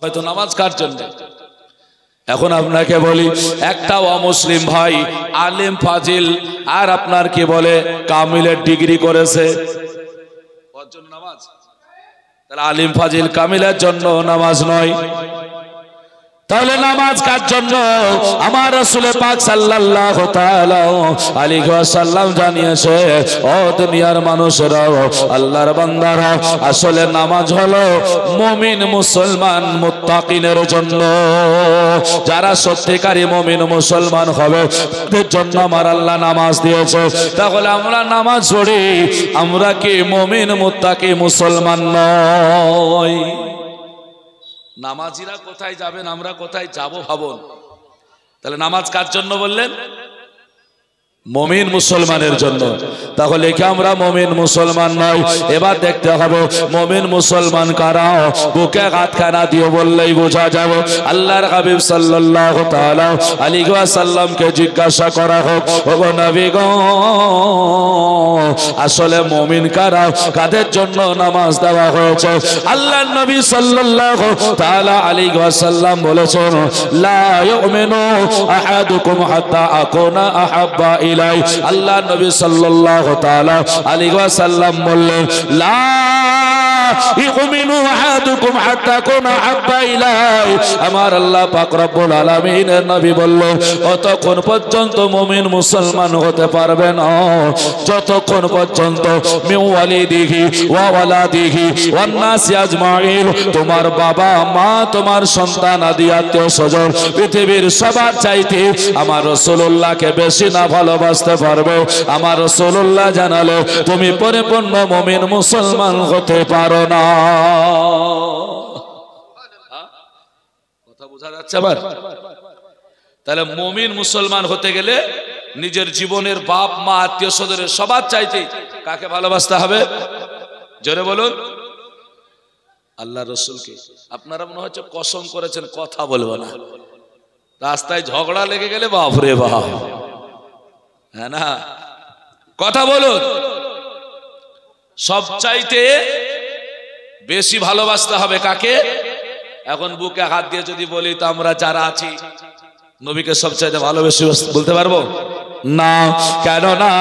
হয়তো নামাজ কার জন্য। এখন আপনাকে বলি, একটা অমুসলিম ভাই আলেম ফাজিল আর আপনার কি বলে কামিলের ডিগ্রি করেছে, ওর জন্য নামাজ? তাহলে আলিম ফাজিল কামিলের জন্য নামাজ নয়, তাহলে নামাজ কার জন্য? আমার রাসূল পাক সাল্লাল্লাহু তাআলা আলাইহি ওয়াসাল্লাম জানিয়েছে, ও দুনিয়ার মানুষেরা, আল্লাহর বান্দারা, আসলে নামাজ হলো মুমিন মুসলমান মুত্তাকিনের জন্য। যারা সত্যিকারী মুমিন মুসলমান হবে তাদের জন্য আমার আল্লাহ নামাজ দিয়েছে। তাহলে আমরা নামাজ পড়ি, আমরা কি মুমিন মুত্তাকি মুসলমান নই? নামাজিরা কোথায় যাবেন, আমরা কোথায় যাব ভাবুন। তাহলে নামাজ কার জন্য বললেন? মুমিন মুসলমানের জন্য। তাহলে কি আমরা মুমিন মুসলমান নই? এবার দেখতে হবে মুমিন মুসলমান কারা। বুকে হাতখানা দিয়ে বললেই বোঝা যাবে। আল্লাহর হাবিব সাল্লাল্লাহু তাআলা আলাইহি ওয়াসাল্লামকে জিজ্ঞাসা করা হোক, ওগো নবী গো, আসলে মুমিন কারা, কাদের জন্য নামাজ দেওয়া হয়েছে? আল্লাহর নবী সাল্লাল্লাহু তাআলা আলাইহি ওয়াসাল্লাম বলেছেন, লা ইউমিনু আহাদুকুম হাত্তা আকুনা আহাব্বা ইলাই। আল্লাহ নবী সাল্লাল্লাহু তাআলা আলাইহি ওয়াসাল্লাম বললেন, লা ইউমিনু আহাদুকুম হাত্তা আকুনা আহাব্বা ইলাই। আমার আল্লাহ পাক রব্বুল আলামিনের নবী বললেন, ততক্ষণ পর্যন্ত মুমিন মুসলমান হতে পারবে না যতক্ষণ পর্যন্ত মিন ওয়ালিদিহি ওয়া ওয়ালাদিহি ওয়ান নাসি আজমাইন, তোমার বাবা মা, তোমার সন্তান আদি আত্মীয় স্বজন পৃথিবীর সবার চাইতে আমার রাসূলুল্লাহকে বেশি না ভালোবাসতে পারবে। আমার রাসূলুল্লাহ জানালো, তুমি পরিপূর্ণ মুমিন মুসলমান হতে পারো না। কথা বোঝা যাচ্ছে আবার? তাহলে মুমিন মুসলমান হতে গেলে নিজের জীবনের বাপ মা আত্মীয় স্বজনের সবার চাইতে কাকে ভালোবাসতে হবে? জোরে বলুন। আল্লাহ রসুলকে। আপনারা মনে হচ্ছে কসম করেছেন কথা বলবো না, রাস্তায় ঝগড়া লেগে গেলে বাপরে বাপ, হ্যাঁ না, কথা বলুন। সব চাইতে বেশি ভালোবাসতে হবে কাকে? এখন বুকে হাত দিয়ে যদি বলি তো আমরা যারা আছি নবীকে সবচাইতে ভালোবেসে বলতে পারবো না? কেন না?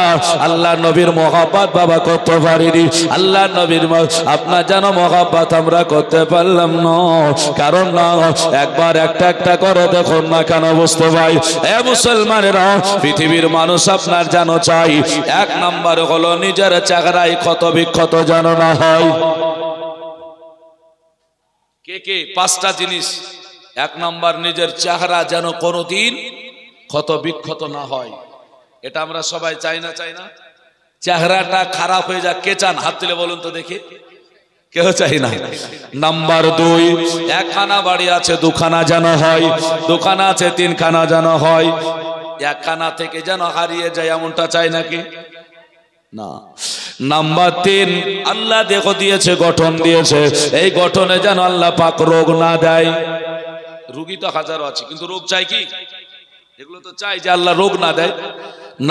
আল্লাহ নবীর মহব্বত বাবা করতে পারিনি, আল্লাহ নবীর আপনার যেন মহব্বত আমরা করতে পারলাম না। কারণ না, একবার একটা একটা করে দেখুন না কেন, বুঝতে পাই এ মুসলমানেরা, পৃথিবীর মানুষ আপনার যেন চাই, এক নাম্বার হলো নিজের চেহারায় ক্ষত বিক্ষত যেন না হয়। কে কে? পাঁচটা জিনিস। এক নাম্বার, নিজের চেহারা যেন কোনোদিন ক্ষত বিক্ষত না হয়। এটা আমরা সবাই চাই না, চাই না? চেহারাটা খারাপ হয়ে যাক কে চান? হাত তুলে বলুন তো দেখি, কেউ চাই না। নাম্বার দুই, একখানা বাড়ি আছে দুখানা যেন হয়, দুখানা আছে তিনখানা যেন হয়, একখানা থেকে যেন হারিয়ে যায় এমনটা চাই নাকি? না। নাম্বার তিন, আল্লাহ দেখো দিয়েছে, গঠন দিয়েছে, এই গঠনে যেন আল্লাহ পাক রোগ না দেয়। রোগী তো হাজারো আছে, কিন্তু রোগ চাই কি? এগুলো তো চাই যে আল্লাহ রোগ না দেয়।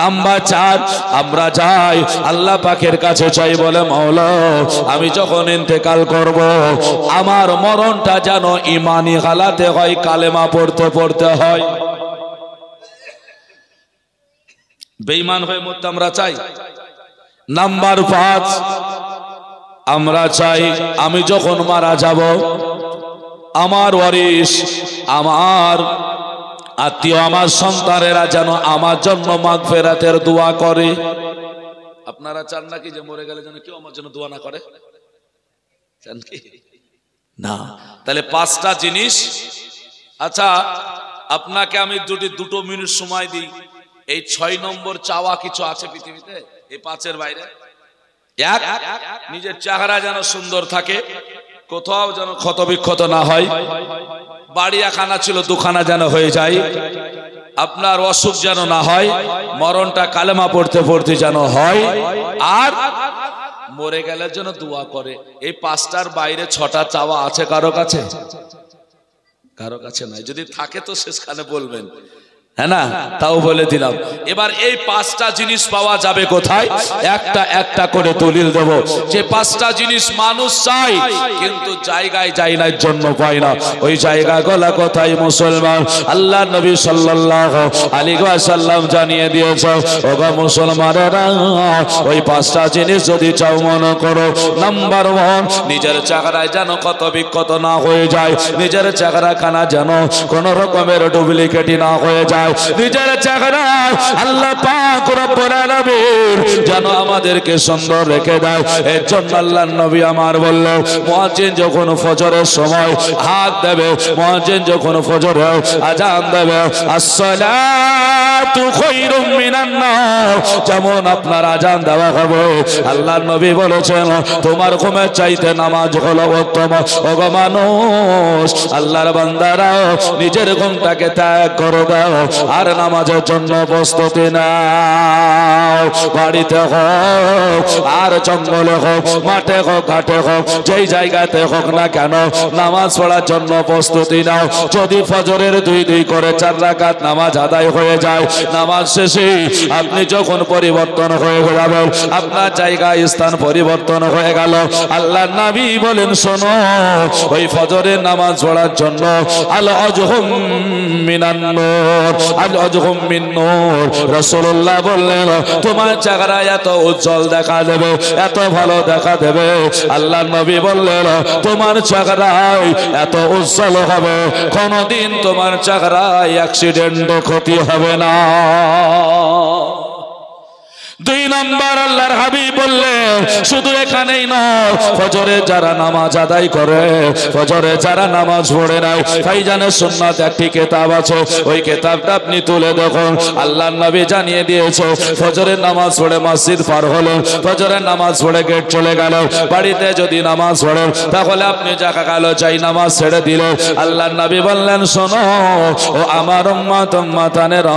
নাম্বার চার, আমরা চাই আল্লাহ পাকের কাছে চাই বলে, মাওলা আমি যখন ইন্তেকাল করব আমার মরণটা যেন ইমানি হালাতে হয়, কালেমা পড়তে পড়তে হয়। বেঈমান হয়ে মরতে আমরা চাই। নাম্বার পাঁচ, আমরা চাই আমি যখন মারা যাব আমার ওয়ারিস, আমার আত্মীয়, আমার সন্তানেরা যেন আমার জন্য মাগফিরাতের দোয়া করে। আপনারা চান নাকি যে মরে গেলে যেন কেউ আমার জন্য দোয়া না করে? চান কি? না। তাহলে পাঁচটা জিনিস। আচ্ছা, আপনাকে আমি দুটো মিনিট সময় দিই, এই 6 নম্বর চাওয়া কিছু আছে পৃথিবীতে এই পাঁচের বাইরে? এক, নিজের চেহারা যেন সুন্দর থাকে, কোথাও যেন ক্ষত বিক্ষত না হয়, বাড়ি একখানা ছিল দুখানা যেন হয়ে যায়, আপনার অসুখ যেন না হয়, মরণটা কালেমা পড়তে পড়তে যেন হয়, আর মরে গেলে যেন দোয়া করে। এই পাঁচটার বাইরে 6টা চাওয়া আছে কারো কাছে? কারো কাছে নাই। যদি থাকে তো শেষখানে বলবেন। হ্যাঁ না, তাও বলে দিলাম। এবার এই পাঁচটা জিনিস পাওয়া যাবে কোথায়? একটা একটা করে দলিল দেব। যে পাঁচটা জিনিস মানুষ চাই কিন্তু জায়গায় জায়গার জন্য পায় না, ওই জায়গা গলা কোথায় মুসলমান? আল্লাহ নবী সাল্লাল্লাহু আলাইহি ওয়াসাল্লাম জানিয়ে দিয়েছে, ওগো মুসলমানেরা, ওই পাঁচটা জিনিস যদি চাও মনে করো। নাম্বার 1, নিজের চেহারায় যেন কত বিক্ষত না হয়ে যায়, নিজের চেহারা খানা যেন কোন রকমের ডুপ্লিকেটই না হয়ে যায়, নিজের চেহারা আল্লাহ পাক রব্বুল আলামিন যেন আমাদেরকে সুন্দর রেখে দেয়। এর জন্য আল্লাহর নবী আমার বলল, মুয়াজ্জিন যখন ফজরের সময় হাত দেবে, মুয়াজ্জিন যখন ফজরে আজান দেবে, আসসালাতু খায়রুম মিনান নার, যেমন আপনার আজান দেওয়া হবে, আল্লাহর নবী বলেছেন তোমার ঘুমের চাইতে নামাজ হলো উত্তম। ওগো মানুষ, আল্লাহর বান্দারা, নিজের ঘুমটাকে ত্যাগ করে দাও আর নামাজের জন্য প্রস্তুতি নাও। বাড়িতে হোক আর জঙ্গলে হোক, মাঠে হোক ঘাটে হোক, যেই জায়গাতে হোক না কেন, নামাজ পড়ার জন্য প্রস্তুতি নাও। যদি ফজরের 2 করে 4 রাকাত নামাজ আদায় হয়ে যায়, নামাজ শেষে আপনি যখন পরিবর্তন হয়ে যাবেন, আপনার জায়গা স্থান পরিবর্তন হয়ে গেল, আল্লাহর নবী বলেন শোনো, ওই ফজরের নামাজ পড়ার জন্য আল আজহুম মিনান নূর, আল আজহুম মিন নূর, রাসূলুল্লাহ বললেন তোমার চেহারা এত উজ্জ্বল দেখা দেবে, এত ভালো দেখা দেবে। আল্লাহর নবী বললেন তোমার চেহারায় এত উজ্জ্বল হবে, কোনদিন তোমার চেহারায় অ্যাক্সিডেন্টে ক্ষতি হবে না। 2 নম্বর আল্লাহর হাবিব বললেন শুধু এখানেই নয়, ফজরে যারা নামাজ আদায় করে, ফজরে যারা নামাজ পড়ে নাই, ফাইজানের সুন্নাত একটি কিতাব আছে, ওই কিতাবটা আপনি তুলে দেখুন। আল্লাহর নবী জানিয়ে দিয়েছে, ফজরের নামাজ পড়ে মসজিদ পার হলেন, ফজরের নামাজ পড়ে গেট চলে গেল, বাড়িতে যদি নামাজ পড়েন তাহলে আপনি জাকা গেল চাই নামাজ ছেড়ে দিলেন, আল্লাহর নবী বললেন শোনো ও আমার উম্মত উম্মতানেরা,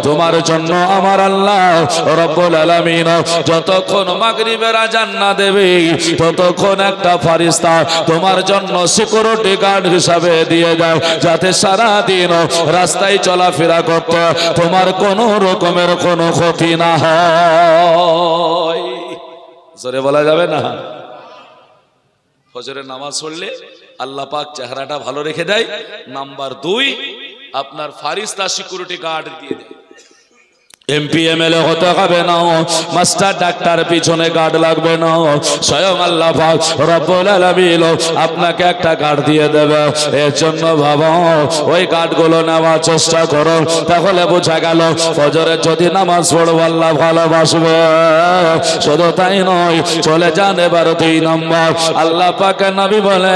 তোমার জন্য আমার আল্লাহ রব্বুল আলামিন যতক্ষণ মাগরিবের আজান না দেবে, ততক্ষণ একটা ফেরেশতা তোমার জন্য সিকিউরিটি গার্ড হিসাবে দিয়ে দাও, যাতে সারা দিন রাস্তায় চলাফেরা করতে তোমার কোনো রকমের কোনো ক্ষতি না হয়। জোরে বলা যাবে না? ফজরের নামাজ পড়লে আল্লাহ পাক চেহারাটা ভালো রেখে দেয়। নাম্বার 2, আপনার ফেরেশতা সিকিউরিটি গার্ড দিয়ে দেয়। এমপি এমএলএ হতে হবে না, মাস্টার ডাক্তার পিছনে গার্ড লাগবে না, স্বয়ং আল্লাহ পাক রব্বুল আলামিন আপনাকে একটা গার্ড দিয়ে দেবে। এর জন্য ভাবো ওই গার্ডগুলো নেওয়ার চেষ্টা করো, তাহলে বোঝা গেল ফজরের যদি নামাজ পড়ো আল্লাহ ভালোবাসবে। শুধু তাই নয়, চলে যান এবার 2 নম্বর। আল্লাহ পাকের নবী বলে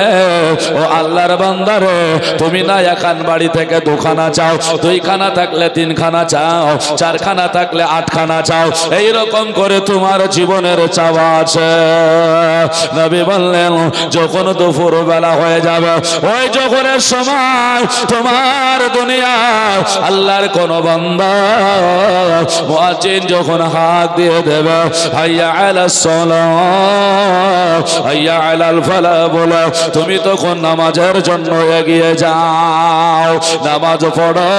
ও আল্লাহর বান্দারে, তুমি না এখান বাড়ি থেকে 2 খানা চাও, 2 খানা থাকলে 3 খানা চাও, 4 খানা থাকলে 8 খানা চাও, এইরকম করে তোমার জীবনের চাওয়া আছে। নবী বললেন যখন দুপুর বেলা হয়ে যাবে, ওই যখনের সময় তোমার দুনিয়ায় আল্লাহর কোন বান্দা মুয়াজ্জিন যখন হাত দিয়ে দেবে, হাইয়া আলাস সালাহ হাইয়া আলাল ফালাহ বলে, তুমি তখন নামাজের জন্য এগিয়ে যাও, নামাজ পড়ো।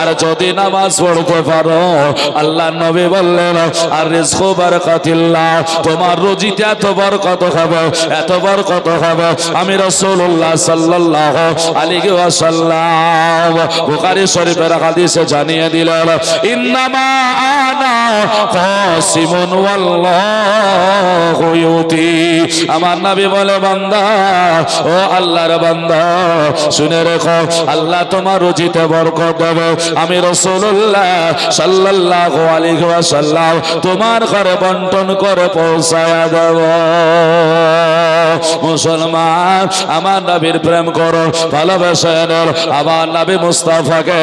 আর যদি নামাজ পড়তে পারো, আল্লাহ নবী বললেন আর রিজকু বারাকাতিল্লাহ, তোমার রুজিতে এত বরকত হবে, এত বরকত হবে। আমি রাসূলুল্লাহ সাল্লাল্লাহু আলাইহি ওয়াসাল্লাম বুখারী শরীফের হাদিসে জানিয়ে দিলেন, ইন্নামা আনা কাসিমুন ওয়াল্লাহু ইউতি। আমার নবী বলে বান্দা, ও আল্লাহর বান্দা শুনে রেখো, আল্লাহ তোমার রুজিতে বরকত দেবে, আমি রাসূলুল্লাহ সাল্লাল্লাহু আলাইহি ওয়াসাল্লাম তোমার ঘরে বন্টন করে পৌঁছায়া দেব। মুসলমান, আমার নবীর প্রেম করো, ভালোবাসেন, আমার নবী মুস্তাফাকে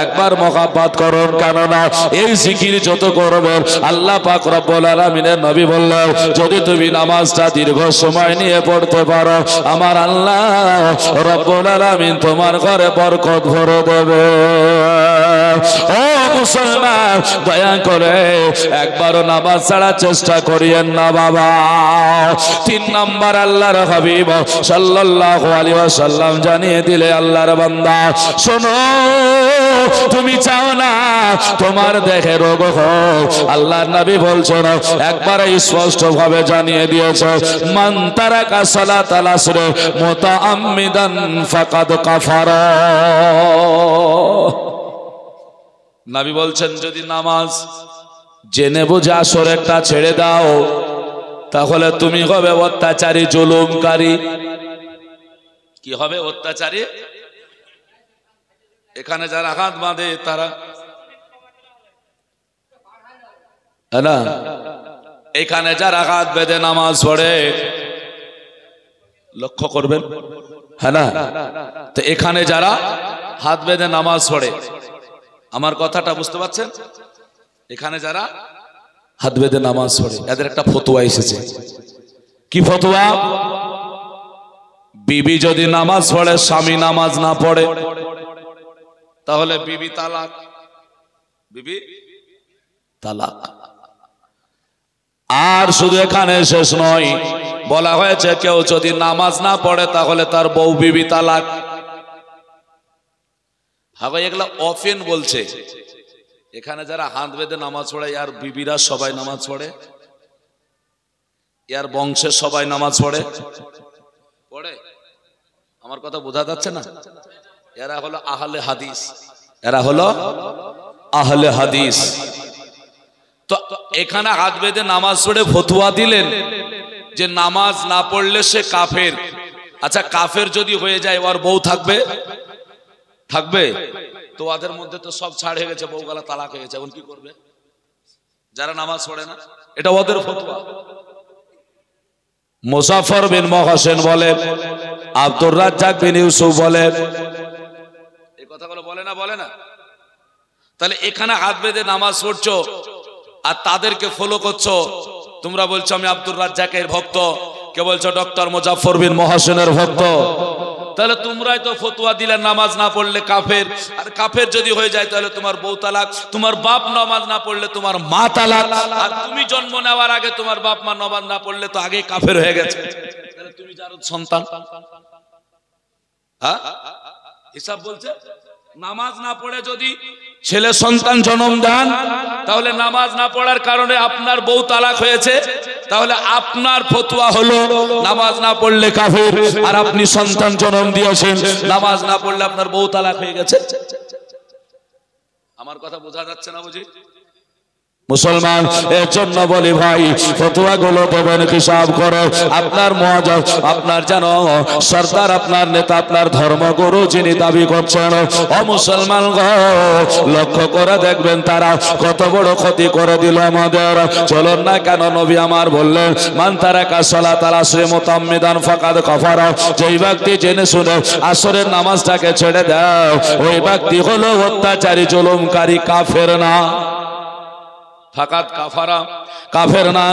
একবার মোহাব্বত করুন, কেননা এই জিকির যত করবেন আল্লাহ পাক রব্বুল আলামিনের নবী বললেন যদি তুমি নামাজটা দীর্ঘ সময় নিয়ে পড়তে পারো, আমার আল্লাহ রব্বুল আলামিন তোমার ঘরে বরকত ভরে দেবে। ও মুসলমান, দয়া করে একবারও নামাজ ছাড়ার চেষ্টা করিয়েন না বাবা। 3 নাম্বার আল্লাহর হাবিব সাল্লাল্লাহু আলাইহি ওয়াসাল্লাম জানিয়ে দিলে, আল্লাহর বান্দা শোনো, তুমি চাও না তোমার দেহে রোগ হোক, আল্লাহর নবী বলছেন একবার স্পষ্ট ভাবে জানিয়ে দিয়েছে, মান তারাকা সালাতাল আসর মুতাআম্মিদান ফাকাদ কাফারা। নবী বলছেন যদি নামাজ জেনে বুঝে আসরেরটা ছেড়ে দাও তাহলে তুমি হবে অত্যাচারী, জুলুমকারী। কি হবে? অত্যাচারী। এখানে যারা হাত বাঁধে তারা না, এখানে যারা হাত বেঁধে নামাজ পড়ে লক্ষ্য করবেন, হ্যাঁ না? তো এখানে যারা হাত বেঁধে নামাজ পড়ে, আমার কথাটা বুঝতে পারছেন? এখানে যারা হাত বেঁধে নামাজ পড়ে এদের একটা ফতোয়া এসেছে। কি ফতোয়া? বিবি যদি নামাজ পড়ে, স্বামী নামাজ না পড়ে, তাহলে বিবি তালাক, বিবি তালাক। আর শুধু এখানে শেষ নয়, বলা হয়েছে কেউ যদি নামাজ না পড়ে তাহলে তার বউ বিবি তালাক। হাগো এগুলা অফেন বলছে। এখানে যারা হাত বেঁধে নামাজ পড়ে আর বিবিরা সবাই নামাজ পড়ে, এর বংশের সবাই নামাজ পড়ে পড়ে। আমার কথা বোঝা যাচ্ছে না? এরা হলো আহলে হাদিস, এরা হলো আহলে হাদিস। তো এখানে হাত বেঁধে নামাজ পড়ে ফতোয়া দিলেন যে নামাজ না পড়লে সে কাফের। আচ্ছা, কাফের যদি হয়ে যায় ওর বউ থাকবে? থাকবে। তো ওদের মধ্যে তো সব ছাড় হয়ে গেছে, বউ গালা তালাক হয়ে গেছে, এখন কি করবে যারা নামাজ পড়ে না? এটা ওদের ফতোয়া। মুজাফফর বিন মুহসিন বলেন, আব্দুর রাজ্জাক বিন ইউসুফ বলেন, এই কথাগুলো বলে না? বলে না? তাহলে এখানে হাত বেঁধে নামাজ পড়ছো আর তাদেরকে ফলো করছো। তোমরা বলছো আমি আব্দুর রাজ্জাকের ভক্ত, কে বলছো ডক্টর মুজাফফর বিন মুহসিনের ভক্ত। তাহলে তোমরাই তো ফতোয়া দিলে নামাজ না পড়লে কাফের, আর কাফের যদি হয়ে যায় তাহলে তোমার বউ তালাক, তোমার বাপ নামাজ না পড়লে তোমার মা তালাক, আর তুমি জন্ম নেওয়ার আগে তোমার বাপ মা নামাজ না পড়লে তো আগেই কাফের হয়ে গেছে। তাহলে তুমি যার সন্তান, হ্যাঁ হিসাব বলছে নামাজ না পড়ে যদি ছেলে সন্তান জন্ম দেন তাহলে নামাজ না পড়ার কারণে আপনার বউ তালাক হয়েছে, তাহলে আপনার ফতোয়া হলো নামাজ না পড়লে কাফের, আর আপনি সন্তান জন্ম দিয়েছেন, নামাজ না পড়লে আপনার বউ তালাক হয়ে গেছে। আমার কথা বোঝা যাচ্ছে না? বুঝি মুসলমান, এর জন্য বলি ভাই ফতোয়া গুলো দেবেন হিসাব করে। আপনার মুয়াজ্জিন, আপনার জানো সরদার, আপনার নেতা, আপনার ধর্মগুরু যিনি দাবি করছেন, ও মুসলমান গো লক্ষ্য করে দেখবেন তারা কত বড় ক্ষতি করে দিল আমাদের। চলুন না কেন নবী আমার বললেন, মান তারাকা সালাতাল আসরি মুতাআম্মিদান ফাকাদ কাফারা। যেই ব্যক্তি জেনে শুনে আসরের নামাজটাকে ছেড়ে দেয় ওই ব্যক্তি হলো অত্যাচারী, জুলুমকারী, কাফের না। ফাকাত কাফারা, কাফের না,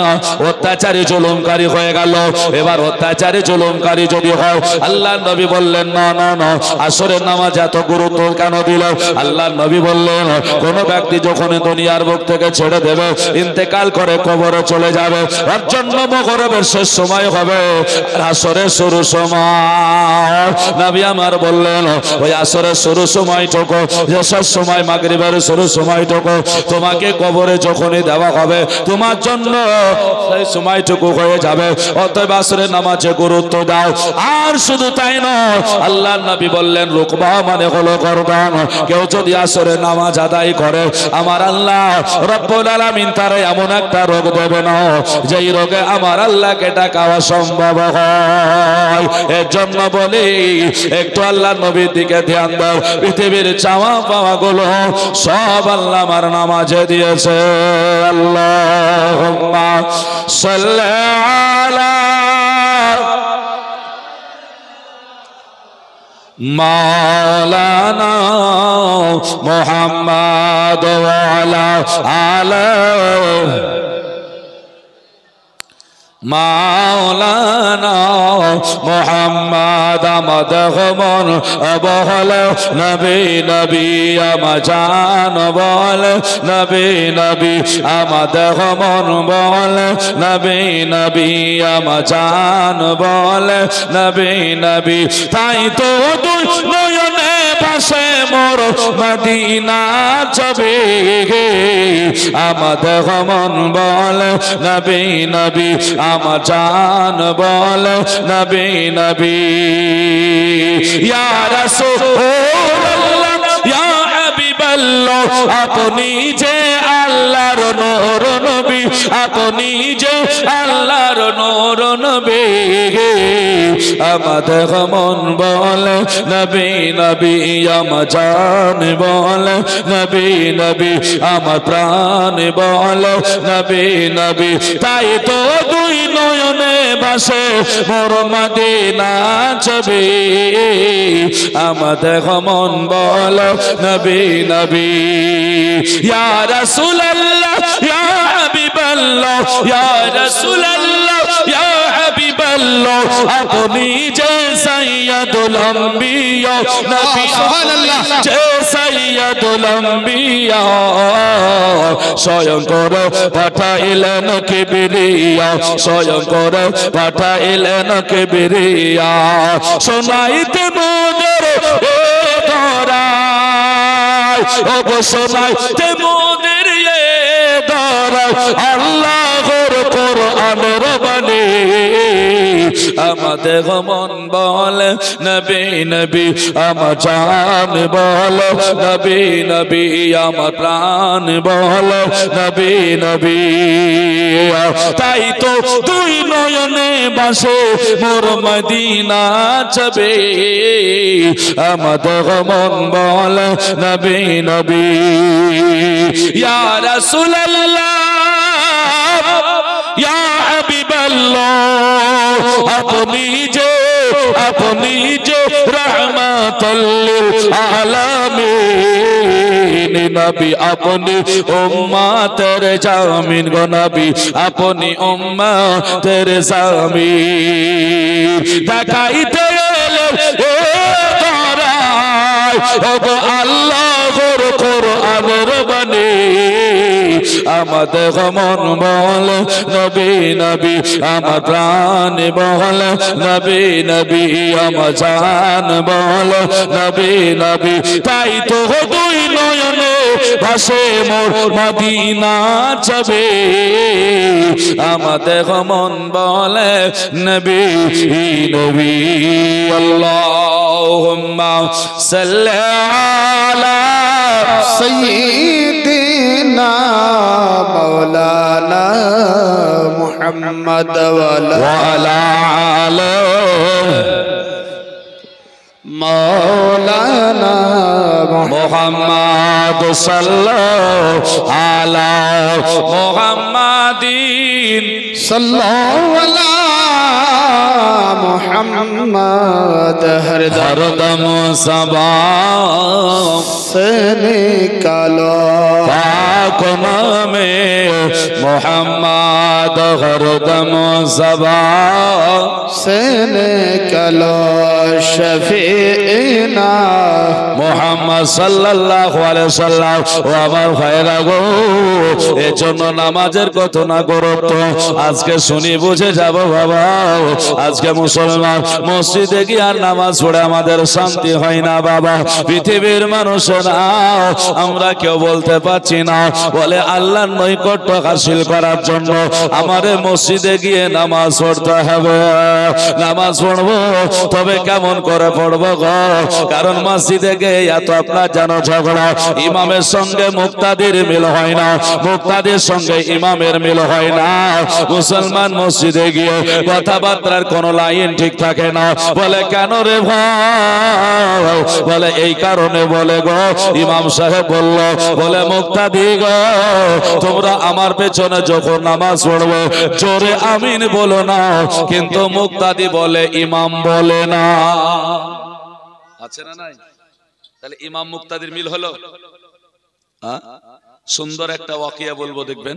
অত্যাচারী জুলুমকারী হয়ে গেল। এবার অত্যাচারী জুলুমকারী যদি হয়, আল্লাহর নবী বললেন না না না, আসরের নামাজ এত গুরুত্ব কেন দিল? আল্লাহর নবী বললেন কোন ব্যক্তি যখন দুনিয়ার বুক থেকে ছেড়ে দেবে, ইন্তেকাল করে কবরে চলে যাবে, তার জন্য মগরবের শেষ সময় হবে আর আসরের শুরু সময়। নবী আমার বললেন ওই আসরের শুরু সময়টুকু, শেষ সময় মাগরিবের শুরু সময়টুকু তোমাকে কবরে যখন দেওয়া হবে তোমার জন্য সেই সময়টুকু হয়ে যাবে। অতএব আসরের নামাজে গুরুত্ব দাও। আর শুধু তাই নয়, আল্লাহর নবী বললেন রুকবা মানে হলো গর্দান। কেউ যদি আসরের নামাজ আদায় করে, আমার আল্লাহ রব্বুল আলামিন তার এমন একটা রোগ দেবে না যেই রোগে আমার আল্লাহকে ডাকা অসম্ভব হয়। এর জন্য বলি একটু আল্লাহর নবীর দিকে ধ্যান দাও। পৃথিবীর চাওয়া পাওয়া গুলো সব আল্লাহ আমার নামাজে দিয়েছে। আল্লাহুম্মা সাল্লি আলা মাওলানা মুহাম্মদ ওয়া আলা আলিহি মাওলানা মুহাম্মদ আমদ গমন বহল নবী নবী আমাজান বল নবী নবী আমদ গমন বল নবী নবী আমাজান বল নবী নবী তাই তো দুই নয়নে ভাসে মোর মদিনা ছবি আমদ গমন বল নবী নবী আমার জান বল নবী নবী ইয়া রাসূলুল্লাহ ইয়া হাবিবাল্লাহ আপনি যে আল্লাহর নূর নবী আপনি যে আল্লাহর নূর নবী আমাদের মন বল নবী নবী আমার জান বল নবী নবী আমার প্রাণ বল নবী নবী তাই তো দুই নয়নে ভাসে মোর মদিনা ছবি আমাদের মন বল নবী নবী ইয়া রাসূলুল্লাহ ইয়া হাবিবাল্লাহ ইয়া রাসূলুল্লাহ ইয়া হাবিবাল্লাহ আপনি যে সাইয়্যিদুল আম্বিয়া নবী সুবহানাল্লাহ যে সাইয়্যিদুল আম্বিয়া স্বয়ং করে পাঠাইলেন কিবরিয়া স্বয়ং করে পাঠাইলেন কিবরিয়া শোনাইতে মোদের এ ধরায় ও শোনাইতে মোদের এ ধরায় আল্লাহর কোরআনের বাণী আমাদের মন বল নবী নবী আমার জান বল নবী নবী আমার প্রাণ বল নবী নবী তাই তো দুই নয়নে ভাসে মোর মদিনা ছবি আমাদের মন বল নবী নবী ইয়া রাসূলুল্লাহ ইয়া হাবিবাল্লাহ আপনি যে রহমাতুল লিল আলামিন নবী আপনি উম্মতের জামিন গো নবী আপনি উম্মতের জামিন দেখাইতে এলেন এ ধরায় ও আল্লাহর কোরআনের বাণী আমাদের মন বল নবী নবী আমার প্রাণ বল নবী নবী আমার জান বল নবী নবী তাই তো দুই নয়নে ভাসে মোর মদিনা ছবি আমাদের মন বলে নবী নবী আল্লাহুম্মা সাল্লি আলা সাইয়্যিদিনা مولانا محمد وعلى آله مولانا محمد صلى على محمد صلى على محمد हरदम सबा से निकालो पाक नामे मोहम्मद हरदम सबा से निकालो शफीना मोहम्मद सल्लल्लाहु अलैहि वसल्लम ও আমার ভাইরা গো এজন্য নামাজের কত না গুরুত্ব আজকে শুনি বুঝে যাব বাবা আজকে মুসলমান মসজিদে গিয়ে আর নামাজ পড়ে আমাদের শান্তি হয় না বাবা পৃথিবীর মানুষেরা আমরা কেউ বলতে পারছি না বলে আল্লাহর নৈকট্য হাসিল করার জন্য আমাদের মসজিদে গিয়ে নামাজ পড়তে হবে নামাজ পড়বো তবে কেমন করে পড়বো গো কারণ মসজিদে গিয়ে এত আপনার জানো ঝগড়া ইমামের সঙ্গে মুক্তাদির মিল হয় না মুক্তাদির সঙ্গে ইমামের মিল হয় না মুসলমান মসজিদে গিয়ে কথাবার্তার কোন লাইন ঠিক থাকে না বলে কেন রে ভাই বলে এই কারণে বলে গো ইমাম সাহেব বলল বলে মুক্তাদি গো তোমরা আমার পেছনে যখন নামাজ পড়বে জোরে আমিন বলো না কিন্তু মুক্তাদি বলে ইমাম বলে না আছে না নাই তাহলে ইমাম মুক্তাদির মিল হলো সুন্দর একটা ওয়াকিয়া বলবো দেখবেন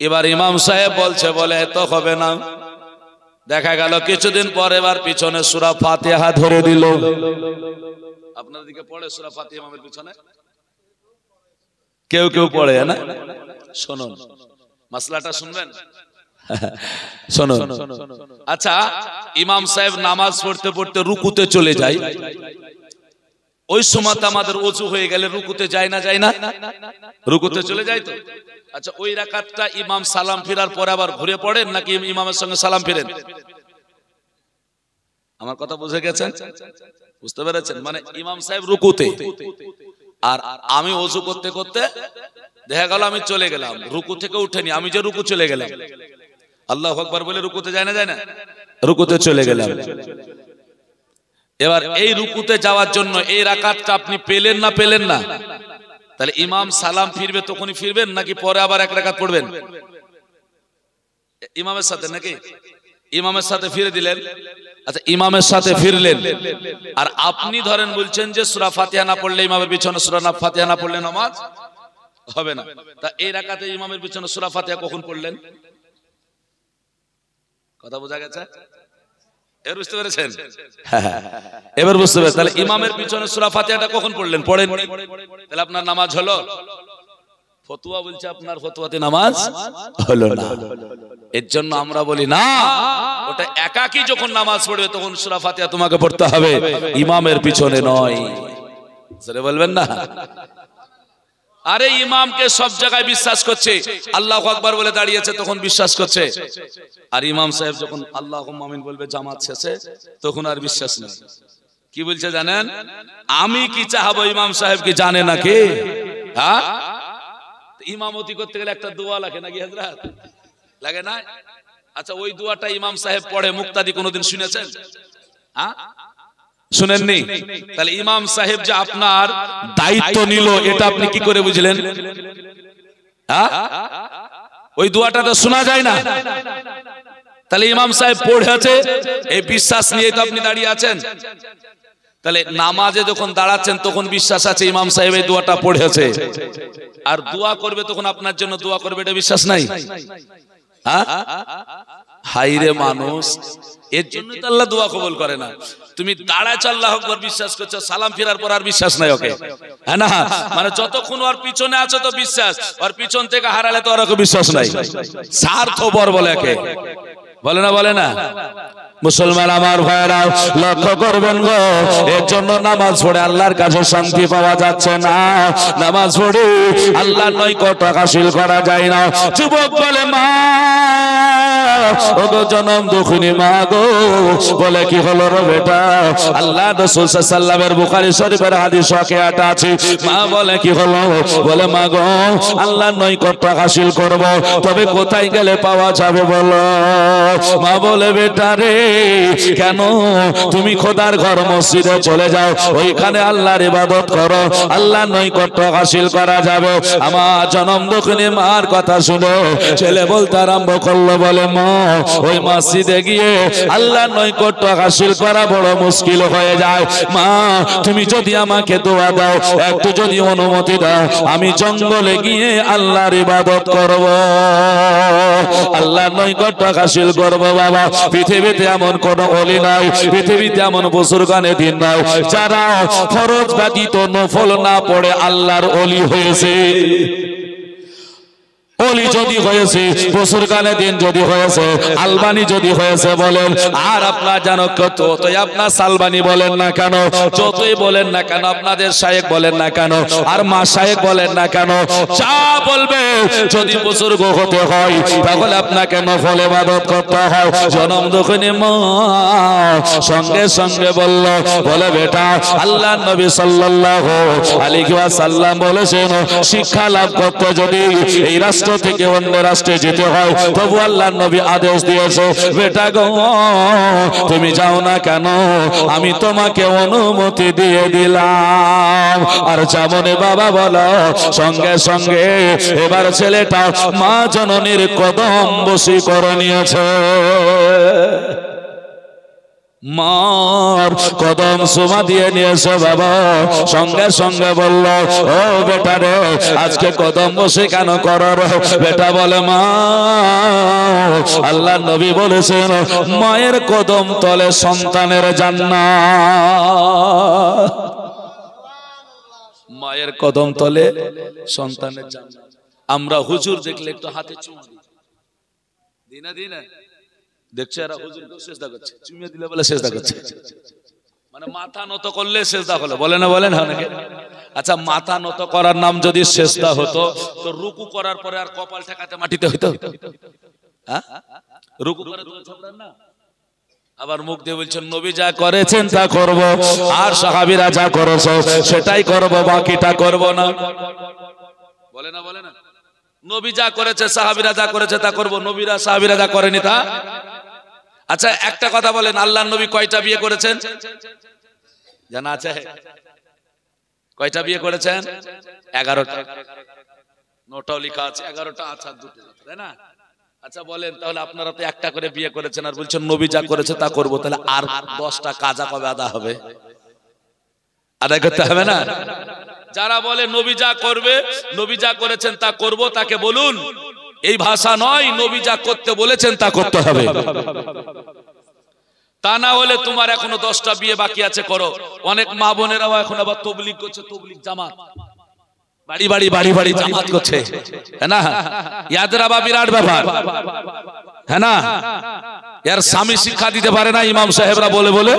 এবার ইমাম সাহেব বলছে, বলে তো হবে না। দেখা গেল কিছুদিন পর এবার পিছনে সূরা ফাতিহা ধরে দিল। আপনাদের দিকে পড়ে সূরা ফাতিহা ইমামের পিছনে? কেউ কেউ পড়ে না। শুনুন মাসলাটা শুনবেন, শুনুন। আচ্ছা, ইমাম সাহেব নামাজ পড়তে পড়তে রুকুতে চলে যায়, ওই সময় আমাদের ওযু হয়ে গেলে রুকুতে যায় না? যায় না? রুকুতে চলে যায় তো। আচ্ছা, ওই রাকাতটা ইমাম সালাম ফিরার পরে আবার ঘুরে পড়েন নাকি ইমামের সঙ্গে সালাম ফিরেন? আমার কথা বুঝে গেছেন? বুঝতে পেরেছেন? মানে ইমাম সাহেব রুকুতে, আর আমি ওযু করতে করতে দেখা গেল আমি চলে গেলাম, রুকু থেকে উঠেনি, আমি যে রুকু চলে গেলাম, আল্লাহু আকবার বলে রুকুতে যায় না? যায় না? রুকুতে চলে গেলাম। এবার এই রুকুতে যাওয়ার জন্য এই রাকাতটা আপনি পেলেন না? পেলেন না? তাহলে ইমাম সালাম ফিরবে তখনই ফিরবেন নাকি পরে আবার এক রাকাত পড়বেন ইমামের সাথে? নাকি ইমামের সাথে ফিরে দিলেন? আচ্ছা, ইমামের সাথে ফিরলেন, আর আপনি ধরেন বলছেন যে সূরা ফাতিহা না পড়লে, ইমামের পিছনে সূরা ফাতিহা না পড়লে নামাজ হবে না। তা এই রাকাতে ইমামের পিছনে সূরা ফাতিহা কখন পড়লেন? কথা বোঝা গেছে? এবার বুঝতে পেরেছেন? এবার বুঝতে পেরেছেন? তাহলে ইমামের পিছনে সূরা ফাতিহাটা কখন পড়লেন? পড়েন। তাহলে আপনার নামাজ হলো? ফতোয়া বলছে আপনার ফতোয়াতে নামাজ হলো না। এর জন্য আমরা বলি না, ওটা একাকী যখন নামাজ পড়বে তখন সূরা ফাতিহা তোমাকে পড়তে হবে, ইমামের পিছনে নয়। সেটা বলবেন না? আরে ইমামকে সব জায়গায় বিশ্বাস করছে, আল্লাহু আকবার বলে দাঁড়িয়েছে তখন বিশ্বাস করছে, আর ইমাম সাহেব যখন আল্লাহুম্মা আমিন বলবে জামাত শেষে তখন আর বিশ্বাস নেই। কি বলছে জানেন? আমি কি চাহাবো, ইমাম সাহেব কি জানে নাকি? হ্যাঁ, ইমামতি করতে গেলে একটা দোয়া লাগে নাকি হযরত? লাগে না? আচ্ছা, ওই দোয়াটা ইমাম সাহেব পড়ে, মুক্তাদি কোনোদিন শুনেছেন? হ্যাঁ, শুনেননি? তাহলে ইমাম সাহেব যে আপনার দায়িত্ব নিল, এটা আপনি কি করে বুঝলেন? হ্যাঁ, ওই দোয়াটা তো শোনা যায় না। তাহলে ইমাম সাহেব পড়েছে, এই বিশ্বাস নিয়ে তো আপনি দাঁড়িয়ে আছেন। তাহলে নামাজে যখন দাঁড়াচ্ছেন তখন বিশ্বাস আছে ইমাম সাহেব এই দোয়াটা পড়েছে, আর দোয়া করবে তখন আপনার জন্য দোয়া করবে, এটা বিশ্বাস নাই? হ্যাঁ, হাইরে মানুষ, এর জন্য তো আল্লাহ দোয়া কবুল করে না। তুমি দাঁড়ায় আল্লাহু আকবার বিশ্বাস করছো, সালাম ফিরার পর আর বিশ্বাস নাই ওকে, হ্যাঁ না? মানে যতক্ষণ ওর পিছনে আছো তো বিশ্বাস, ওর পিছন থেকে হারালে তো আর ওকে বিশ্বাস নাই। স্বার্থপর বলে একে, বলে না? বলে না? মুসলমান আমার ভাইরা লক্ষ্য করবেন গো, এর জন্য নামাজ পড়ে আল্লাহর কাছে শান্তি পাওয়া যাচ্ছে না, নামাজ পড়ে আল্লাহর নৈকট্য হাসিল করা যায় না। যুবক বলে মা ওগো জনম দুঃখিনী মা গো, বলে কি হলো রে বেটা? আল্লাহ রাসূল সাল্লাল্লাহু আলাইহি ওয়াসাল্লামের বুখারী শরীফের হাদিস ওয়াকিয়াটা আছে। মা বলে কি হলো? বলে মা গো, আল্লাহর নৈকট্য হাসিল করব, তবে কোথায় গেলে পাওয়া যাবে বলো? মা বলে বেটা রে, কেন তুমি খোদার ঘর মসজিদে চলে যাও, ওইখানে আল্লাহর ইবাদত করো, আল্লাহর নৈকট্য হাসিল করা যাবে। আমার জনম দুঃখিনী মার কথা শুনে ছেলে বলতে আরম্ভ করলো, বলে মা ওই মসজিদে গিয়ে আল্লাহর নৈকট্য হাসিল করা বড় মুশকিল হয়ে যায়। মা তুমি যদি আমাকে দোয়া দাও, একটু যদি অনুমতি দাও, আমি জঙ্গলে গিয়ে আল্লাহর ইবাদত করব, আল্লাহর নৈকট্য হাসিল করব। বাবা, পৃথিবীতে এমন কোন ওলি নাই, পৃথিবীতে এমন বুজুর্গানে দিন নাই যারা ফরজ ব্যতীত নফল না পড়ে আল্লাহর ওলি হয়েছে। ওলি যদি হয়েছে, বুজুর্গানে দিন যদি হয়েছে, আলবানি যদি হয়েছে বলেন, আর আপনার জানো যতই আপনার সালবানি বলেন না কেন, যতই বলেন না কেন, আপনাদের শায়েখ বলেন না কেন, আর মা শায়েখ বলেন না কেন, যা বলবে, যদি বুজুর্গ হতে হয় তাহলে আপনাকে নফল ইবাদত করতে হয়। জনম দুঃখিনী মা সঙ্গে সঙ্গে বলল, বলে বেটা আল্লাহর নবী সাল্লাল্লাহু আলাইহি ওয়াসাল্লাম বলেছেন, শিক্ষা লাভ করতে যদি এই রাষ্ট্র থেকে অন্য রাষ্ট্রে যেতে হয়, তবু আল্লাহর নবী আদেশ দিয়েছে, বেটা গো তুমি যাও না কেন, আমি তোমাকে অনুমতি দিয়ে দিলাম। আর যেমনে বাবা বলো, সঙ্গে সঙ্গে এবার ছেলেটা মা জননীর কদম বশী করে নিয়েছে। মার কদম সুমা দিয়ে নিয়েছে বাবা। সঙ্গে সঙ্গে বলল, ও বেটা রে, আজকে কদম বসে কেন করার? বেটা বলে, মা, আল্লাহ নবী বলেছেন মায়ের কদম তলে সন্তানের জান্নাত। মায়ের কদম তলে সন্তানের জান্নাত। আমরা হুজুর দেখলে একটু হাতে চুমা দিই না, দিই না? দেখছে এরা হুজুরকে সেজদা করছে, চুমিয়ে দিলে বলে সেজদা করছে, মানে মাথা নত করলে সেজদা হলো, বলে না, বলেন অনেকে। আচ্ছা, মাথা নত করার নাম যদি সেজদা হতো, তো রুকু করার পরে আর কপাল ঠেকাতে মাটিতে হইতো? হ্যাঁ, রুকু করে তো ঝগড়ান না। আবার মুখ দিয়ে বলছেন নবী যা করেছেন তা করব, আর সাহাবীরা যা করেছে সেটাই করব, বাকিটা করব না। বলে না, বলে না? নবী যা করেছে, সাহাবীরা যা করেছে তা করব, নবীরা সাহাবীরা যা করেনি তা। আচ্ছা, একটা কথা বলেন, আল্লাহর নবী কয়টা বিয়ে করেছেন জানা আছে? কয়টা বিয়ে করেছেন? 11টা। নোটাও লেখা আছে 11টা, আচ্ছা দুটো, তাই না? আচ্ছা বলেন, তাহলে আপনারা তো একটা করে বিয়ে করেছেন আর বলছেন নবী যা করেছে তা করব, তাহলে আর 10টা কাজা কবে আদা হবে? আদায় করতে হবে না? যারা বলে নবী যা করবে, নবী যা করেছেন তা করব, তাকে বলুন এই ভাষা নয়, নবী যা করতে বলেছেন তা করতে হবে। তা না হলে তোমার এখনো 10টা বিয়ে বাকি আছে, করো। অনেক মা বোনেরাও এখন আবার তবলিগ করছে, তবলিগ জামাত, বাড়ি বাড়ি বাড়ি বাড়ি জামাত করছে, হ্যাঁ না? ইয়াদের আবার বিরাট ব্যাপার, হ্যাঁ না? এর স্বামী শিক্ষা দিতে পারে না, ইমাম সাহেবরা বলে বলে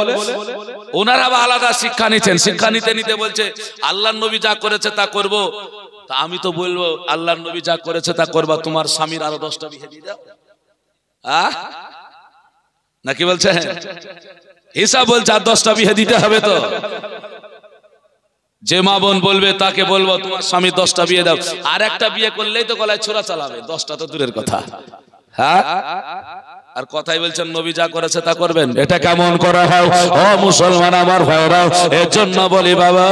ওনারা আবার আলাদা শিক্ষা নিচ্ছেন। শিক্ষা নিতে নিতে বলছে আল্লাহর নবী যা করেছে তা করব। তা আমি তো বলবো আল্লাহর নবী যা করেছে তা করবা, তোমার স্বামীর আরো 10টা বিয়ে দিয়ে দাও, নাকি বলছে? হিসাব বলছে আর 10টা বিয়ে দিতে হবে। তো যে মা বোন বলবে তাকে বলবো তোমার স্বামী 10টা বিয়ে দাও, আর একটা বিয়ে করলেই তো গলায় ছোরা চালাবে, 10টা তো দূরের কথা। হ্যাঁ, আর কথাই বলছেন নবী যা করেছে তা করবেন, এটা কেমন করা হয়? ও মুসলমান আমার ভাইরা, এর জন্য বলি বাবা,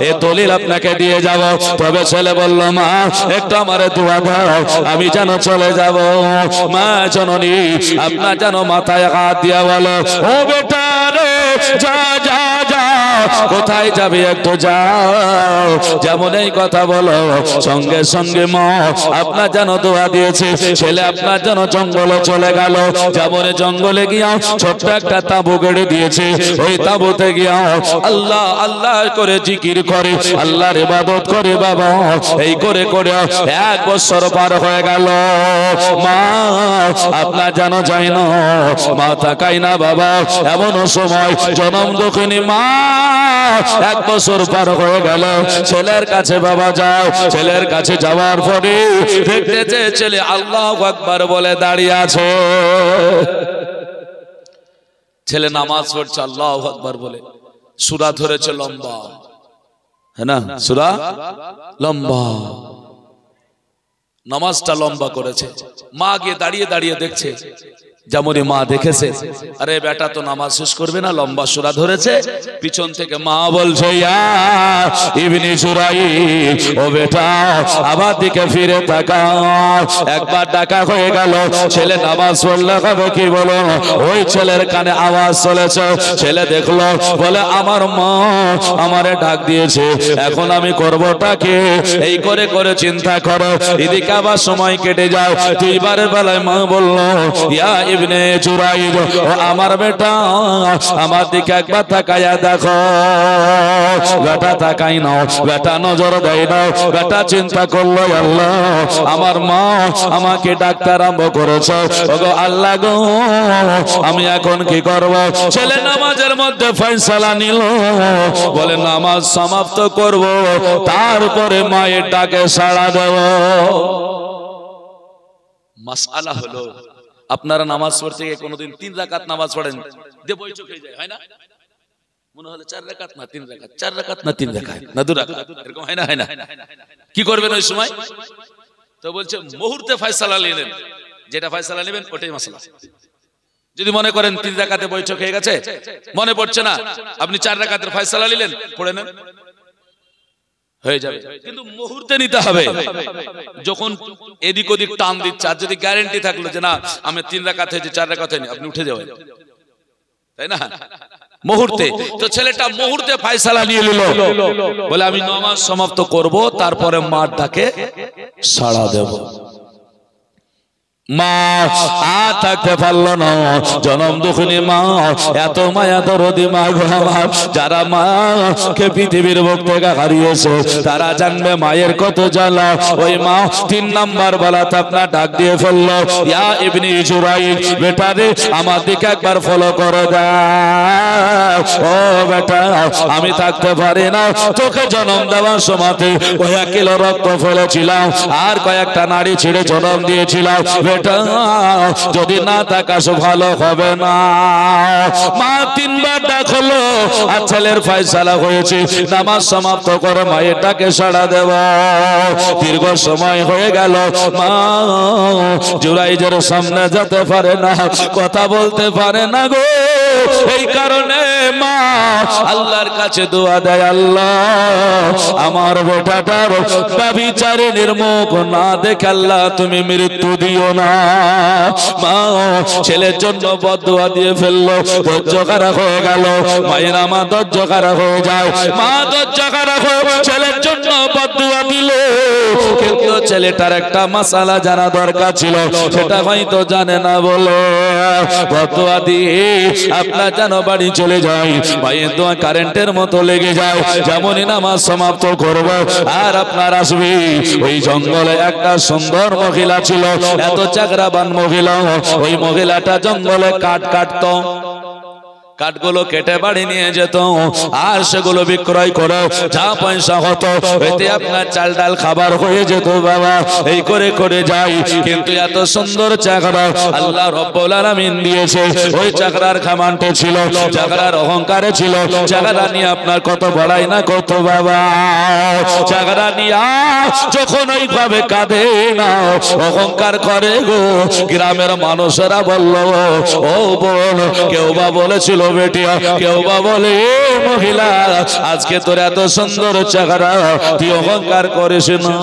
এ দলিল আপনাকে দিয়ে যাব। তবে ছেলে বলল, মা একটু আমারে দোয়া দাও, আমি যেন চলে যাব। মা জননী আপনার যেন মাথায় হাত দিয়া বলো, ও বেটা রে, যা যা যা, কোথায় যাবে একটু যাও। যেমন এই কথা বলো, সঙ্গে সঙ্গে মা আপনার যেন দোয়া দিয়েছে, ছেলে আপনার যেন জঙ্গলে চলে গেল। যেমন জঙ্গলে গিয়া ছোট্ট একটা তাঁবু গেড়ে দিয়েছে, ওই তাঁবুতে গিয়া আল্লাহ আল্লাহ করে জিকির করে, আল্লাহর ইবাদত করে বাবা। এই করে করে 1 বছর পার হয়ে গেল। মা আপনার যেন যায় না, মা তাকাই না বাবা। এমন সময় জনম দক্ষিণী মা 1 বছর পার হয়ে গেল। ছেলের কাছে বাবা যাও, ছেলের কাছে যাওয়ার পরে দেখতেছে ছেলে আল্লাহু আকবার বলে দাঁড়িয়ে আছে। ছেলে নামাজ পড়ছে আল্লাহু আকবার বলে, সূরা ধরেছে লম্বা, হ্যাঁ না? সূরা লম্বা, নামাজটা লম্বা করেছে। মা গিয়ে দাঁড়িয়ে দাঁড়িয়ে দেখছে। যেমনই মা দেখেছে, আরে বেটা তো নামাজ শেষ করবে না, লম্বা সূরা ধরেছে। পিছন থেকে মা বলছে, ইয়া ইবনে জুরাইর, ও বেটা আমার দিকে ফিরে তাকাও। একবার ডাকা হয়ে গেল, ছেলে নামাজ পড়লে হবে কি বলো? ওই ছেলের কানে আওয়াজ চলেছে। ছেলে দেখলো, বলে আমার মা আমারে ডাক দিয়েছে, এখন আমি করবোটা কি? এই করে করে চিন্তা করো, এদিকে আবার সময় কেটে যাও। 2বারের বেলায় মা বলল, ইয়া ইবনে জুরাইর, ও আমার বেটা আমার দিকে একবার তাকায়া দেখো। বেটা তাকাই নাও, বেটা নজর দেয় না। বেটা চিন্তা করলো, আল্লাহ আমার মা আমাকে ডাকতে আরম্ভ করেছে, ওগো আল্লাহ গো আমি এখন কি করব? ছেলে নামাজের মধ্যে ফয়সালা নিল, বলে নামাজ সমাপ্ত করব, তারপরে মায়ের ডাকে সাড়া দেব। মাসআলা হলো, আপনারা নামাজ পড়তে গিয়ে কোনোদিন 3 রাকাত নামাজ পড়েন, দিয়ে বই চোখে যায়, হয় না? মনে হলো 4 রাকাত না 3 রাকাত, 4 রাকাত না 3 রাকাত না 2 রাকাত, এরকম হয় না? হয় না? কি করবেন ওই সময়? তো বলছে মুহূর্তে ফয়সালা নিলেন, যেটা ফয়সালা নেবেন ওটাই মাসলা। যদি মনে করেন 3 রাকাতে বৈঠক হয়ে গেছে, মনে পড়ছে না, আপনি 4 রাকাতের ফয়সালা নিলেন, পড়ে নেন, হয়ে যাবে। কিন্তু মুহূর্তে নিতে হবে। যখন এদিক ওদিক টান দিচ্ছে, আর যদি গ্যারান্টি থাকলো যে না আমি 3 রাকাত হয়েছে 4 রাকাত হয়নি, আপনি উঠে যাবেন। তাই না? মুহূর্তে। তো ছেলেটা মুহূর্তে ফয়সালা নিয়ে নিল, বলে আমি নামাজ সমাপ্ত করব, তারপরে মার ডাকে সাড়া দেব। মা আর থাকতে পারল না, জনম দুঃখিনী মা, এত মায়া দরদি মা গো আমার। যারা মাকে পৃথিবীর বুক থেকে হারিয়েছে তারা জানবে মায়ের কত জ্বালা। ওই মা 3 নাম্বার বেলাতে আপনার ডাক দিয়ে ফেললো, ইয়া ইবনি জুরাইজ, বেটা রে আমার দিকে একবার ফলো করে দাও। ও বেটা, আমি থাকতে পারি না, তোকে জন্ম দেওয়ার সময়তে 1 কিলো রক্ত ফেলেছিলাম আর কয়েকটা নাড়ি ছিঁড়ে জন্ম দিয়েছিলাম। বেটা যদি না থাকাস ভালো হবে না। মা 3 বার ডাকলো আর ছেলের ফয়সালা হয়েছে, নামাজ সমাপ্ত করে মায়ের ডাকে সাড়া দেব। দীর্ঘ সময় হয়ে গেল, মা জুরাইজের সামনে যেতে পারে না, কথা বলতে পারে না গো। এই কারণে মা আল্লাহর কাছে দোয়া দেয়, আল্লাহ আমার বেটাটার ব্যভিচারিণীর মুখ না দেখে আল্লাহ তুমি মৃত্যু দিও না। মা ছেলের জন্য বদদুয়া দিয়ে ফেললো, ধৈর্য খারাপ হয়ে গেল। মায়ের আমার ধৈর্য খারাপ হয়ে যায়, মা ধৈর্য খারাপ হয়ে ছেলের জন্য বদদুয়া দিল। কিন্তু ছেলেটার একটা মাসালা জানা দরকার ছিল, সেটা হয়তো জানে না বলে বদদুয়া দিয়ে আপনার যেন বাড়ি চলে যায়। মায়ের দোয়া কারেন্টের মতো লেগে যায়। যেমনই নামাজ সমাপ্ত করব আর আপনার আসবে, ওই জঙ্গলে একটা সুন্দর মহিলা ছিল, এত চাকরাবান মহিলা। ওই মহিলাটা জঙ্গলে কাঠ কাটতো, কাঠগুলো কেটে বাড়ি নিয়ে যেত আর সেগুলো বিক্রয় করে যা পয়সা হতো এতে আপনার চাল ডাল খাবার হয়ে যেত বাবা। এই করে করে যাই, কিন্তু এত সুন্দর চাকরা আল্লাহ রব্বুল আলামিন দিয়েছে। ওই চাকরার খামানটে ছিল, চাকরার অহংকারে ছিল। চাকরা নিয়ে আপনার কত বড়াই না কত বাবা। চাকরা নিয়ে যখন ওইভাবে কাঁদে না, অহংকার করে গো, গ্রামের মানুষেরা বলল, ও বোন, কেউ বা বলেছিল বেটিয়া, কেউ বা বলে মহিলা, আজকে তোর এত সুন্দর চেহারা, তুই অহংকার করিস না,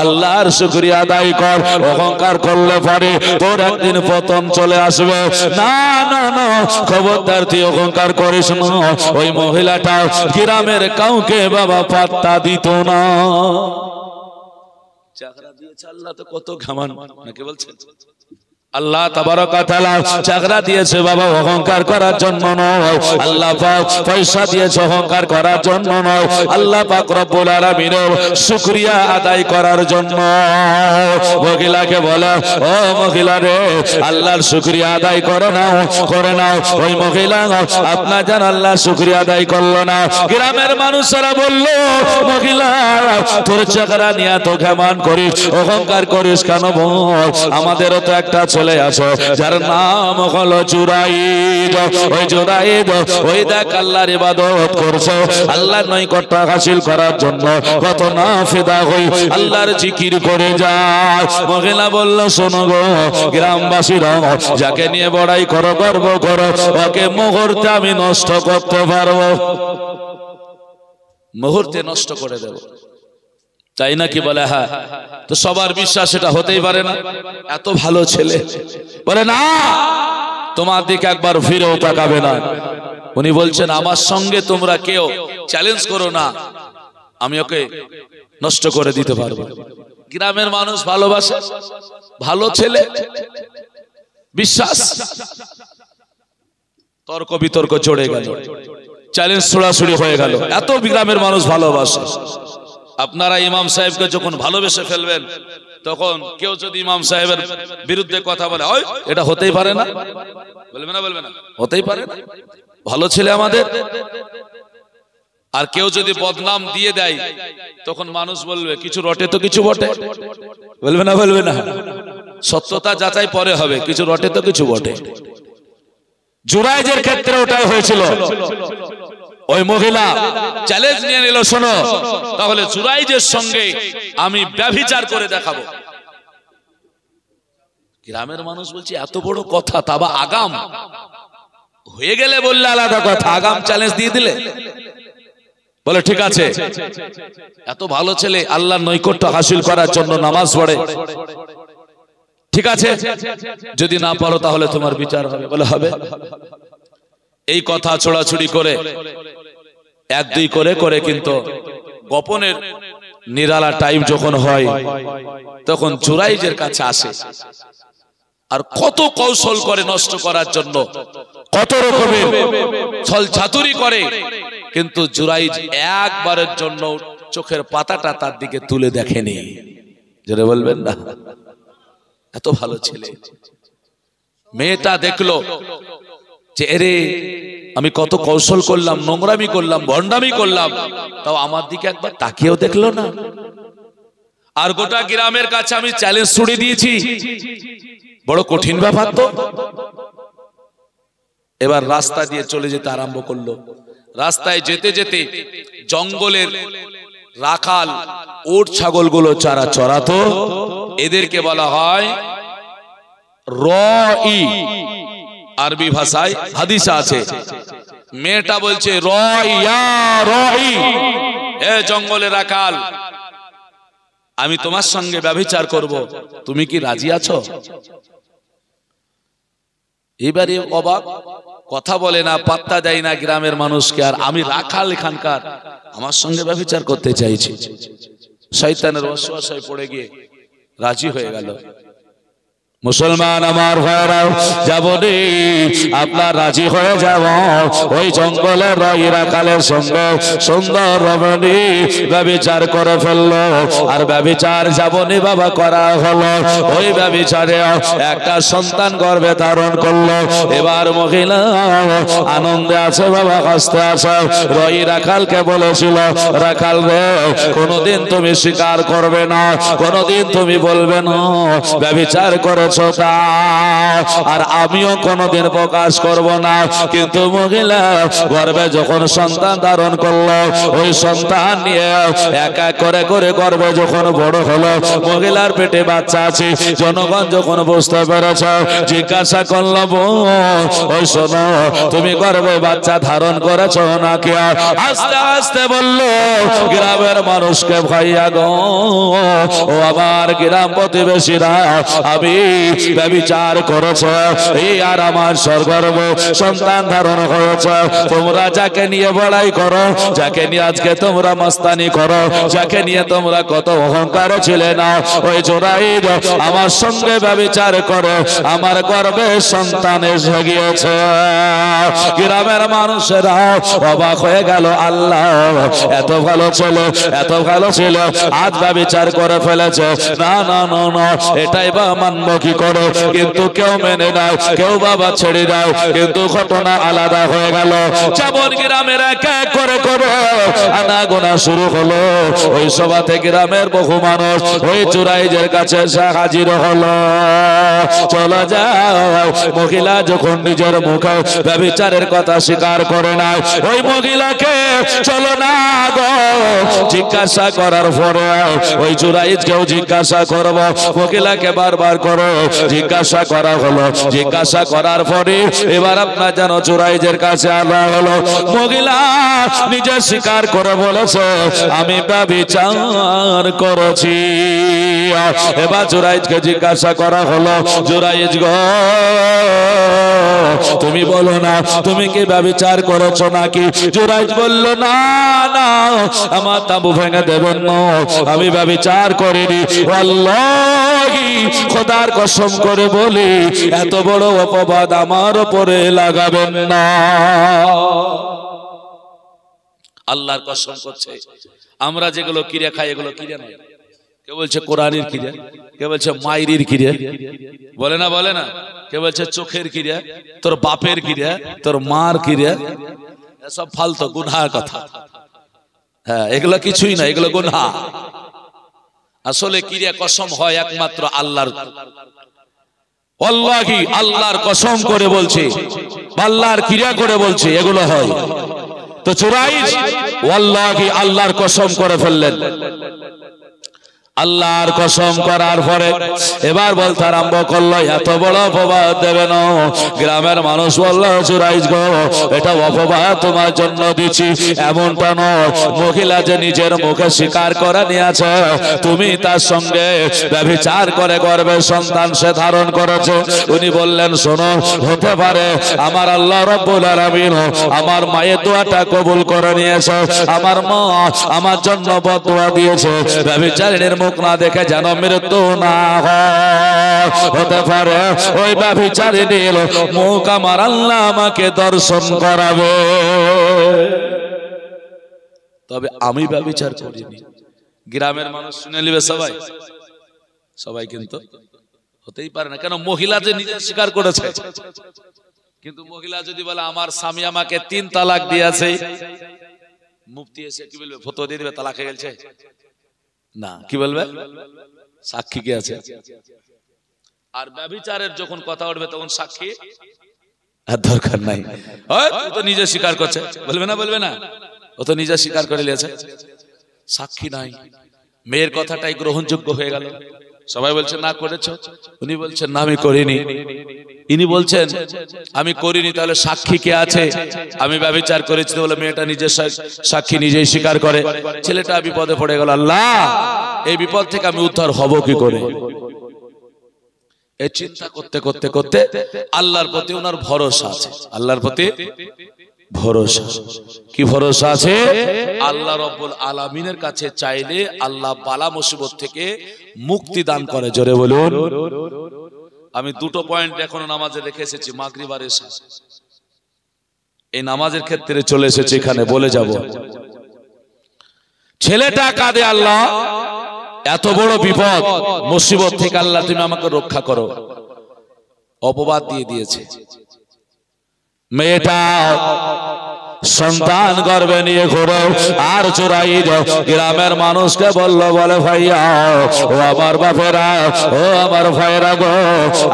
আল্লাহর শুকরিয়া আদায় কর। অহংকার করলে পারে তোর একদিন পতন চলে আসবে। না না না, খবরদার তুই অহংকার করিস না। ওই মহিলাটা গ্রামের কাউকে বাবা পাত্তা দিত না। চেহারা দিয়েছে আল্লাহ, তো কত ঘামান নাকি বলছেন। আল্লাহ তাবারক ওয়া তাআলা চাকরা দিয়েছে বাবা অহংকার করার জন্য নয়। আল্লাহ পাক পয়সা দিয়েছে অহংকার করার জন্য নয়। আল্লাহ পাক রব্বুল আলামিনের শুকরিয়া আদায় করার জন্য। মহিলাকে বলে, ও মহিলা রে, আল্লাহর শুকরিয়া আদায় করে নাও, করে নাও। ওই মহিলা আপনার জান আল্লাহর শুকরিয়া আদায় করলো না। গ্রামের মানুষেরা বলল, মহিলা তোর চাকরা নিয়ে তো ঘামান করিস, অহংকার করিস কেন বল? আমাদেরও তো একটা চলে আসো যার নাম হলো জুরাইদ। ওই জুরাইদ ওই দেখ আল্লাহর ইবাদত করছে, আল্লাহর নৈকট্য হাসিল করার জন্য কত নাফিদা হই আল্লাহর জিকির করে যায়। মহিলা বলল, শোনো গো গ্রামবাসীরা, যাকে নিয়ে বড়াই করো, গর্ব করো, ওকে মুহূর্তে আমি নষ্ট করতে পারবো, মুহূর্তে নষ্ট করে দেব। তাই নাকি বলে? হ্যাঁ। তো সবার বিশ্বাস এটা হতেই পারে না। এত ভালো ছেলে বলে, না তোমার দিকে একবার ফিরেও তাকাবে না। উনি বলছেন, আমার সঙ্গে তোমরা কেউ চ্যালেঞ্জ করো না, আমি ওকে নষ্ট করে দিতে পারবো। গ্রামের মানুষ ভালোবাসে, ভালো ছেলে, বিশ্বাস। তর্ক বিতর্ক চড়ে গেল, চ্যালেঞ্জ ছোড়াছুড়ি হয়ে গেল। এত গ্রামের মানুষ ভালোবাসে। আপনারা ইমাম সাহেবকে যখন ভালোবেসে ফেলবেন, তখন কেউ যদি ইমাম সাহেবের বিরুদ্ধে কথা বলে, হয় এটা হতেই পারে না, বলবে না, বলবে না, হতেই পারে না, ভালো ছেলে আমাদের। আর কেউ যদি বদনাম দিয়ে দেয়, তখন মানুষ বলবে কিছু রটে তো কিছু বটে, বলবে না, বলবে না। সত্যতা যাচাই পরে হবে, কিছু রটে তো কিছু বটে। জুরাইজের ক্ষেত্রে ওটাই হয়েছিল। ওই মহিলা চ্যালেঞ্জ নিয়ে নিল, শোনো তাহলে জুরাইজের সঙ্গে আমি ব্যভিচার করে দেখাবো। গ্রামের মানুষ বলছে, এত বড় কথা, তাবা আগাম হয়ে গেলে বললে আলাদা কথা, আগাম চ্যালেঞ্জ দিয়ে দিলে। বলে ঠিক আছে, এত ভালো ছেলে, আল্লাহর নৈকট্য হাসিল করার জন্য নামাজ পড়ে, ঠিক আছে, যদি না পারো তাহলে তোমার বিচার হবে। বলে হবে। এই কথা ছোড়াছুড়ি করে এক দুই করে করে কিন্তু গোপনের নিরালা টাইম যখন হয় তখন জুরাইজের কাছে আসে আর কত কৌশল করে নষ্ট করার জন্য, কত রকমের ছল ছাতুরি করে, কিন্তু জুরাইজ একবারের জন্য চোখের পাতাটা তার দিকে তুলে দেখেনি। জোরে বলবেন না, এত ভালো ছেলে। মেয়েটা দেখলো যে এরে আমি কত কৌশল করলাম, নোংরামি করলাম, ভণ্ডামি করলাম, তাও আমার দিকে একবার তাকিয়েও দেখলো না। আর গোটা গ্রামের কাছে আমি চ্যালেঞ্জ ছুড়ে দিয়েছি, বড় কঠিন ব্যাপার তো। এবার রাস্তা দিয়ে চলে যেতে আরম্ভ করলো। রাস্তায় যেতে যেতে জঙ্গলের রাখাল ওট ছাগলগুলো চারা চড়াতো, এদেরকে বলা হয় রই। আরবি ভাষায় হাদিস আছে, মেয়েটা বলছে রইয়া রই, এ জঙ্গলের রাখাল, আমি তোমার সঙ্গে ব্যভিচার করব, তুমি কি রাজি আছো? এবারে অবাক, কথা বলে না, পাত্তা দেয় না গ্রামের মানুষকে। আর আমি রাখাল এখানকার, আমার সঙ্গে ব্যভিচার করতে চাইছি। শয়তানের ওয়াসওয়াসায় পড়ে গিয়ে রাজি হয়ে গেল। মুসলমান আমার ভাইরাও, যাবনি আপনার রাজি হয়ে যাব ওই জঙ্গলের রই রাখালের সঙ্গে সুন্দর রমণী ব্যভিচার করে ফেললো। আর ব্যভিচার যাবনি বাবা করা হলো, ওই ব্যভিচারে একটা সন্তান গর্ভে ধারণ করলো। এবার মহিলা আনন্দে আছে বাবা, হাসতে আছে। রই রাখালকে বলেছিল, রাখাল রে কোনোদিন তুমি স্বীকার করবে না, কোনোদিন তুমি বলবে না ব্যভিচার করে, আর আমিও কোনোদিন প্রকাশ করব না। কিন্তু মহিলা গর্ভে যখন সন্তান ধারণ করলো, ওই সন্তান নিয়ে এক এক করে করে গর্ভে যখন বড় হলো, মহিলার পেটে বাচ্চা আছে। জনগণ যখন বুঝতে পেরেছে, জিজ্ঞাসা করলো, ওই শোনো, তুমি গর্ভে বাচ্চা ধারণ করেছো নাকি? আস্তে আস্তে বললো, গ্রামের মানুষকে ভাইয়া গো, ও আমার গ্রাম প্রতিবেশীরা, আমি ব্যভিচার করেছে, এই আর আমার সগর্ভ সন্তান ধারণ হয়েছে। তোমরা যাকে নিয়ে বড়াই করো, যাকে নিয়ে আজকে তোমরা মস্তানি করো, যাকে নিয়ে তোমরা কত অহংকার ছিলে না, ওই জোরাইদ আমার সঙ্গে ব্যভিচার করে আমার গর্ভে সন্তান এসে গিয়েছে। গ্রামের মানুষেরা অবাক হয়ে গেল, আল্লাহ এত ভালো ছিল, এত ভালো ছিল, আজ ব্যভিচার করে ফেলেছে। না না না না, এটাই বা মানব কি করে? কিন্তু কেউ মেনে নাও, কেউ বাবা ছেড়ে দাও, কিন্তু ঘটনা আলাদা হয়ে গেল। যেমন গ্রামের এক এক করে করে আনাগোনা শুরু হলো, ওই সভাতে গ্রামের বহু মানুষ ওই জুরাইজের কাছে হাজির হলো। চলো যাও, মহিলা যখন নিজের মুখে ব্যভিচারের কথা স্বীকার করে না, ওই মহিলাকে চলো না গো জিজ্ঞাসা করার পরে ওই জুরাইজকেও জিজ্ঞাসা করব। মহিলাকে বারবার করো জিজ্ঞাসা করা হলো, জিজ্ঞাসা করার পরে এবার আপনার যেন জুরাইজের কাছে আনা হলো। মহিলা নিজে স্বীকার করে বলেছে, আমি ব্যভিচার করেছি। এবার জুরাইজকে জিজ্ঞাসা করা হলো, জুরাইজ গো তুমি বলো না, তুমি কি ব্যভিচার করেছো নাকি? জুরাইজ বলল, না না, আমার তাঁবু ভেঙে দেবেন না, আমি ব্যভিচার করিনি। আল্লাহি খোদার কসম করে বলি, এত বড় অপবাদ আমার উপরে লাগাবেন না। আল্লাহর কসম করছে, আমরা যেগুলো কিরে খাই এগুলো কিরে নয়। কে বলছে কোরআনের কিরে, কে বলছে মাইরির কিরে, বলে না বলে না, কে বলছে চোখের কিরে, তোর বাপের কিরে, তোর মার কিরে, এসব ফালতু গুনাহের কথা। হ্যাঁ, এগুলো কিছুই না, এগুলো গুনাহ। আসলে কিরে কসম হয় একমাত্র আল্লাহর। আল্লাহি আল্লাহর কসম করে বলছে, আল্লাহর কিরা করে বলছে এগুলো হয়। তো জুরাইজ ওয়াল্লাহি আল্লাহর কসম করে ফেললেন। আল্লাহর কসম করার পরে এবার বলতে আরম্ভ করলো, এত বড় অপবাদ দেবে না। গ্রামের মানুষ বলল, জুরাইজ গো, এটা অপবাদ তোমার জন্য দিচ্ছি, এমনটা নয়। মহিলা যে নিজের মুখে স্বীকার করে নিয়েছে তুমি তার সঙ্গে ব্যভিচার করে গর্ভে সন্তান সে ধারণ করেছে। উনি বললেন, শোনো, হতে পারে আমার আল্লাহ রাব্বুল আলামিন আমার মায়ের দোয়াটা কবুল করে নিয়েছে। আমার মা আমার জন্য বদদোয়া দিয়েছে, ব্যভিচারিণীর মুখ না দেখে যেন মৃত্যু না হয়। হতে পারে ওই ব্যভিচারিণীর মুখ আমার আল্লাহ আমাকে দর্শন করাবে, তবে আমি ব্যভিচার করিনি। গ্রামের মানুষ শুনে নিবে সবাই, সবাই কিন্তু হতেই পারে না। কেন? মহিলা যে নিজে স্বীকার করেছে। কিন্তু মহিলা যদি বলে আমার স্বামী আমাকে 3 তালাক দিয়েছে, মুফতি এসে কি বলবে? ফতোয়া দিয়ে দিবে তালাক হয়ে গেছে? না, কি বলবে? সাক্ষী কি আছে? আর ব্যভিচারের যখন কথা উঠবে তখন সাক্ষী আর দরকার নাই। ও তো নিজে স্বীকার করছে, বলবে না? বলবে না? ও তো নিজে স্বীকার করে নিয়েছে, সাক্ষী নাই। মেয়ের কথাটাই গ্রহণযোগ্য হয়ে গেল। সবাই বলছে না করেছো, উনি বলছেন না আমি করিনি, ইনি বলছেন আমি করিনি, তাহলে সাক্ষী কে আছে? আমি ব্যভিচার করেছি বলে মেয়েটা নিজের সাক্ষী নিজেই স্বীকার করে। ছেলেটা বিপদে পড়ে গেল। আল্লাহ, এই বিপদ থেকে আমি উদ্ধার হব কি করে? এই চিন্তা করতে করতে করতে আল্লাহর প্রতি ওনার ভরসা আছে। আল্লাহর প্রতি ভরসা। কি ভরসা আছে? আল্লাহ রাব্বুল আলামিনের কাছে চাইলে আল্লাহ বালা মুসিবত থেকে মুক্তি দান করে। জোরে বলুন। আমি 2টো পয়েন্ট এখনো নামাজে রেখে এসেছি, মাগরিব আর ইশা। এই নামাজের ক্ষেত্রে চলে এসেছি, এখানে বলে যাব। ছেলেটা কাঁদে, আল্লাহ এত বড় বিপদ মুসিবত থেকে আল্লাহ তুমি আমাকে রক্ষা করো। অপবাদ দিয়ে দিয়েছে। মেয়েটা সন্তান গর্ভে নিয়ে ঘুরে আর চোরাই গ্রামের মানুষকে বললো, বলে ভাইয়া, ও আমার বাপেরা, ও আমার ভাইরা গো,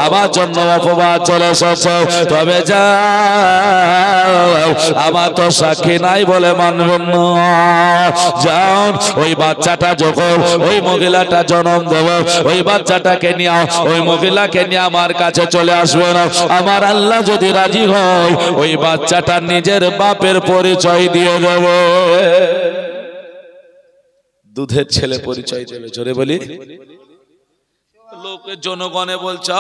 আমার জন্য অপবাদ চলে এসেছে, তবে যা আমার তো সাক্ষী নাই বলে মানবেন না। যাও, ওই বাচ্চাটা যখন ওই মহিলাটা জন্ম দেবে, ওই বাচ্চাটাকে নিয়ে ওই মহিলাকে নিয়ে আমার কাছে চলে আসবে না। আমার আল্লাহ যদি রাজি হয়, ওই বাচ্চাটা নিজের বাপের পরিচয় দিয়ে দেবে। দুধের ছেলে পরিচয় দেবে। জোরে বলি। লোকের জনগণে বলছে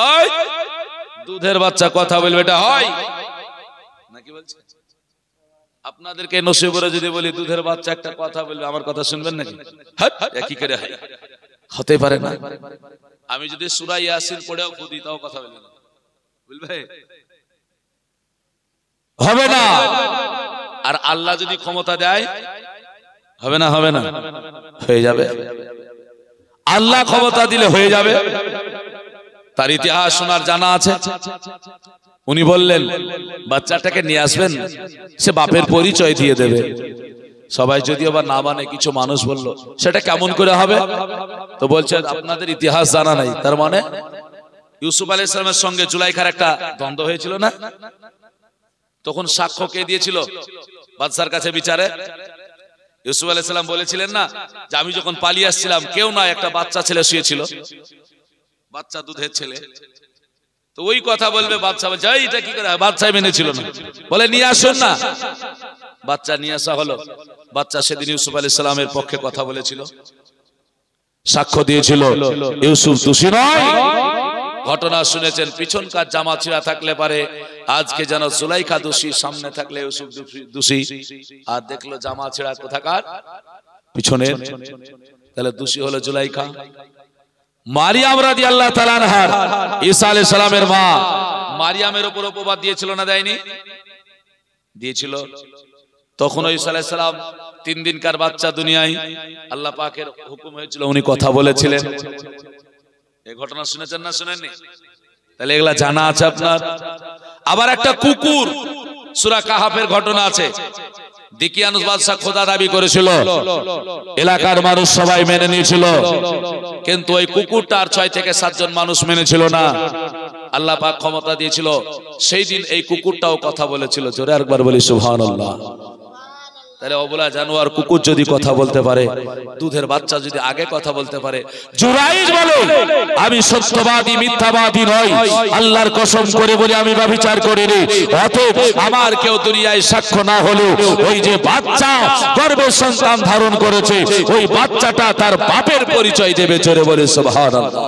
দুধের বাচ্চা কথা বলবে, এটা হয় নাকি? বলছে আপনাদেরকে নসিব করে যদি বলি দুধের বাচ্চা একটা কথা বলবে, আমার কথা শুনবেন নাকি? কি করে হয়? হতে পারে না। আমি যদি সূরা ইয়াসিন পড়েও খুদি তাও কথা বলবে না, বলবে হবে না। আর আল্লাহ যদি ক্ষমতা দেয়, হবে না? হবে না? হয়ে যাবে। আল্লাহ ক্ষমতা দিলে হয়ে যাবে। তার ইতিহাস শোনার জানা আছে। উনি বললেন বাচ্চাটাকে নিয়ে আসবেন, সে বাপের পরিচয় দিয়ে দেবে। সবাই যদি আবার না মানে, কিছু মানুষ বলল সেটা কেমন করে হবে? তো বলছে আপনাদের ইতিহাস জানা নাই। তার মানে ইউসুফ আলাইহিস সালামের সঙ্গে জুলাইখার একটা দ্বন্দ্ব হয়েছিল না? তখন সাক্ষ্য কে দিয়েছিল বাদশার কাছে বিচারে? ইউসুফ আলাইহিস সালাম বলেছিলেন না যে আমি যখন পালিয়ে আসছিলাম কেউ না, একটা বাচ্চা ছেলে শুয়েছিল, বাচ্চা দুধের ছেলে। তো ওই কথা বলবে বাদশা, বলছে এটা কি করে? বাদশা মেনেছিল না, বলে নিয়ে আসুন না। বাচ্চা নিয়ে আসা হলো। বাচ্চা সেদিন ইউসুফ আলাইহিস সালামের পক্ষে কথা বলেছিল, সাক্ষ্য দিয়েছিল ইউসুফ দোষী নয়। ঘটনা শুনেছেন, পিছনকার জামা ছিঁড়া থাকলে পারে আজকে যেন জুলাইখা দোষী, সামনে থাকলে ইউসুফ দোষী। আর দেখলো জামা ছিঁড়া কোথাকার? পিছনের। তাহলে দোষী হলো জুলাইখা। মারিয়াম রাদিয়াল্লাহু তাআলা আনহা, ঈসা আলাইহিস সালামের মা, মারিয়ামের উপর অপবাদ দিয়েছিল না? দেয়নি? দিয়েছিল। তখন ঈসা আলাইহিস সালাম 3 দিনকার বাচ্চা দুনিয়ায়, আল্লাহ পাকের হুকুম হয়েছিল, উনি কথা বলেছিলেন। এই ঘটনা শুনেছেন না শুনেননি? তাহলে এগুলা জানা আছে আপনার। আবার একটা কুকুর, সূরা কাহাফের ঘটনা আছে। দিকিয়ানুস বাদশা খোদা দাবি করেছিল, এলাকার মানুষ সবাই মেনে নিয়েছিল, কিন্তু ওই কুকুরটার 6 থেকে 7 জন মানুষ মেনেছিল না। আল্লাহ পাক ক্ষমতা দিয়েছিল, সেই দিন এই কুকুরটাও কথা বলেছিল। জোরে একবার বলি সুবহানাল্লাহ। তাহলে অবলা জানোয়ার কুকুর যদি কথা বলতে পারে, দুধের বাচ্চা যদি আগে কথা বলতে পারে, জুরাইজ বলে আমি সত্যবাদী মিথ্যাবাদী নই, আল্লাহর কসম করে বলে আমি ব্যভিচার করিনি, অতএব আমার কেউ দুনিয়ায় সাক্ষ্য না হলেও ওই যে বাচ্চা গর্ভে সন্তান ধারণ করেছে ওই বাচ্চাটা তার বাপের পরিচয় দেবে। জোরে বলে সুবহানাল্লাহ।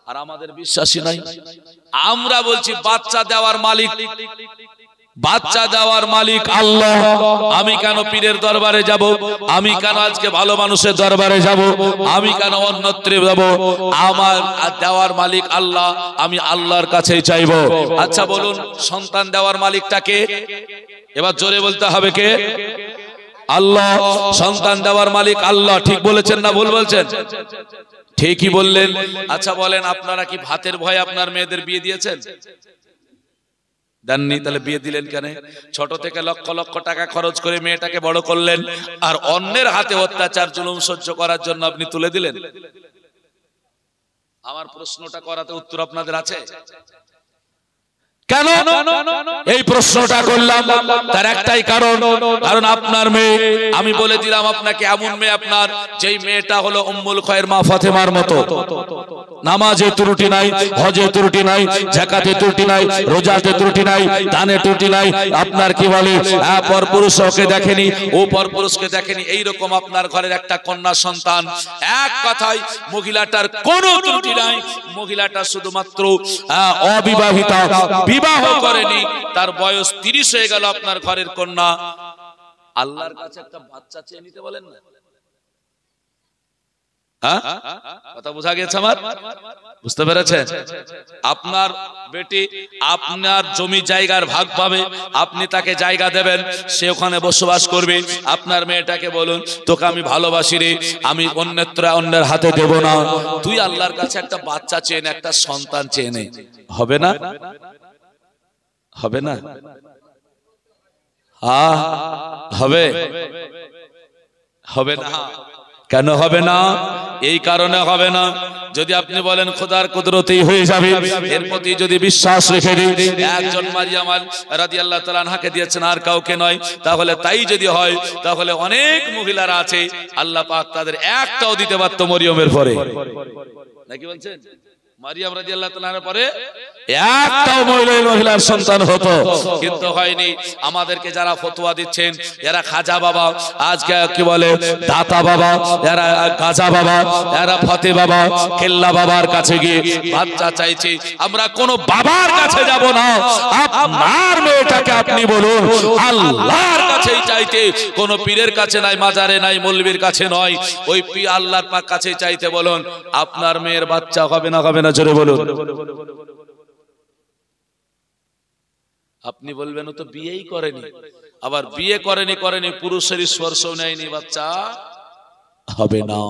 আর আমাদের বিশ্বাসী নাই। আমরা বলছি বাচ্চা দেওয়ার মালিক, বাচ্চা দেওয়ার মালিক আল্লাহ। আমি কেন পীরের দরবারে যাব? আমি কেন আজকে ভালো মানুষের দরবারে যাব? আমি কেন অন্যত্রে যাব? আমার দেওয়ার মালিক আল্লাহ, আমি আল্লাহর কাছেই চাইবো। আচ্ছা বলুন, সন্তান দেওয়ার মালিকটা কে? এবার জোরে বলতে হবে কে? আল্লাহ। সন্তান দেওয়ার মালিক আল্লাহ। ঠিক বলেছেন না ভুল বলছেন? ঠিকই বললেন। আচ্ছা বলেন, আপনারা কি ভাতের ভয়ে আপনার মেয়েদের বিয়ে দিয়েছেন? দেননি। তাহলে বিয়ে দিলেন কেন? ছোট থেকে লক্ষ লক্ষ টাকা খরচ করে মেয়েটাকে বড় করলেন, আর অন্যের হাতে অত্যাচার জুলুম সহ্য করার জন্য আপনি তুলে দিলেন। আমার প্রশ্নটা করাতে উত্তর আপনাদের আছে? কেন এই প্রশ্নটা করলাম? তার একটাই কারণ, কারণ আপনার মেয়ে, আমি বলে দিলাম আপনাকে, এমন মেয়ে আপনার যেই মেয়েটা হলো উম্মুল খয়ের মা ফাতেমার মতো। নামাজে ত্রুটি নাই, হজে ত্রুটি নাই, যাকাতে ত্রুটি নাই, রোজাতে ত্রুটি নাই, দানে ত্রুটি নাই। আপনার কি বলে পরপুরুষকে দেখেনি, ও পরপুরুষকে দেখেনি, এইরকম আপনার ঘরের একটা কন্যা সন্তান। এক কথায় মহিলাটার কোনো ত্রুটি নাই। মহিলাটা শুধুমাত্র অবিবাহিতা, বিবাহ করেনি, তার বয়স 30 হয়ে গেল। আপনার ঘরের কন্যা আল্লাহর কাছে একটা বাচ্চা চেয়ে নিতে বলেন না? কথা বোঝা গেছে আমার? বুঝতে পেরেছেন? আপনার বেটি আপনার জমি জায়গার ভাগ পাবে, আপনি তাকে জায়গা দেবেন, সে ওখানে বসবাস করবে। আপনার মেয়েটাকে বলুন, তোকে আমি ভালোবাসি রে, আমি অন্যের হাতে দেব না। তুই আল্লাহর কাছে একটা বাচ্চা চেয়ে নে, একটা সন্তান চেয়ে নে। হবে না? হবে না? হবে? হবে না। কেন হবে না? এই কারণে হবে না, যদি আপনি বলেন খোদার কুদরতেই হয়ে যাবে, এর প্রতি যদি বিশ্বাস রেখে দিই, একজন মারিয়াম রাদিয়াল্লাহু তাআলা আনহাকে দিয়েছেন, আর কাউকে নয়, তাহলে তাই যদি হয়, তাহলে অনেক মহিলারা আছে আল্লাহ পাক তাদের একটাও দিতে পারতো মরিয়মের পরে। নাকি বলছেন? মারিয়াম রাদিয়াল্লাহু তাআলার পরে একটাও মহিলার সন্তান হতো, কিন্তু হয়নি। আমাদেরকে যারা ফতোয়া দিচ্ছেন, এরা খাজা বাবা, আজকে কি বলে দাতা বাবা, এরা গাজা বাবা, এরা ফতে বাবা, কেল্লা বাবার কাছে গিয়ে বাচ্চা চাইছে। আমরা কোন বাবার কাছে যাব না। আপনার মেয়েটাকে আপনি বলুন আল্লাহর কাছেই চাইতে, কোন পীরের কাছে নাই, মাজারে নাই, মৌলবীর কাছে নয়, ওই আল্লাহর পাক কাছে চাইতে বলুন। আপনার মেয়ের বাচ্চা হবে না? হবে না? জোরে বলুন। আপনি বলবেন ও তো বিয়েই করেনি, আবার বিয়ে করেনি পুরুষের স্পর্শ নেয়নি, বাচ্চা হবে না।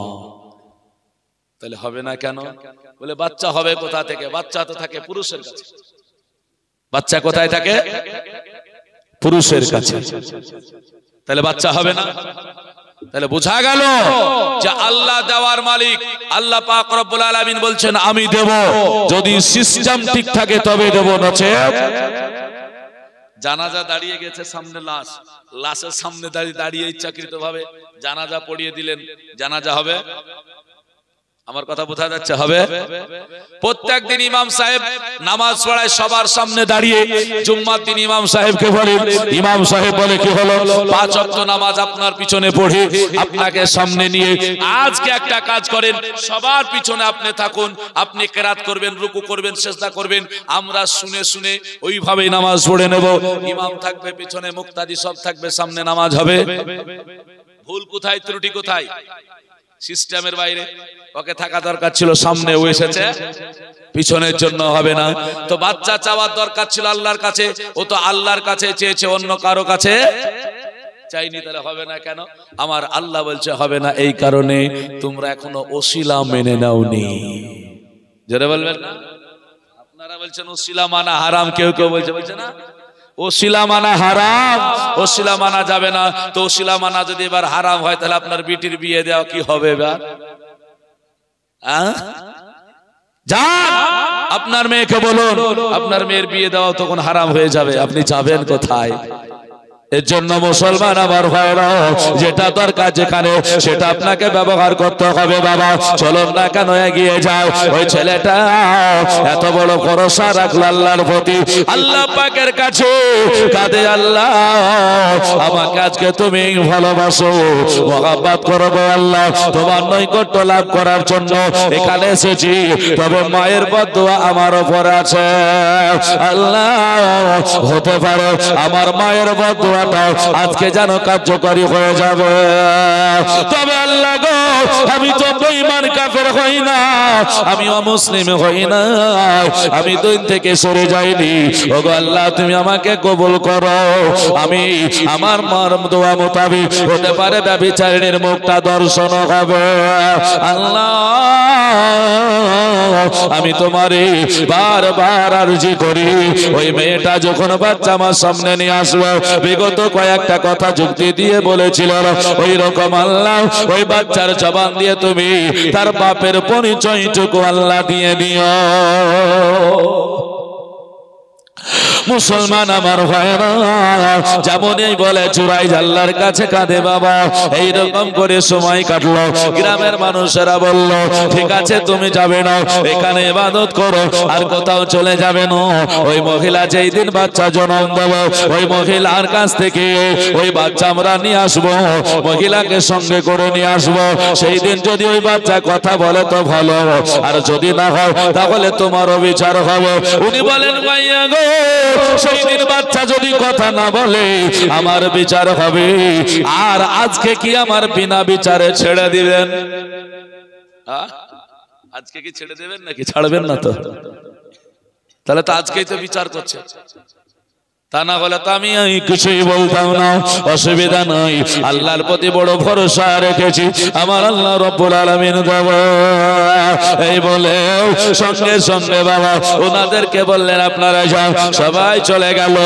তাহলে হবে না কেন? বলে বাচ্চা হবে কোথা থেকে? বাচ্চা তো থাকে পুরুষের কাছে। বাচ্চা কোথায় থাকে? পুরুষের কাছে। তাহলে বাচ্চা হবে না? তাহলে বোঝা গেল যে আল্লাহ দেওয়ার মালিক। আল্লাহ পাক রব্বুল আলামিন বলছেন আমি দেব, যদি সিস্টেম ঠিক থাকে তবে দেব, নচেত। জানাজা দাঁড়িয়ে গেছে, সামনে লাশ, লাশের সামনে দাঁড়িয়ে ইচ্ছাকৃত ভাবে জানাজা পড়িয়ে দিলেন, জানাজা হবে? আমার কথা বোঝা যাচ্ছে? হবে? প্রত্যেক দিন ইমাম সাহেব নামাজ পড়ায় সবার সামনে দাঁড়িয়ে। জুম্মার দিন ইমাম সাহেবকে বলে, ইমাম সাহেব বলে কি হলো, 5 ওয়াক্ত নামাজ আপনার পিছনে পড়ে আপনাকে সামনে নিয়ে আজকে একটা কাজ করেন, সবার পিছনে আপনি থাকুন, আপনি কেরাত করবেন, রুকু করবেন, সিজদা করবেন, আমরা শুনে শুনে ওইভাবেই নামাজ পড়ে নেব। ইমাম থাকবে পিছনে, মুক্তাদি সব থাকবে সামনে, নামাজ হবে। ভুল কোথায়, ত্রুটি কোথায়? সিস্টেমের বাইরে। ওকে থাকা দরকার ছিল সামনে, ও এসেছে পিছনের জন্য, হবে না। তো বাচ্চা চাওয়ার দরকার ছিল আল্লাহর কাছে, ও তো আল্লাহর কাছে চেয়েছে, অন্য কারো কাছে চাইনি। তাহলে হবে না কেন? আমার আল্লাহ বলছে হবে না এই কারণে তোমরা এখনো ওসিলা মেনে নাওনি। জোরে বলবেন না? আপনারা বলছেন ওসিলা মানা হারাম, কেউ কেউ বলছে না ওসিলা মানা হারাম, ওসিলা মানা যাবে না। তো ওসিলা মানা যদি এবার হারাম হয়, তাহলে আপনার বিটির বিয়ে দেওয়া কি হবে এবার? যান আপনার মেয়েকে বলুন, আপনার মেয়ের বিয়ে দেওয়া তখন হারাম হয়ে যাবে। আপনি যাবেন কোথায়? এর জন্য মুসলমান আমার ভাইরা, যেটা দরকার যেখানে সেটা আপনাকে ব্যবহার করতে হবে। বাবা চলুন না কেন এগিয়ে যাও। ওই ছেলেটা এত বড় ভরসা রাখলো আল্লাহর প্রতি, আল্লাহ পাকের কাছে কাঁদে, আল্লাহ আমাকে আজকে তুমি ভালোবাসো, মহব্বত করবো আল্লাহ, তোমার নৈকট্য লাভ করার জন্য এখানে এসেছি, তবে মায়ের বদদোয়া আমার উপর আছে। আল্লাহ হতে পারে আমার মায়ের বদদোয়া আজকে যেন কার্যকরী হয়ে যাবে। তবে আল্লাহ গো, আমি তো বেঈমান কাফের হই না, আমি অমুসলিম হই না, আমি দিন থেকে সরে যাইনি। ওগো আল্লাহ তুমি আমাকে কবুল করো। আমি আমার মার দোয়া মোতাবেক হতে পারে ব্যভিচারিণীর মুখটা দর্শন হবে। আল্লাহ আমি তোমারে বারবার আরজি করি, ওই মেয়েটা যখন বাচ্চা আমার সামনে নিয়ে আসবে, বিগত কয়েকটা কথা যুক্তি দিয়ে বলেছিল, ওই রকম আল্লাহ ওই বাচ্চার জবান দিয়ে তুমি তার বাপের পরিচয়টুকু আল্লাহ দিয়ে দিও। মুসলমান আমার ভাইরা, যেমনই বলে চুরাই আল্লাহর কাছে কাঁদে বাবা, এইরকম করে সময় কাটলো। গ্রামের মানুষেরা বলল ঠিক আছে তুমি যাবে না, এখানে ইবাদত করো, আর কোথাও চলে যাবে না। ওই মহিলা যেই দিন বাচ্চা জন্ম দেবে, ওই মহিলার কাছ থেকে ওই বাচ্চা আমরা নিয়ে আসবো, মহিলাকে সঙ্গে করে নিয়ে আসবো। সেই দিন যদি ওই বাচ্চা কথা বলে তো ভালো, আর যদি না হয় তাহলে তোমারও বিচার হবে। উনি বলেন ভাইয়া গো, সেই দিন বাচ্চা যদি কথা না বলে আমার বিচার হবে। আর আজকে কি আমার বিনা বিচারে ছেড়ে দিবেন? আজকে কি ছেড়ে দেবেন নাকি ছাড়বেন না? তো তাহলে তো আজকেই তো বিচার করছে, তা না হলে তো আমি কিছুই বলতাম না, অসুবিধা নাই। আল্লাহর প্রতি বড় ভরসা রেখেছি, আমার আল্লাহ রব্বুল আলামিন দেব। এই বলে সঙ্গে সঙ্গে বাবা ওনাদেরকে বললেন আপনারা যান। সবাই চলে গেল।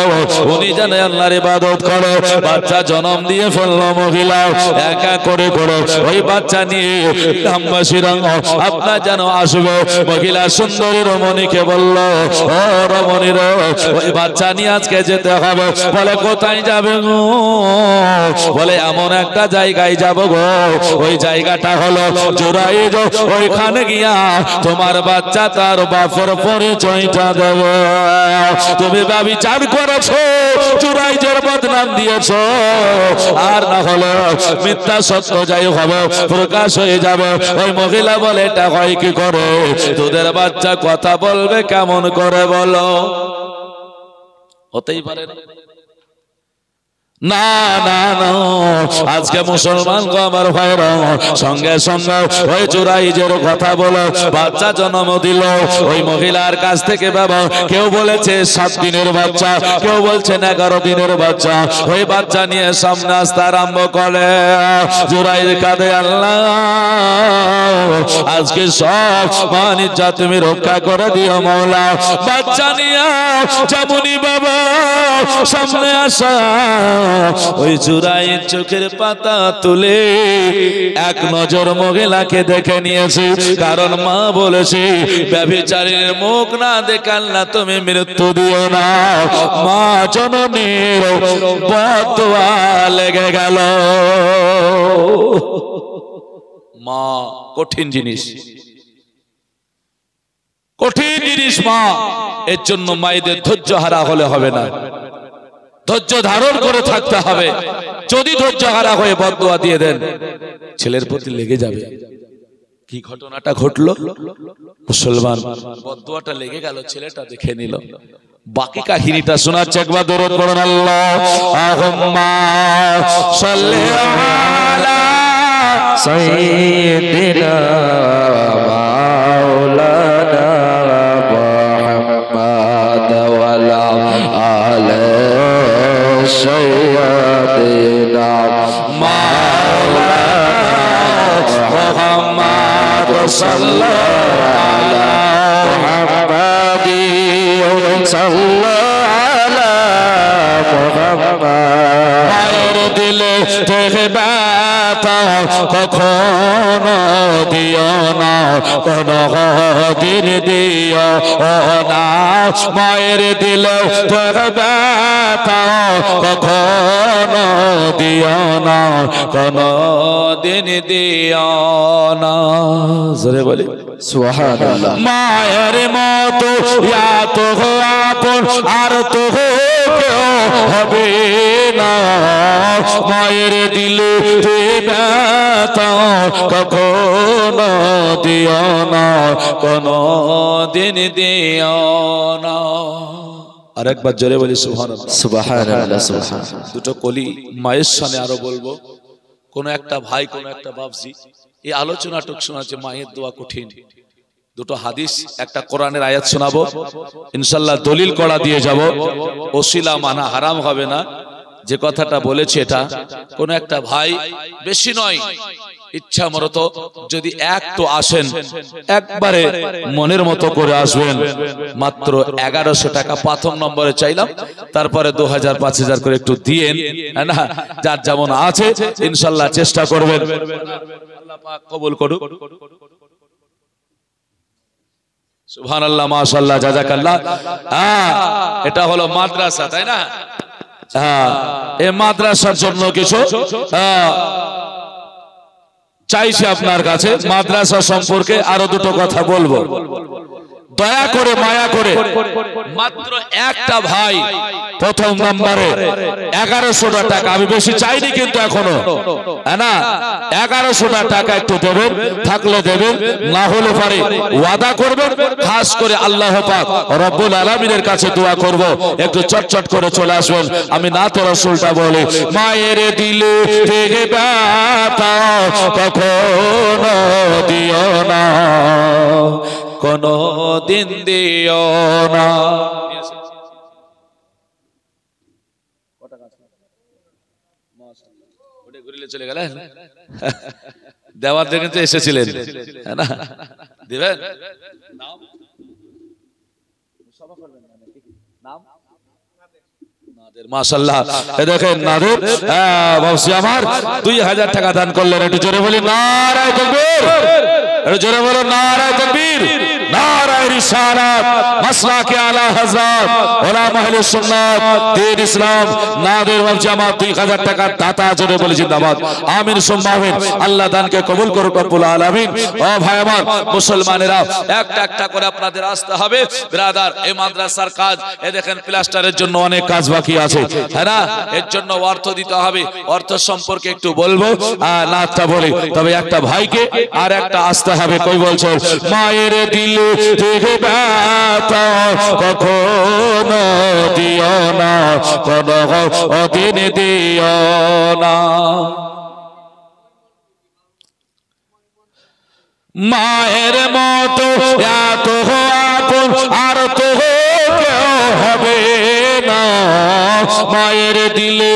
উনি যেন আল্লাহর ইবাদত করে বাচ্চা জন্ম দিয়ে ফেললো। মহিলা একা করে করে ওই বাচ্চা নিয়ে গ্রামবাসীরা আপনার যেন আসবে। মহিলা সুন্দরী রমণীকে বলল, ও রমণীর ওই বাচ্চা নিয়ে আজকে যেতে হবে। বলে কোথায় যাবে গো? বলে এমন একটা জায়গায় যাব গো, ওই জায়গাটা হলো জুরাইজ, ওইখানে গিয়া তোমার বাচ্চা তার বাপের পরিচয়টা দেব। তুমি ব্যভিচার করেছো, জুরাইজের বদনাম দিয়েছো, আর না হলে মিথ্যা সত্য যাই হবে প্রকাশ হয়ে যাবে। ওই মহিলা বলে এটা হয় কি করে? তোদের বাচ্চা কথা বলবে কেমন করে বলো? হতেই পারে না। না না আজকে মুসলমান গো আমার ভাইরা, সঙ্গে সঙ্গে ওই জুরাইজের কথা বলে বাচ্চা জন্ম দিল। ওই মহিলার কাছ থেকে বাবা কেউ বলেছে 7 দিনের বাচ্চা, কেউ বলছেন 11 দিনের বাচ্চা। ওই বাচ্চা নিয়ে সামনে আসতে আরম্ভ করে। জুরাইজ কাঁদে, আল্লাহ আজকে সব মান ইজ্জত তুমি রক্ষা করে দিও মওলা। বাচ্চা নিয়ে যেমনই বাবা সামনে আসা, ওই জুরাইজ চোখের পাতা তুলে এক নজর মহিলাকে দেখে নিয়েছে। কারণ মা বলেছে ব্যভিচারীর মুখ না দেখে আল্লাহ তুমি মৃত্যু দিও না। মা জননীর বদদোয়া লেগে গেল। মা কঠিন জিনিস, কঠিন জিনিস মা। এর জন্য মায়েদের ধৈর্য হারা হলে হবে না, ধৈর্য ধারণ করে থাকতে হবে। যদি ধৈর্য হারা হয়ে বদদোয়া দিয়ে দেন, ছেলের প্রতি লেগে যাবে। কি ঘটনাটা ঘটলো? মুসলমান বদদোয়াটা লেগে গেল, ছেলেটা দেখে নিল। বাকি কাহিনীটা শোনাচ্ছে, একবার দরুদ পড়ুন আল্লাহুম্মা সাল্লি আলা সাইয়্যিদিনা মাওলানা মুহাম্মাদ ওয়া আলা আলি সাইয়্যিদিনা মাওলানা মুহাম্মাদ সাল্লাল্লাহু আলা মুহাম্মাদি সাল্লাল্লাহু আলা মুহাম্মাদ। দিলে থেকে ব্যথা কখনো দিও না, কোনো দিন দিও না। মায়ের দিলে থেকে ব্যথা কখনো দিও না, কোনো দিন দিও না। জোরে বলি সুবহানাল্লাহ। মায়ের মতো এত আপন আর তো কেউ হবে না, মায়ের দিলে ব্যথা কখনো দিও না, কোনো দিন দিও না। আরেকবার জোরে বলি সুবহানাল্লাহ সুবহানাল্লাহ সুবহানাল্লাহ। দুটো কলি মায়ের সামনে আরো বলবো, কোন একটা ভাই কোন একটা বাপজি এই আলোচনাটুক শোনাচ্ছে মায়ের দোয়া কঠিন। দুটো হাদিস একটা কোরআনের আয়াত শোনাবো, ইনশাআল্লাহ দলিল করা দিয়ে যাব। ওসিলা মানা হারাম হবে না, যে কথাটা বলেছে এটা কোন একটা ভাই বেশি নয় ইচ্ছা মরত যদি এক তো আসেন, একবারে মনের মতো করে আসবেন। মাত্র 1100 টাকা প্রথম নম্বরে চাইলাম, তারপরে 2000 5000 করে একটু দিয়েন, হ্যাঁ না, যার যেমন আছে ইনশাআল্লাহ চেষ্টা করবেন, আল্লাহ পাক কবুল করুক। সুবহানাল্লাহ মাশাআল্লাহ জাযাকাল্লাহ। এটা হলো মাদ্রাসা, তাই না? এই মাদ্রাসার জন্য কিছু চাইছি আপনার কাছে। মাদ্রাসা সম্পর্কে আরো দুটো কথা বলবো, দয়া করে মায়া করে। মাত্র একটা ভাই প্রথম নম্বরে 1100 টাকা, আমি বেশি চাইনি কিন্তু এখনো, না 1100 টাকা একটু দেবেন, থাকলে দেবেন, না হলে পারে ওয়াদা করবেন। খাস করে আল্লাহ পাক রব্বুল আলামিনের কাছে দোয়া করব, একটু চটচট করে চলে আসবেন। আমি না তো রাসূলটা বলি, মায়ের দিলে থেকে ব্যথা কখনো দিও না, কোনো দিন দিও না। চলে গেলেন দেওয়ার দিকে তো এসেছিলেন, না দিবেন মাশাআল্লাহ। দেখেন নাদের বাবুজি আমার 2000 টাকা দান করলেন। একটু জোরে বলি নারায়ে তাকবীর, একটু জোরে বলো নারায়ে তাকবীর, নারায়ে রিসালাত, মাসলাকে আলা হযরত উলামা আহলে সুন্নাত দ্বীন ইসলাম নাদের বাবুজি আমার 2000 টাকা দাতা। জোরে বলি জিন্দাবাদ, আমিন সুম্মা আমিন। আল্লাহ দানকে কবুল করুক রব্বুল আলামিন। ও ভাই আমার মুসলমানেরা, একটা একটা করে আপনাদের আসতে হবে ব্রাদার। এই মাদ্রাসার কাজ, এই দেখেন প্লাস্টারের জন্য অনেক কাজ বাকি আছে, হ্যাঁ না? এর জন্য অর্থ দিতে হবে। অর্থ সম্পর্কে একটু বলবো, নাটা বলি, তবে একটা ভাইকে আর একটা আসতে হবে। কই বলছেন মায়ের দিলে থেকে ব্যথা কখনো দিও না, কোনো দিন দিও না। মায়ের মতো এত আপন আর তো কেউ হবে না, মায়ের দিলে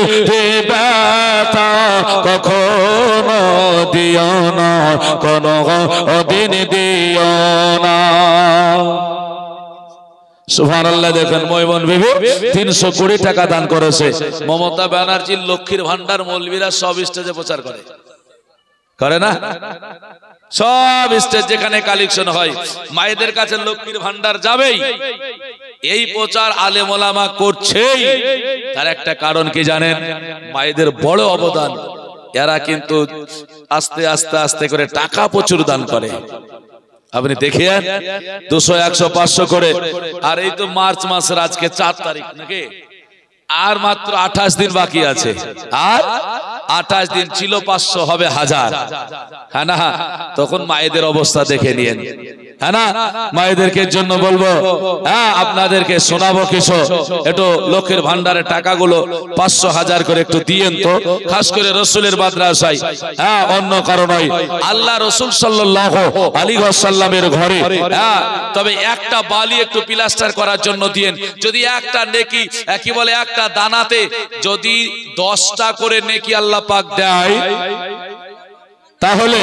ব্যথা কখনো দিও না, কোনো দিন দিও না। সুবহানাল্লাহ। দেখেন ময়মন বিবি 320 টাকা দান করেছে। মমতা ব্যানার্জির লক্ষ্মীর ভান্ডার মৌলবীরা সব স্টেজে প্রচার করে, করে না? সব স্টেজ যেখানে কালেকশন হয় মায়েদের কাছে লক্ষ্মীর ভান্ডার যাবেই। এই প্রচার আলেম ওলামা করছেই, তার একটা কারণ কি জানেন? মায়েদের বড় অবদান। এরা কিন্তু আস্তে আস্তে আস্তে করে টাকা প্রচুর দান করে। আপনি দেখেন 200 100 500 করে। আর এই তো মার্চ মাসের আজকে 4 তারিখ নাকি, আর মাত্র 28 দিন বাকি আছে। আর 28 দিন ছিল 500 হবে 1000, হ্যাঁ না? তখন মায়েদের অবস্থা দেখে নিয়েন, হ্যাঁ না? মায়েদেরকে জন্য বলবো, হ্যাঁ আপনাদেরকে শোনাবো কিছু। একটু লক্ষ্মীর ভান্ডারের টাকাগুলো 500 1000 করে একটু দিয়েন তো, খাস করে রসুলের মাদ্রাসায়, হ্যাঁ অন্য কারণ নয়, আল্লাহ রসুল সাল্লাল্লাহু আলাইহি ওয়াসাল্লামের ঘরে। হ্যাঁ তবে একটা বালি একটু প্লাস্টার করার জন্য দিয়েন। যদি একটা নেকি, কি বলে, একটা দানাতে যদি 10টা করে নেকি আল্লাহ পাক দেয়, তাহলে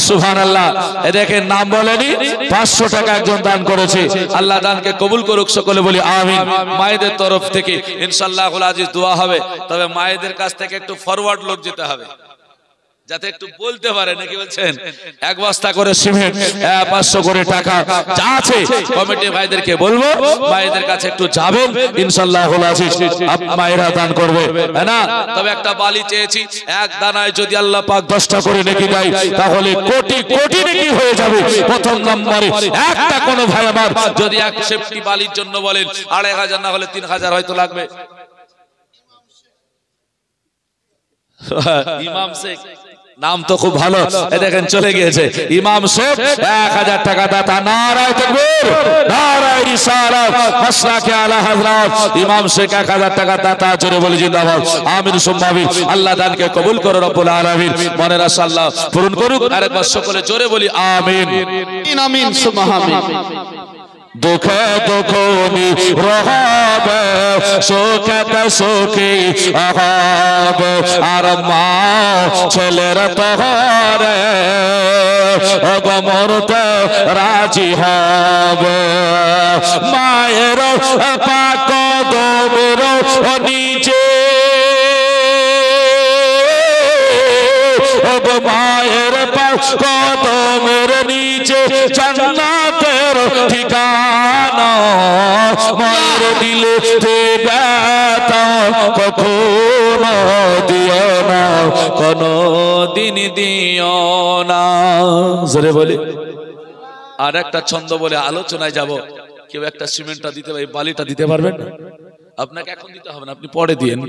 সুবহানাল্লাহ। এ দেখেন নাম বলেনি, 500 টাকা একজন দান করেছে। আল্লাহ দানকে কবুল করুক, সকলে বলি আমিন। মায়েদের তরফ থেকে ইনশাআল্লাহুল আজিজ দোয়া হবে, তবে মায়েদের কাছ থেকে একটু ফরওয়ার্ড লোক যেতে হবে, যাতে একটু বলতে পারে, নাকি বলছেন? 1 বস্তা করে সিমেন্ট, 500 করে টাকা যা আছে কমিটি ভাইদেরকে বলবো, মায়েদের কাছে একটু যাবেন ইনশাআল্লাহুল আজিজ, মায়েরা দান করবে, তাই না? তবে একটা বালি চেয়েছি, এক দানায় যদি আল্লাহ পাক 10টা করে নেকি দেয়, তাহলে কোটি কোটি নেকি হয়ে যাবে। প্রথম নম্বরে একটা কোন ভাই আমার যদি এক সেফটি বালির জন্য বলেন 2500 না হলে 3000 হয়তো লাগবে। ইমাম শেখ নাম তো খুব ভালো, দেখেন চলে গিয়েছে ইমাম শেখ, 1000 টাকা দাতা। নারায়ে তাকবীর, নারায়ে রিসালাত, মাসলাকে আলা হযরত ইমাম শেখ 1000 টাকা দাতা। জোরে বলি জিন্দাবাদ, আমিন সুম্মা আমিন। আল্লাহ দানকে কবুল করে রব্বুল আলামিন মনের আশা আল্লাহ পূরণ করুক। আরেকবার সকলে জোরে বলি আমিন, আমিন সুম্মা আমিন। দুঃখে দুঃখনি রহাবে, সুখেতে সুখী হবে, আর মা ছেলের তোহরে মরতে রাজি হবে। মায়ের পাক দমের নিচে, মায়ের পাক দমের নিচে জান্নাতের ঠিকানা। মায়ের দিলে ব্যথা কখনো দিও না, কোনো দিন দিও না। জোরে বলি। আর একটা ছন্দ বলে আলোচনায় যাব। কেউ একটা সিমেন্টটা দিতে পারে, বালিটা দিতে পারবেন না? আপনাকে এখন দিতে হবে না, আপনি পরে দিয়েন,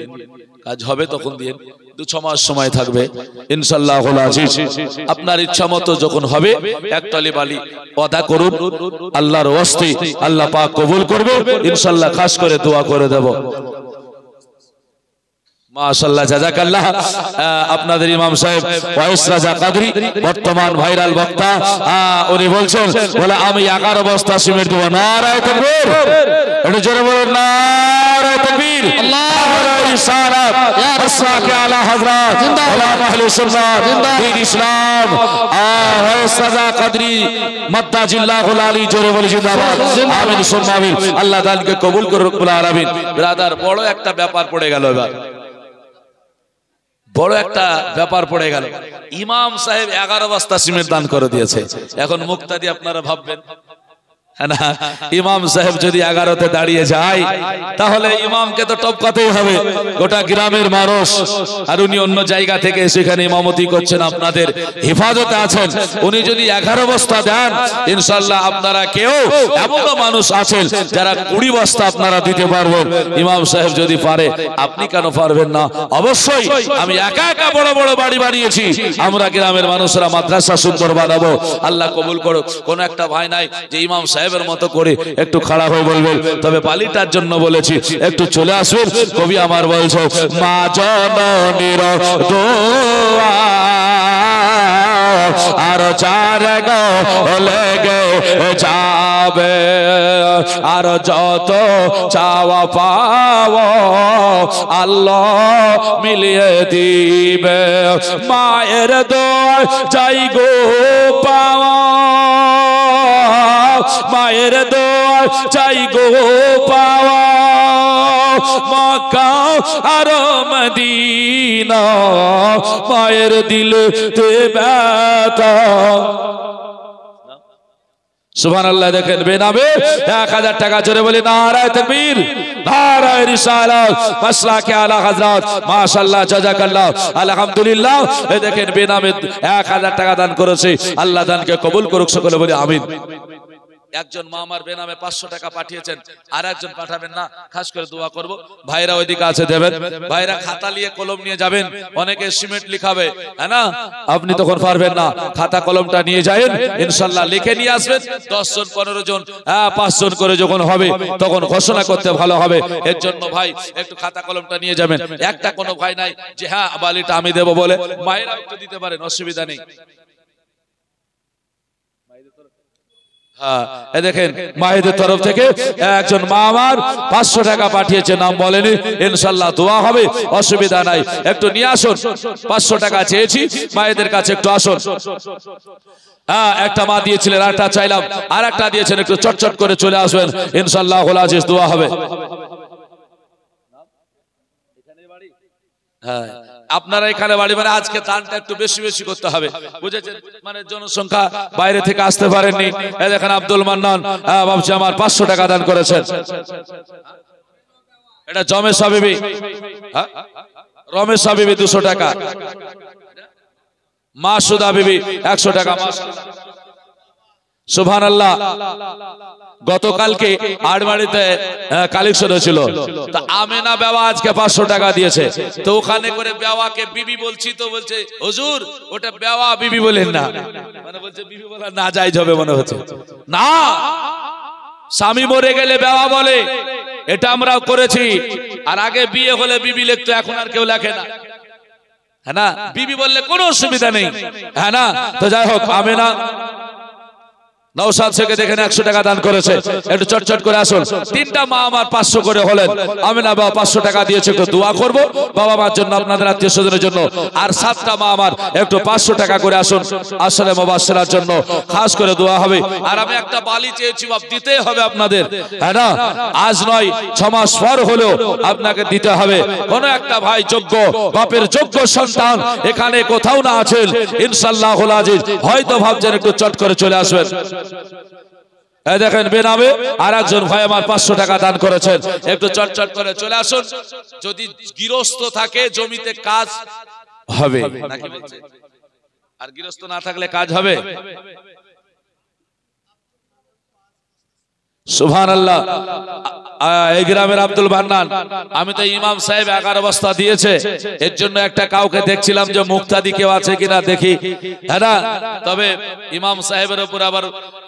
কাজ হবে তখন দিয়েন। 2-6 মাস সময় থাকবে ইনশাআল্লাহুল আজিজ। আপনার ইচ্ছা মতো যখন হবে একটালি বালি ওয়াদা করুন, আল্লাহর ওয়াস্তে আল্লাহ পাক কবুল করবে ইনশাআল্লাহ। খাস করে দোয়া করে দেব। মাশাআল্লাহ, জাযাকাল্লাহ। আপনাদের ইমাম সাহেব ওয়াইস রাজা কাদরি বর্তমান ভাইরাল বক্তা, উনি বলছেন বলে আমি 11 বস্তা সিমেন্ট দেব। নারায়ে তাকবীর, একটু জোরে বলুন নারায়ে তাকবীর। আল্লাহু রিসালাত, মাসলাকে আলা হযরত উলামা আহলে সুন্নাত দ্বীন ইসলাম, ওয়াইস রাজা কাদরি মাদ্দাজিল্লাহুল আলী। জোরে বলি জিন্দাবাদ, আমিন সুম্মা আমিন। আল্লাহ দানকে কবুল করুক রব্বুল আলামিন। ব্রাদার, বড় একটা ব্যাপার পড়ে গেল এবার, বড় একটা ব্যাপার পড়ে গেল। ইমাম সাহেব 11 বস্তা সিমেন্ট দান করে দিয়েছে। এখন মুক্তাদি আপনারা ভাববেন, না ইমাম সাহেব যদি 11তে দাঁড়িয়ে যায় তাহলে ইমামকে তো টপকাতেই হবে গোটা গ্রামের মানুষ। আর উনি অন্য জায়গা থেকে সেখানে ইমামতি করছেন, আপনাদের হেফাজতে আছেন। উনি যদি 11 বস্তা দেন ইনশাআল্লাহ আপনারা কেউ এমনও মানুষ আছেন যারা 20 বস্তা আপনারা দিতে পারবেন। ইমাম সাহেব যদি পারে, আপনি কেন পারবেন না? অবশ্যই আমি একা একা বড় বড় বাড়ি বানিয়েছি, আমরা গ্রামের মানুষরা মাদ্রাসা সুন্দর বানাবো। আল্লাহ কবুল করুক। কোন একটা ভাই নাই যে ইমাম সাহেবের মতো করে একটু খাড়া হয়ে বলবেন, তবে বালিটার জন্য বলেছি একটু চলে আসবেন। কবি আমার বলছো মা জননীর দোয়া আর চার লেগে যাবে, আর যত চাওয়া পাওয়া আল্লাহ মিলিয়ে দিবে। মায়ের দোয়া চাই গো পাওয়া, মায়ের দোয়া চাই গো পাওয়া, মক্কা আর মদিনা মায়ের দিলে তে ব্যথা। সুবহানাল্লাহ। দেখেন বেনামে 1000 টাকা জোরে বলি নারায়ে তাকবীর, নারায়ে রিসালাত, মাসলাকে আলা হযরত। মাশাআল্লাহ, জাযাকাল্লাহ, আলহামদুলিল্লাহ। এই দেখেন বেনামে 1000 টাকা দান করেছে। আল্লাহ দানকে কবুল করুক, সকলে বলি আমিন। একজন মা আমার বেনামে 500 টাকা পাঠিয়েছেন, আর একজন পাঠাবেন না, খাস করে দোয়া করব। ভাইরা ওইদিকে আছে দেবেন, ভাইরা খাতা নিয়ে কলম নিয়ে যাবেন, অনেকে সিমেন্ট লিখাবে, হ্যাঁ না? আপনি তখন পারবেন না, খাতা কলমটা নিয়ে যাবেন ইনশাআল্লাহ, লিখে নিয়ে আসবেন। 10 জন 15 জন 5 জন করে যখন হবে তখন ঘোষণা করতে ভালো হবে। এর জন্য ভাই একটু খাতা কলমটা নিয়ে যাবেন। একটা কোনো ভাই নাই যে হ্যাঁ বালিটা আমি দেব বলে, মায়েরা একটু দিতে পারেন, অসুবিধা নেই। হ্যাঁ, এই দেখেন মায়েদের তরফ থেকে একজন মা আমার 500 টাকা পাঠিয়েছে, নাম বলেনি, ইনশাআল্লাহ দোয়া হবে, অসুবিধা নাই। একটু নিয়ে আসুন, 500 টাকা চেয়েছি মায়েদের কাছে, একটু আসুন। হ্যাঁ, একটা মা দিয়েছিলেন, আরেকটা চাইলাম, আর একটা দিয়েছেন, একটু চটচট করে চলে আসবেন, ইনশাআল্লাহুল আজিজ দোয়া হবে। হ্যাঁ, আপনারা এখানে বাড়ি, মানে আজকে দানটা একটু বেশি বেশি করতে হবে, বুঝেছেন? মানে জনসংখ্যা বাইরে থেকে আসতে পারেননি। এই দেখেন আব্দুল মান্নান বাবজি আমার 500 টাকা দান করেছেন। এটা জমেশ হাবিবি, রমেশ হাবিবি 200 টাকা, মাসুদা বিবি 100 টাকা। সুবহানাল্লাহ। গতকালকে আড়বাড়িতে কালেকশন হয়েছিল, তা আমেনা বেওয়া আজকে 500 টাকা দিয়েছে। তো ওখানে করে বেওয়াকে বিবি বলছি, তো বলছে হুজুর ওটা বেওয়া বিবি বলেন না, মানে বলছে বিবি বলা না জায়েজ হবে মনে হচ্ছে। না, স্বামী মরে গেলে বেওয়া বলে, এটা আমরাও করেছি। আর আগে বিয়ে হলে বিবি লিখতো, এখন আর কেউ লেখে না, হ্যাঁ না? বিবি বললে কোনো অসুবিধা নেই, হ্যাঁ না? তো যাই হোক, আমেনা নওশাদ থেকে দেখেন 100 টাকা দান করেছে, একটু চটচট করে আসুন। 3টা মা আমার 500 করে হলেন, আমিনা বাবা 500 টাকা দিয়েছে, একটু দোয়া করব বাবা মার জন্য, আপনাদের আত্মীয় স্বজনের জন্য। আর 7টা মা আমার একটু 500 টাকা করে আসুন, আসলে মুবাশশিরার জন্য খাস করে দোয়া হবে। আর আমি একটা বালি চেয়েছি, বাপ দিতেই হবে আপনাদের, হ্যাঁ না? আজ নয় 6 মাস পর হলেও আপনাকে দিতে হবে। কোন একটা ভাই যোগ্য বাপের যোগ্য সন্তান এখানে কোথাও না আছেন, ইনশাআল্লাহুল আজিজ হয়তো ভাবছেন, একটু চট করে চলে আসবেন। এই দেখেন বেনামে আর একজন ভাই আমার 500 টাকা দান করেছেন, একটু চটচট করে চলে আসুন। যদি গৃহস্থ থাকে জমিতে কাজ হবে নাকি বলছে? আর গৃহস্থ না থাকলে কাজ হবে? সুবহানাল্লাহ। এই গ্রামের আব্দুল মান্নান, আমি তো ইমাম সাহেব 11 বস্তা দিয়েছে, এর জন্য একটা কাউকে দেখছিলাম যে মুক্তাদি কেউ আছে কিনা দেখি, হ্যাঁ না? তবে ইমাম সাহেবের উপর আবার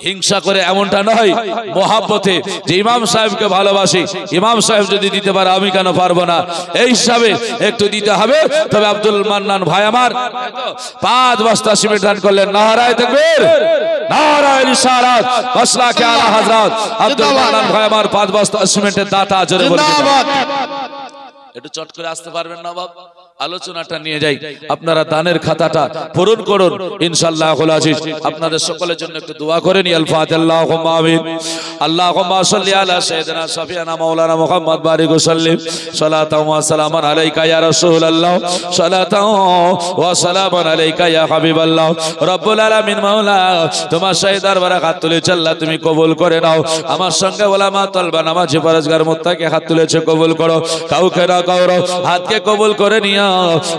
হিংসা করে এমনটা নয়, মহাব্বতে যে ইমাম সাহেবকে ভালোবাসি, ইমাম সাহেব যদি দিতে পারে আমি কেন পারবো না, এই হিসাবে একটু দিতে হবে। তবে আব্দুল মান্নান ভাই আমার 5 বস্তা সিমেন্ট দান করলেন। নারায়ে তাকবীর, নারায়ে রিসালাত, মাসলাকে আলা হযরত আব্দুল মান্নান ভাই আমার 5 বস্তা সিমেন্টের দাতা, জোরে বলুন জিন্দাবাদ। একটু চট করে আসতে পারবেন না বাবা? আলোচনাটা নিয়ে যাই, আপনারা দানের খাতাটা পূরণ করুন ইনশাআল্লাহুল আজিজ। আপনাদের সকলের জন্য একটু দোয়া করে নি। আল ফাতিহা। আল্লাহুম্মা আমিন। আল্লাহুম্মা সাল্লি আলা সাইয়্যিদিনা শাফিয়ানা মাওলানা মুহাম্মদ বারিক ওয়া সাল্লিম সালাতাও ওয়া সালামান আলাইকা ইয়া রাসূলুল্লাহ, সালাতাও ওয়া সালামান আলাইকা ইয়া হাবিবাল্লাহ। রব্বুল আলামিন মাওলা, তোমার শাহী দরবারে হাত তুলেছি আল্লাহ, তুমি কবুল করে নাও। আমার সঙ্গে ওলামা তলবা নামাজি পরহেজগার মুত্তাকি হাত তুলেছে, কবুল করো। কাউকে না কাউরো হাতকে কবুল করে নিও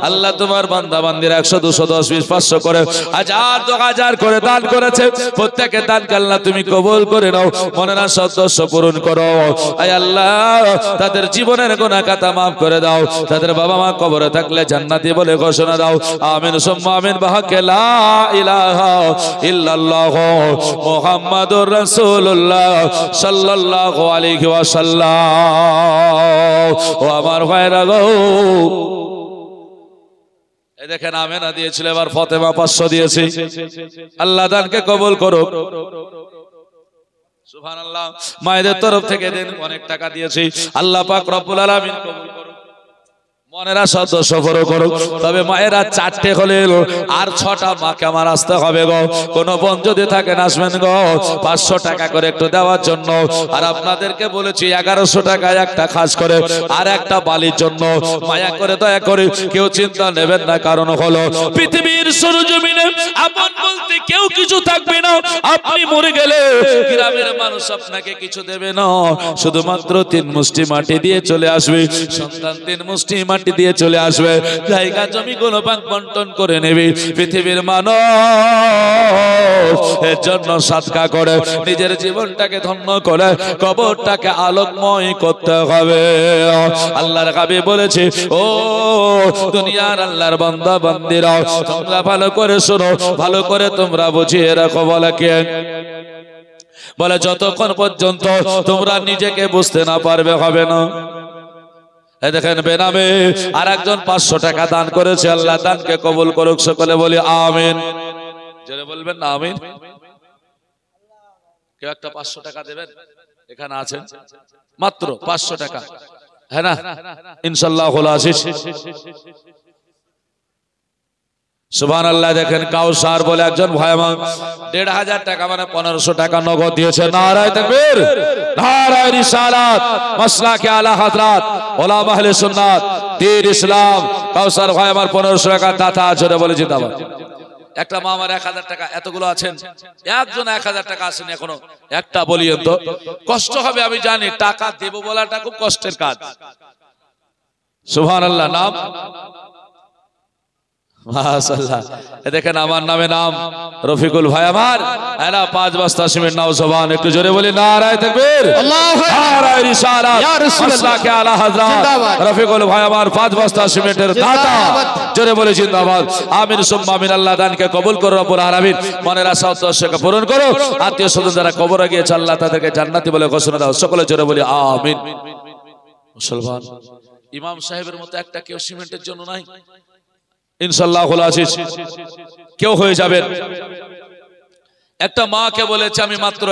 আল্লাহ। তোমার বান্দা বান্দির 100 200 10 20 500 করে 1000 2000 করে দান করেছে, প্রত্যেকের দানকে আল্লাহ তুমি কবুল করে নাও, মনের সদস্য পূরণ করো। আয় আল্লাহ, তাদের জীবনের গুনাহ খাতা maaf করে দাও, তাদের বাবা মা কবরে থাকলে জান্নাতি বলে ঘোষণা দাও। আমিন সুম্মা আমিন। বাহাকে লা ইলাহা ইল্লাল্লাহ মুহাম্মাদুর রাসূলুল্লাহ সাল্লাল্লাহু আলাইহি ওয়াসাল্লাম। ও আমার ভাইরা গো, এই দেখেন আমেনা দিয়েছিল, এবার ফাতেমা 500 দিয়েছে। আল্লাহ দানকে কবুল করুক। সুবহানাল্লাহ। মায়েদের তরফ থেকে দেন অনেক টাকা দিয়েছি, আল্লাহ পাক রব্বুল আলামিন কবুল করুক, মনেরা সদস্য সফর করুক। তবে মায়েরা 4টে হলে আর 6টা মাকে আমার আসতে হবে গো। কোন বোন যদি থাকেন আসবেন গো, 500 টাকা করে একটু দেওয়ার জন্য। আর আপনাদেরকে বলেছি 1100 টাকায় একটা খাস করে আর একটা বালির জন্য। মায়া করে দয়া করে কেউ চিন্তা নেবেন না, কারণ হলো পৃথিবীর সরজমিনে আপন বলতে কেউ কিছু থাকবে না। আপনি মরে গেলে গ্রামের মানুষ আপনাকে কিছু দেবে না, শুধুমাত্র 3 মুষ্টি মাটি দিয়ে চলে আসবে। সন্তান 3 মুষ্টি মাটি দিয়ে চলে আসবে, জায়গা জমি গুলো ভাগ বন্টন করে নেবে। পৃথিবীর মানুষ এর জন্য সাদকা করে নিজের জীবনটাকে ধন্য করে কবরটাকে আলোকময় করতে হবে। আল্লাহর হাবিব বলেছে, ও দুনিয়ার আল্লাহর বান্দা বান্দিরা, তোমরা ভালো করে শোনো, ভালো করে তোমরা বুঝিয়ে রাখো। বলে কে? বলে যতক্ষণ পর্যন্ত তোমরা নিজেকে বুঝতে না পারবে হবে না। দেখেন বেনামে আর একজন 500 টাকা দান করেছে, আল্লাহ দানকে কবুল করুক। সকলে বলি আমিন। জোরে বলবেন না আমিন। কেউ একটা 500 টাকা দেবেন, এখানে আছেন মাত্র 500 টাকা, হ্যাঁ না ইনশাআল্লাহ আজিজ। সুবহানাল্লাহ। দেখেন কাউসার বলে একজন ভাই আমার 1500 টাকা মানে 1500 টাকা নগদ দিয়েছে। নারায়ে তাকবীর, নারায়ে রিসালাত, মাসলাকে আলা হযরত উলামা আহলে সুন্নাত দ্বীন ইসলাম। কাউসার ভাই আমার 1500 টাকা দাতা, জোরে বলে জিন্দাবাদ। একটা মা আমার 1000 টাকা, এতগুলো আছেন, একজন 1000 টাকা আসেন এখনো, একটা বলিয়েন তো। কষ্ট হবে আমি জানি, টাকা দেব বলাটা খুব কষ্টের কাজ। সুবহানাল্লাহ। নাম মাশাআল্লাহ। দেখেন আমার নামে নাম রফিকুল ভাই আমার, এরা 5 বস্তা সিমেন্ট নাও জবান, একটু জোরে বলি নারায়ে তাকবীর, নারায়ে রিসালাত, মাসলাকে আলা হযরত রফিকুল ভাই আমার 5 বস্তা সিমেন্টের দাতা, জোরে বলি জিন্দাবাদ। আমিন সুম্মা আমিন। আল্লাহ দানকে কবুল করো রব্বুল আলামিন, মনের আশা উদ্দেশ্যকে পূরণ করো। আত্মীয় স্বজন যারা কবরে গিয়েছে আল্লাহ তাদেরকে জান্নাতি বলে ঘোষণা দাও, সকলে জোরে বলি আমিন। মুসলমান ইমাম সাহেবের মতো একটা কেউ সিমেন্টের জন্য নাই, ইনশাআল্লাহ আজিজ কেউ হয়ে যাবেন। একটা মাকে বলেছে আমি মাত্র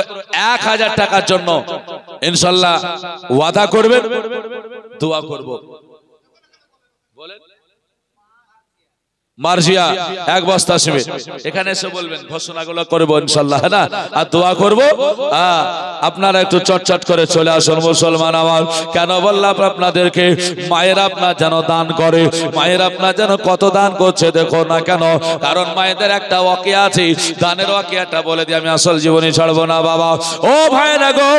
1000 টাকার জন্য ইনশাআল্লাহ ওয়াদা করবেন, দোয়া করব। বলেন মার্জিয়া 1 বস্তা সিমেন্ট, এখানে এসে বলবেন, ঘোষণাগুলো করব ইনশাআল্লাহ, হ্যাঁ না, আর দোয়া করব। আপনারা একটু চটচট করে চলে আসুন মুসলমান আমার। কেন বললাম আপনাদেরকে, মায়ের আপনার যেন দান করে, মায়ের আপনার যেন কত দান করছে দেখো না কেন। কারণ মায়েদের একটা ওয়াকিয়া আছে, দানের ওয়াকিয়াটা বলে দিয়ে আমি আসল জীবনী ছাড়বো না বাবা। ও ভাইরা গো,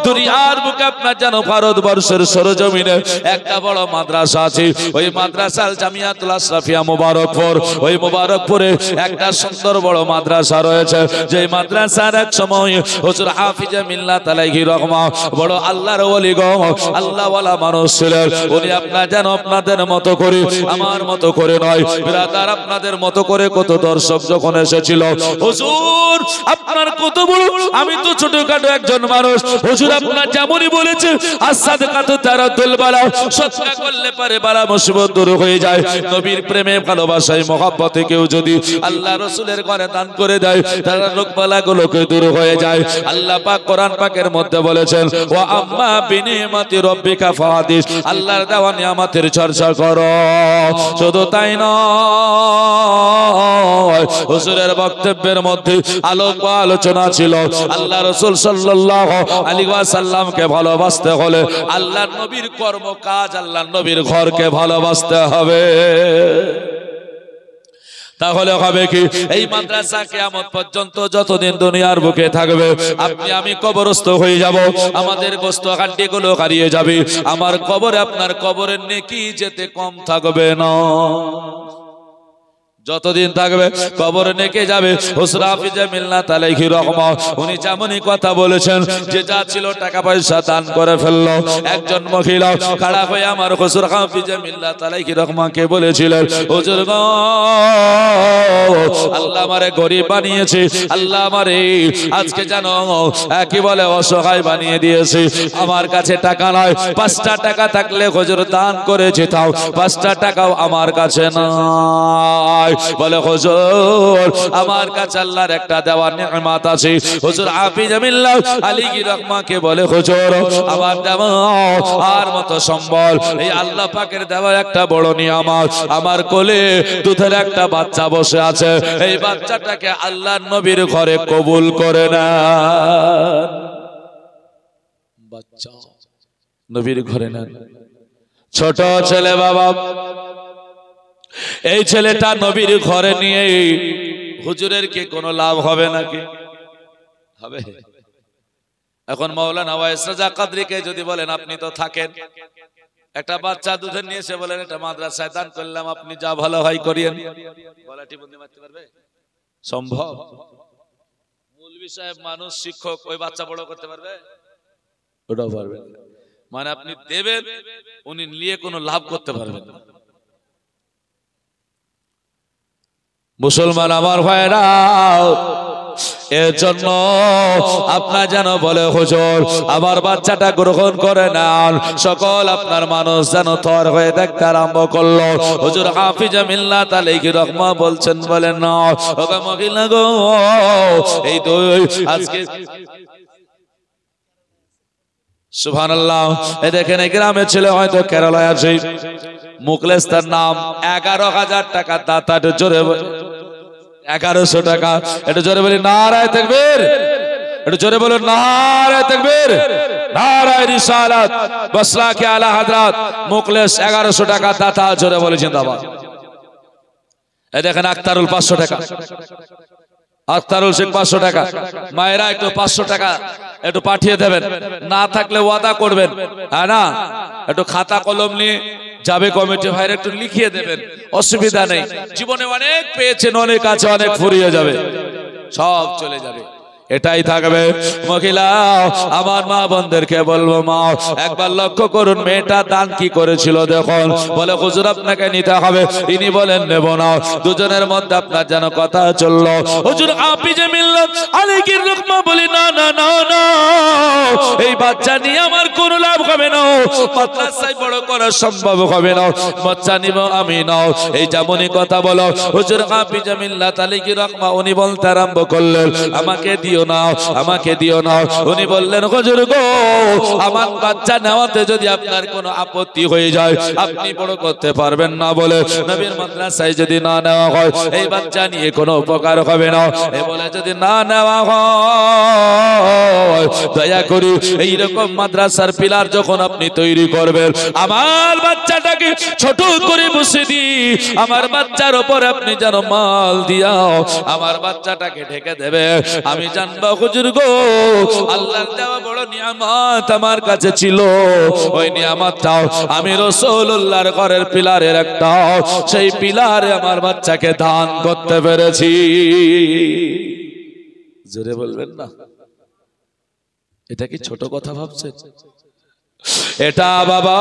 দুনিয়ার বুকে আপনার যেন ভারতবর্ষের সরজমিনে একটা বড় মাদ্রাসা আছে, ওই মাদ্রাসা জামিয়াতুল আশরাফিয়া মুবারকপুর। ওই মুবারকপুরে একটা সুন্দর বড় মাদ্রাসা রয়েছে, যে মাদ্রাসার এক সময় হুজুর হাফিজ মিল্লাত আলাইহি রহমা বড় আল্লাহর ওলি গো, আল্লাহ ওয়ালা মানুষ ছিলেন। উনি আপনার যেন আপনাদের মতো করে, আমার মতো করে নয় ব্রাদার, আপনাদের মতো করে কত দর্শক যখন এসেছিল, হুজুর আপনার কত বড়, আমি তো ছোটখাটো একজন মানুষ, হুজুর আপনার যেমনই বলেছে আসাদকাতু তারাদুল বালা, সৎকা করলে পারে বালা মুসিবত দূর হয়ে যায়। নবীর প্রেমে ভালোবাসায় মহব্বতে কেউ যদি আল্লাহ রাসূলের ঘরে দান করে দেয়, তার রোগবালাগুলোকে দূর হয়ে যায়। আল্লাহ পাক কোরআন পাকের মধ্যে বলেছেন, ওয়া আম্মা বিনিমাতি রাব্বিকা ফাহাদিস, আল্লাহর দেওয়া নিয়ামতের চর্চা করো। শুধু তাই নয়, হুজুরের বক্তব্যের মধ্যে আলোচনা ছিল আল্লাহ রাসূল সাল্লাল্লাহু আলাইহি ওয়াসাল্লামকে ভালোবাসতে হলে আল্লাহর নবীর কর্মকাজ, আল্লাহর নবীর ঘরকে ভালোবাসতে হবে। তাহলে হবে কি, এই মাদ্রাসা কিয়ামত পর্যন্ত যতদিন দুনিয়ার বুকে থাকবে, আপনি আমি কবরস্থ হয়ে যাব, আমাদের গোশত হাড্ডিগুলো হারিয়ে যাবে, আমার কবরে আপনার কবরের নেকি যেতে কম থাকবে না। যতদিন থাকবে কবর নেকে যাবে। হুজুর হাফিজ মিল্লাত আলাইহি রহমা উনি যেমনই কথা বলেছেন, যে যা ছিল টাকা পয়সা দান করে ফেললো। একজন মহিলা খাড়া হয়ে আমার হুজুর হাফিজ মিল্লাত আলাইহি রহমাকে বলেছিলেন, হুজুর গো, আল্লাহ আমারে গরিব বানিয়েছে, আল্লাহ আমারে আজকে জানো কি বলে অসহায় বানিয়ে দিয়েছে, আমার কাছে টাকা নয়, 5টা টাকা থাকলে হুজুর দান করেছে, তাও 5টা টাকাও আমার কাছে নাই। বলে হুজুর আমার কাছে আল্লাহর একটা দেওয়া নিয়ামত আছে। হুজুর হাফিজ মিল্লাত আলাইহি রহমাকে বলে, হুজুর আমার দেওয়া আর মতো সম্বল, এই আল্লাহ পাকের দেওয়া একটা বড় নিয়ামত, আমার কোলে দুধের একটা বাচ্চা বসে আছে, এই বাচ্চাটাকে আল্লাহর নবীর ঘরে কবুল করে না। বাচ্চা নবীর ঘরে না, ছোট ছেলে বাবা, এই ছেলেটা নবীর ঘরে নিয়ে হুজুরের কি কোনো লাভ হবে নাকি? হবে। এখন মাওলানা ওয়াইস রাজা কাদরীকে যদি বলেন আপনি তো থাকেন, একটা বাচ্চা দুধের নিয়ে এসে বলেন এটা মাদ্রাসায় দান করলাম, আপনি যা ভালো হয় করিয়েন, গলাটি বন্ধ মারতে পারবে? সম্ভব? মৌলভী সাহেব মানুষ, শিক্ষক, ওই বাচ্চা বড় করতে পারবে? ওটাও পারবে। মানে আপনি দেবেন, উনি নিয়ে কোনো লাভ করতে পারবেন না। মুসলমান আমার ভাইরা, এর জন্য আপনার যেন বলে, হুজুর আমার বাচ্চাটা গ্রহণ করে নেন। সকল আপনার মানুষ যেন থর হয়ে দেখতে আরম্ভ করলো। হুজুর হাফিজ মিল্লাত আলাইহি রহমা বলছেন, বলেন না ওগো মহিলা গো, এই তো আজকে সুবহানাল্লাহ। এই দেখেন এই গ্রামের ছেলে হয়তো কেরালায় আছে, মুখলেস তার নাম, 11,000 টাকা দাতা, জোরে 1100 টাকা। এটা জোরে বলি নারায়ে তাকবীর, একটু জোরে বলুন নারায়ে তাকবীর, নারায়ে রিসালাত, বসলাকে আলা হযরত মুখলেস 1100 টাকা দাতা, জোরে বলে জিন্দাবাদ। এই দেখেন আক্তারুল 500 টাকা, আক্তারুল শেখ 500 টাকা। মায়েরা একটু 500 টাকা একটু পাঠিয়ে দেবেন, না থাকলে ওয়াদা করবেন, হ্যাঁ না, একটু খাতা কলম নিয়ে যাবে কমিটি ভাইরা, একটু লিখিয়ে দেবেন, অসুবিধা নেই। জীবনে অনেক পেয়েছেন, অনেক আছে, অনেক ফুরিয়ে যাবে, সব চলে যাবে, এটাই থাকবে। মহিলা আমার মা বোনদেরকে বলবো, মা একবার লক্ষ্য করুন মেয়েটা দান কি করেছিল দেখুন। বলে হুজুর আপনাকে নিতে হবে, তিনি বলেন নেব না। দুজনের মধ্যে আপনার যেন কথা চললো, হুজুর আপনি যে মিল্লাত আলাইহির রহমা, বলি না না না না, এই বাচ্চা নিয়ে আমার কোনো লাভ হবে না, মাদ্রাসায় বড় করা সম্ভব হবে না, বাচ্চা নিব আমি না। এই যেমনই কথা বলো, হুজুর আপনি যে মিল্লাত আলাইহির রহমা, উনি বলতে আরম্ভ করলেন আমাকে দিও না, আমাকে দিও না। উনি বললেন হুজুর গো, আমার বাচ্চা নেওয়াতে যদি আপনার কোনো আপত্তি হয়ে যায়, আপনি বড় করতে পারবেন না, বলে নবীর মাদ্রাসায় যদি না নেওয়া হয় এই বাচ্চা নিয়ে কোনো উপকার হবে না। এই বলে যদি না নেওয়া হয়, দয়া করে এইরকম মাদ্রাসার পিলার যখন আপনি তৈরি করবেন, আমার বাচ্চাটাকে ছোট করে বসে দি, আমার বাচ্চার উপর আপনি যেন মাল দিয়াও আমার বাচ্চাটাকে ঢেকে দেবে। আমি জানবো হুজুর গো, আল্লাহর দেওয়া বড় নিয়ামত আমার কাছে ছিল, ওই নিয়ামতটাও আমি রাসূলুল্লাহর ঘরের পিলারের একটা, সেই পিলারে আমার বাচ্চাকে দান করতে পেরেছি। জোরে বলবেন না, এটা কি ছোট কথা ভাবছেন? এটা বাবা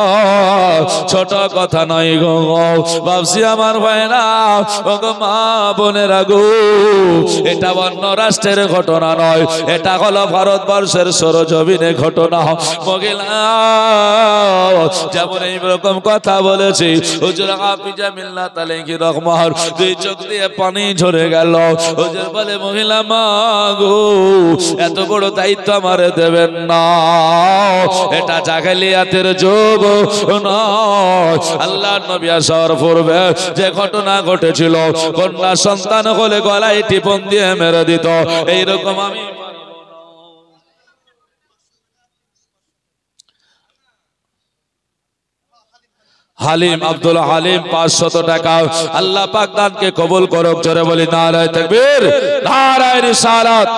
ছোট কথা নয় গো, ভাবছি আমার ভাইরা, ও গো মা বোনেরা গো, এটা অন্য রাষ্ট্রের ঘটনা নয়, এটা হলো ভারতবর্ষের সরজমিনে ঘটনা। মহিলা যেমন এইরকম কথা বলেছি, হুজুর হাফিজা মিল্লাত আলাইহির রহমা, দুই চোখ দিয়ে পানি ঝরে গেল। হুজুর বলে মহিলা মা গো, এত বড় দায়িত্ব আমারে দেবেন না, এটা জাহেলিয়াতের যুগ নয়। আল্লাহর নবী আসার পূর্বে যে ঘটনা ঘটেছিল, কন্যা সন্তান হলে গলায় টিপন দিয়ে মেরে দিত, এইরকম আমি হালিম, আব্দুল হালিম 500 টাকা। আল্লাহ পাক দানকে কবুল করুক, জোরে বলি নারায়ে তাকবীর, নারায়ে রিসালাত।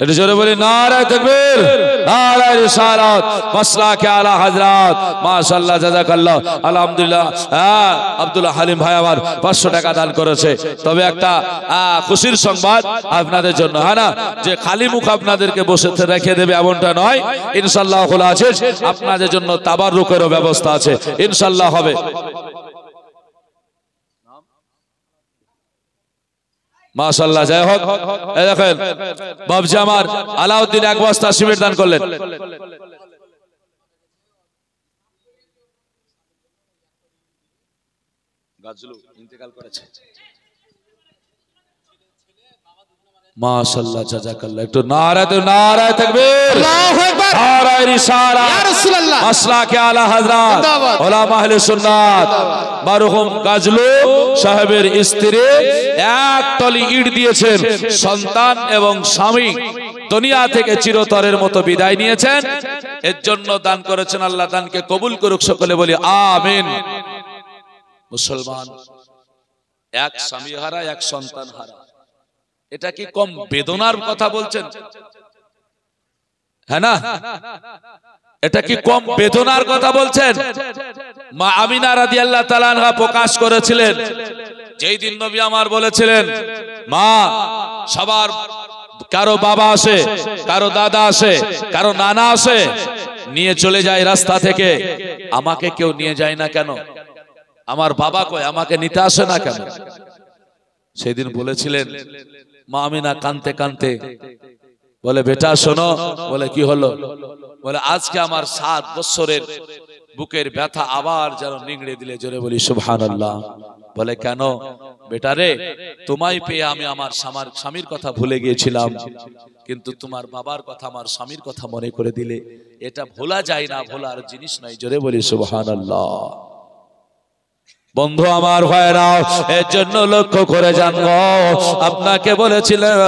এটা জোরে বলি নারায়ে তাকবীর, নারায়ে রিসালাত, মাসলাকে আলা হযরত, মাশাআল্লাহ, জাযাকাল্লাহ, আলহামদুলিল্লাহ। আব্দুল হালিম ভাই আমার 500 টাকা দান করেছে। তবে একটা খুশির সংবাদ আপনাদের জন্য, হ্যাঁ না, যে খালি মুখ আপনাদেরকে বসে রেখে দেবে এমনটা নয়, ইনশাআল্লাহ খোলা আছে, আপনাদের জন্য তাবাররুকেরও ব্যবস্থা আছে, ইনশাআল্লাহ হবে। মাশাআল্লাহ, জয় হোক। এই দেখেন বাবজি আমার আলাউদ্দিন 1 বস্তা সিমেন্ট দান করলেন। গাজলু ইন্তেকাল করেছে, মাশাআল্লাহ, জাযাকাল্লাহ। একটু নারায়ে তাকবীর, আল্লাহু আকবার, নারায়ে রিসালাত, ইয়া রাসূলুল্লাহ, মাসলাকে আলা হযরত, উলামা আহলে সুন্নাত। মারহুম গাজলু সাহেবের স্ত্রী এক টলি ইট দিয়েছেন, সন্তান এবং স্বামী দুনিয়া থেকে চিরতরের মতো বিদায় নিয়েছেন, এর জন্য দান করেছেন। আল্লাহ দানকে কবুল করুক, সকলে বলি আমিন। মুসলমান এক স্বামী হারা, এক সন্তান হারা, এটা কি কম বেদনার কথা বলছেন? হ্যাঁ না, এটা কি কম বেদনার কথা বলছেন? মা আমিনা রাদিয়াল্লাহু তাআলা আনহা প্রকাশ করেছিলেন, যেই দিন নবী আমার বলেছিলেন, মা সবার কারো বাবা আসে, কারো দাদা আসে, কারো নানা আসে, নিয়ে চলে যায় রাস্তা থেকে, আমাকে কেউ নিয়ে যায় না কেন? আমার বাবা কই, আমাকে নিতে আসে না কেন? সেদিন বলেছিলেন মা আমিনা কানতে কানতে, বলে বেটা শোনো। বলে কি হলো? বলে আজকে আমার 7 বছরের বুকের ব্যথা আবার যেন নিংড়ে দিলে, জোরে বলি সুবহানাল্লাহ। বলে কেন বেটারে, তোমায় পেয়ে আমি আমার স্বামীর কথা ভুলে গিয়েছিলাম, কিন্তু তোমার বাবার কথা আমার স্বামীর কথা মনে করে দিলে। এটা ভোলা যায় না, ভোলার জিনিস নাই, জোরে বলি সুবহানাল্লাহ। বন্ধু আমার ভাইরা, এর জন্য লক্ষ্য করে জানবো, আপনাকে বলেছিলাম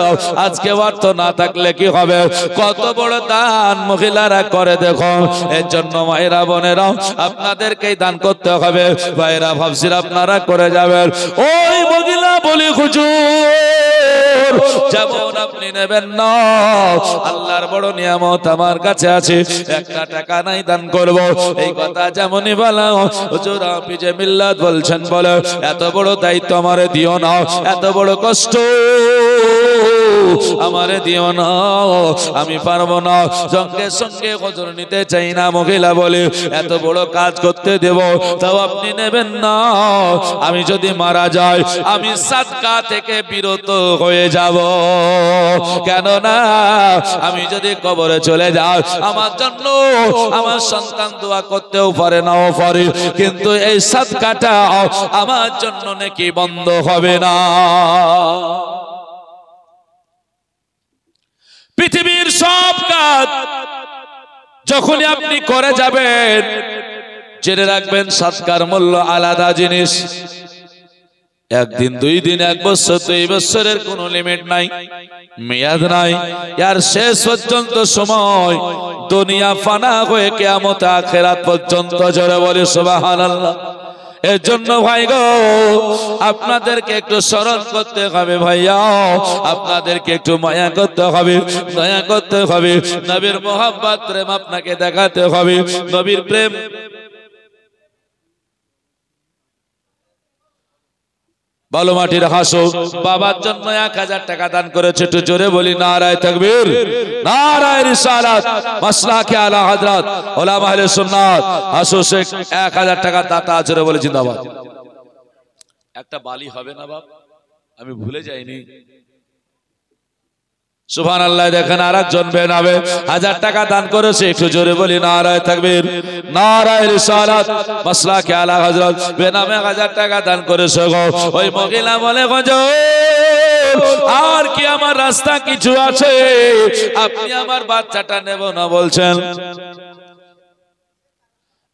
আজকে অর্থ না থাকলে কি হবে, কত বড় দান মহিলারা করে দেখো। এর জন্য মায়েরা বোনেরা আপনাদেরকেই দান করতে হবে। ভাইরা ভাবছির আপনারা করে যাবেন। ওই মহিলা বলি হুজুর যেমন আপনি নেবেন না, আল্লাহর বড় নিয়ামত আমার কাছে আছে, একটা টাকা নাই দান করব, এই কথা যেমনই বলা হুজুর আপনি যে মিল্লাত বলছেন, বলে এত বড় দায়িত্ব আমারে দিও না, এত বড় কষ্ট আমারে দিও না, আমি পারবো না। সঙ্গে সঙ্গে হুজুর নিতে চাই না। মহিলা বলে এত বড় কাজ করতে দেব, তাও আপনি নেবেন না। আমি যদি মারা যাই আমি সাদকা থেকে বিরত হয়ে যাব, কেননা আমি যদি কবরে চলে যাই আমার জন্য আমার সন্তান দোয়া করতেও পারে নাও পারে, কিন্তু এই সাদকাটা আমার জন্য নাকি বন্ধ হবে না। পৃথিবীর সব কাজ যখনই আপনি করে যাবেন, জেনে রাখবেন সাদকার মূল্য আলাদা জিনিস। একদিন, 2 দিন, 1 বছর, 2 বছরের কোনো লিমিট নাই, মেয়াদ নাই। यार শেষ পর্যন্ত সময় দুনিয়া ফানা হয়ে কিয়ামত আখিরাত পর্যন্ত, জোরে বলি সুবহানাল্লাহ। এর জন্য ভাই গো আপনাদেরকে একটু স্মরণ করতে হবে, ভাইয়া আপনাদেরকে একটু মায়া করতে হবে, দয়া করতে হবে, নবীর মোহাব্বত প্রেম আপনাকে দেখাতে হবে। নবীর প্রেম বালু মাটির হাসো। বাবার জন্য 1000 টাকা দান করেছে, একটু জোরে বলি নারায়ে তাকবীর, নারায়ে রিসালাত, মাসলাকে আলা হযরত উলামা আহলে সুন্নাত হাসো শেখ 1000 টাকা দাতা, জোরে বলি জিন্দাবাদ। একটা বালি হবে না বাপ, আমি ভুলে যাইনি। সুবহানাল্লাহ। দেখেন আরেকজন বেনাবে 1000 টাকা দান করেছে, একটু জোরে বলি নারায়ে তাকবীর, নারায়ে রিসালাত, মাসলাকে আলা হযরত বেনামে 1000 টাকা দান করেছে গো। ওই মহিলা বলে হুজুর আর কি আমার রাস্তা কিছু আছে, আপনি আমার বাচ্চাটা নেব না বলছেন।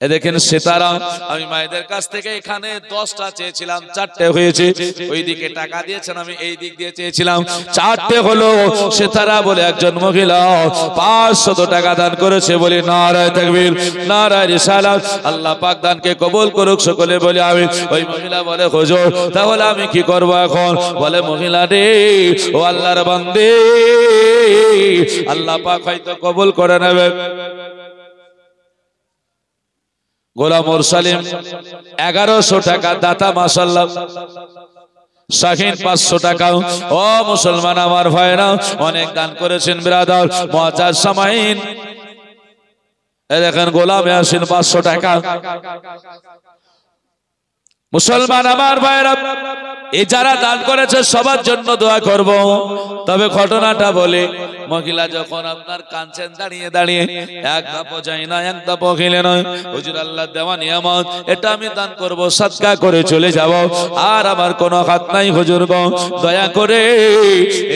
এ দেখেন সিতারা, আমি মায়েদের কাছ থেকে এখানে 10টা চেয়েছিলাম, 4টে হয়েছে। ওই দিকে টাকা দিয়েছেন, আমি এই দিক দিয়ে চেয়েছিলাম, 4টে হলো। সিতারা বলে একজন মহিলা 500 টাকা দান করেছে, বলি নারায়ে তাকবীর, নারায়ে রিসালাত, আল্লাহ পাক দানকে কবুল করুক সকলে বলি আমি। ওই মহিলা বলে হুজুর তাহলে আমি কি করব এখন? বলে মহিলা রে, ও আল্লাহর বান্দে, আল্লাহ পাক হয়তো কবুল করে নেবে। গোলাম মুরসালিম 1100 টাকা দাতা, মাশাআল্লাহ। শাহিন 500 টাকা। ও মুসলমান আমার ভাইরা, অনেক দান করেছেন বিরাদার। মুআজ্জাজ সামাইন এই দেখেন গোলাম ইয়াসিন 500 টাকা। মুসলমান আমার ভাইরা, এই যারা দান করেছে সবার জন্য দোয়া করব। তবে ঘটনাটা বলে, মহিলা যখন আপনার কাঁদছেন দাঁড়িয়ে দাঁড়িয়ে, এক ধাপও যায় না, এক ধাপও খেলে নয়, হুজুর আল্লাহ দেওয়া নিয়ামত, এটা আমি দান করব, সাদকা করে চলে যাব, আর আমার কোনো হাত নাই হুজুর গো, দয়া করে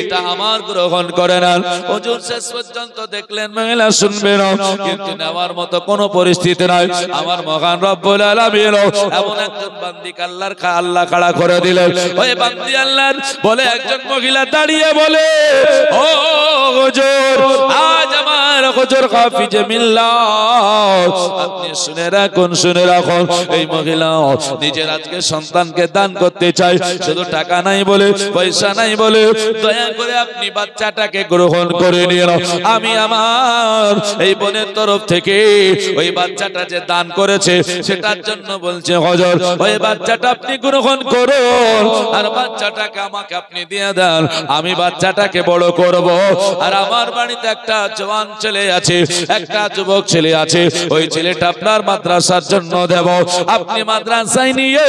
এটা আমার গ্রহণ করে নেন। হুজুর শেষ পর্যন্ত দেখলেন মহিলা শুনবে না, কিন্তু নেওয়ার মতো কোনো পরিস্থিতি নাই। আমার মহান রব্বুল আলামিন এমন একজন বান্দিকে আল্লাহ খাড়া করে দিলেন। ওই বান্দি আল্লাহর বলে একজন মহিলা দাঁড়িয়ে বলে, ও হুজুর, আজ আমার হুজুর হাফিজে মিল্লাত, আপনি শুনে রাখুন, শুনে রাখুন। এই মহিলা নিজের আজকে সন্তানকে দান করতে চাই, শুধু টাকা নাই বলে, পয়সা নাই বলে, দয়া করে আপনি বাচ্চাটাকে গ্রহণ করে নিন। আমি আমার এই বোনের তরফ থেকে ওই বাচ্চাটা যে দান করেছে সেটার জন্য বলছে হুজুর, ওই বাচ্চাটা আপনি গ্রহণ করুন, আর বাচ্চাটাকে আমাকে আপনি দিয়ে দেন, আমি বাচ্চাটাকে বড় করব, আর আমার বাড়িতে একটা জওয়ান ছেলে আছে, একটা যুবক ছেলে আছে, ওই ছেলেটা আপনার মাদ্রাসার জন্য দেব। আপনি মাদ্রাসায় নিয়ে